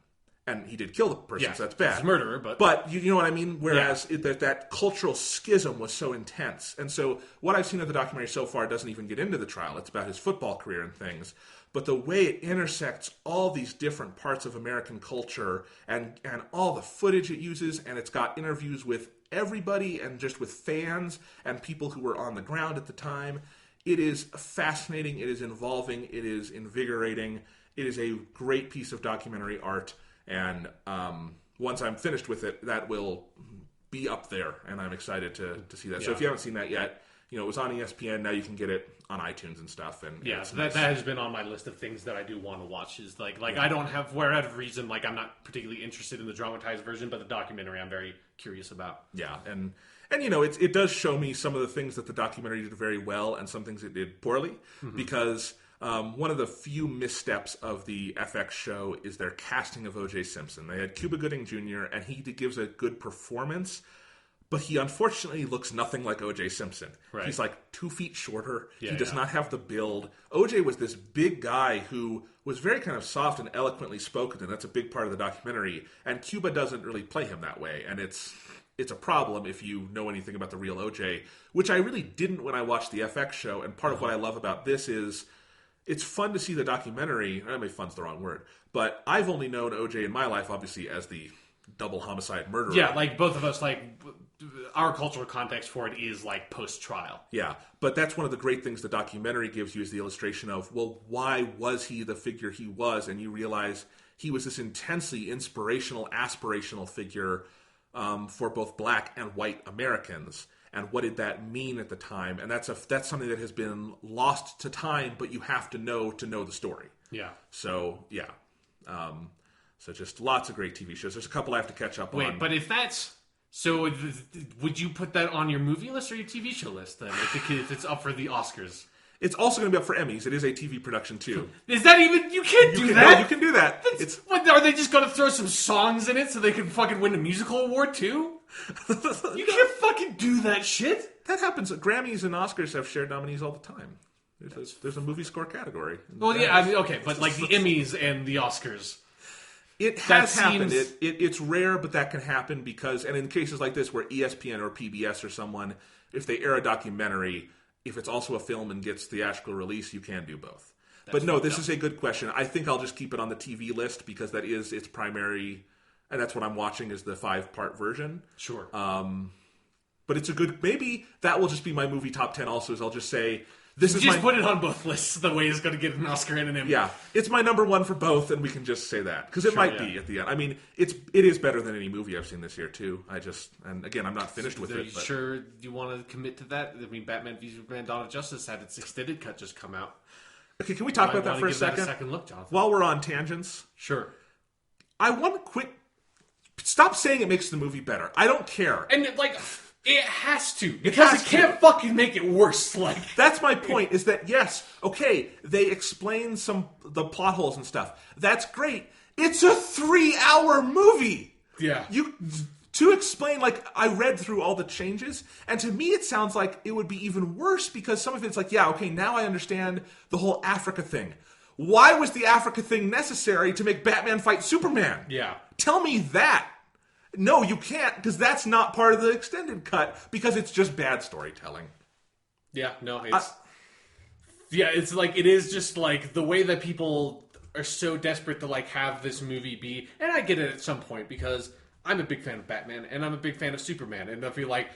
And he did kill the person, so that's bad. He's a murderer, but... But you know what I mean? Whereas that cultural schism was so intense. And so what I've seen of the documentary so far doesn't even get into the trial. It's about his football career and things. But the way it intersects all these different parts of American culture and all the footage it uses, and it's got interviews with everybody and just with fans and people who were on the ground at the time. It is fascinating. It is involving. It is invigorating. It is a great piece of documentary art. And once I'm finished with it, that will be up there, and I'm excited to see that. So if you haven't seen that yet, it was on ESPN. Now you can get it on iTunes and stuff. And that has been on my list of things that I do want to watch. Is I don't have, for whatever reason, I'm not particularly interested in the dramatized version, but the documentary I'm very curious about. Yeah, and it does show me some of the things that the documentary did very well and some things it did poorly, because one of the few missteps of the FX show is their casting of O.J. Simpson. They had Cuba Gooding Jr., and he gives a good performance, but he unfortunately looks nothing like O.J. Simpson. Right. He's 2 feet shorter. Yeah, he does not have the build. O.J. was this big guy who was very kind of soft and eloquently spoken, and that's a big part of the documentary. And Cuba doesn't really play him that way, and it's a problem if you know anything about the real O.J., which I really didn't when I watched the FX show. And part of what I love about this is it's fun to see the documentary. Maybe fun's the wrong word, but I've only known OJ in my life, obviously, as the double homicide murderer. Yeah, both of us, our cultural context for it is post-trial. Yeah, but that's one of the great things the documentary gives you is the illustration of, well, why was he the figure he was? And you realize he was this intensely inspirational, aspirational figure for both black and white Americans. And what did that mean at the time? And that's something that has been lost to time, but you have to know the story. Yeah. So, yeah. So just lots of great TV shows. There's a couple I have to catch up on. Wait, but if that's... So would you put that on your movie list or your TV show list, then, if it's up for the Oscars? It's also going to be up for Emmys. It is a TV production, too. Is that even... You can't do that? No, you can do that. What, are they just going to throw some songs in it so they can fucking win a musical award, too? You can't fucking do that shit. That happens. Grammys and Oscars have shared nominees all the time. There's a movie score category. Well, yeah, okay, but the Emmys and the Oscars... It has happened. It's rare, but that can happen because... And in cases like this where ESPN or PBS or someone, if they air a documentary... If it's also a film and gets theatrical release, you can do both. But no, this is a good question. I think I'll just keep it on the TV list because that is its primary, and that's what I'm watching is the 5-part version. Sure. But it's a good, maybe that will just be my movie top 10 also, is I'll just say, put it on both lists the way it's going to get an Oscar and an Emmy. Yeah, it's my number one for both, and we can just say that. Because it might be at the end. I mean, it is better than any movie I've seen this year, too. And again, I'm not finished with it. Are you sure you want to commit to that? I mean, Batman v Superman Dawn of Justice had its extended cut just come out. Okay, can we talk about that for a second? Second look, Jonathan. While we're on tangents. Sure. I want to stop saying it makes the movie better. I don't care. And, it has to, because it can't fucking make it worse. That's my point. Is that yes, okay, they explain the plot holes and stuff. That's great. It's a 3-hour movie. Yeah. To explain, I read through all the changes, and to me it sounds like it would be even worse because some of it's now I understand the whole Africa thing. Why was the Africa thing necessary to make Batman fight Superman? Yeah. Tell me that. No, you can't, because that's not part of the extended cut, because it's just bad storytelling. Yeah, no, it's... yeah, it's like, it is just like, the way that people are so desperate to like have this movie be... And I get it at some point, because I'm a big fan of Batman, and I'm a big fan of Superman, and I feel like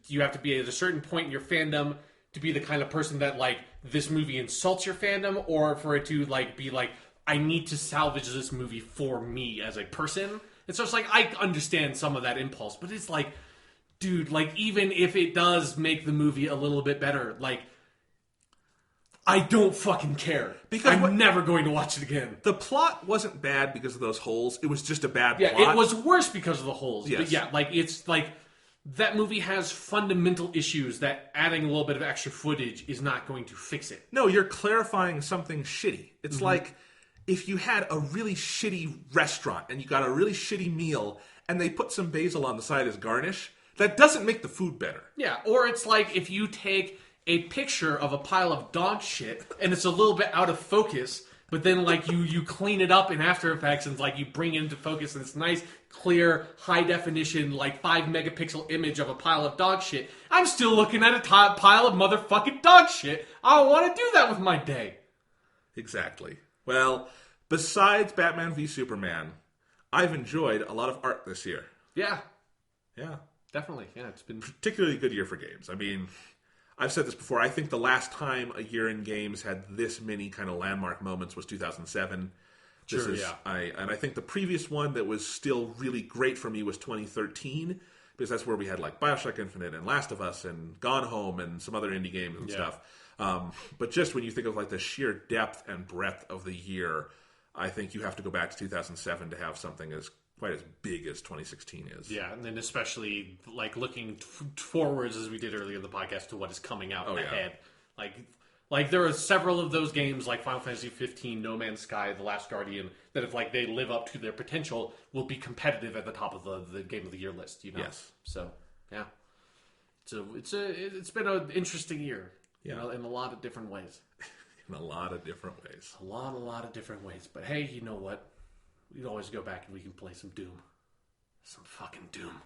you have to be at a certain point in your fandom to be the kind of person that, like, this movie insults your fandom, or for it to, like, be like, I need to salvage this movie for me as a person. And so it's like, I understand some of that impulse, but it's like, dude, like, even if it does make the movie a little bit better, like, I don't fucking care. Because I'm never going to watch it again. The plot wasn't bad because of those holes. It was just a bad plot. Yeah, it was worse because of the holes. Yes. But yeah, like, it's like, that movie has fundamental issues that adding a little bit of extra footage is not going to fix it. No, you're clarifying something shitty. It's like if you had a really shitty restaurant and you got a really shitty meal and they put some basil on the side as garnish, that doesn't make the food better. Yeah, or it's like if you take a picture of a pile of dog shit and it's a little bit out of focus, but then like you clean it up in After Effects and like you bring it into focus and it's nice, clear, high definition, like 5 megapixel image of a pile of dog shit. I'm still looking at a pile of motherfucking dog shit. I don't want to do that with my day. Exactly. Well, besides Batman v Superman, I've enjoyed a lot of art this year. Yeah. Yeah. Definitely. Yeah, it's been particularly good year for games. I mean, I've said this before. I think the last time a year in games had this many kind of landmark moments was 2007. Yeah. And I think the previous one that was still really great for me was 2013, because that's where we had like BioShock Infinite and Last of Us and Gone Home and some other indie games and stuff. But just when you think of like the sheer depth and breadth of the year, I think you have to go back to 2007 to have something as quite as big as 2016 is. Yeah, and then especially like looking forwards, as we did earlier in the podcast, to what is coming out ahead. Like there are several of those games like Final Fantasy 15, No Man's Sky, The Last Guardian, that if like they live up to their potential, will be competitive at the top of the Game of the Year list. You know? Yes. So yeah, it's been an interesting year. Yeah. You know, in a lot of different ways. In a lot of different ways. A lot of different ways. But hey, you know what? We can always go back and we can play some Doom. Some fucking Doom.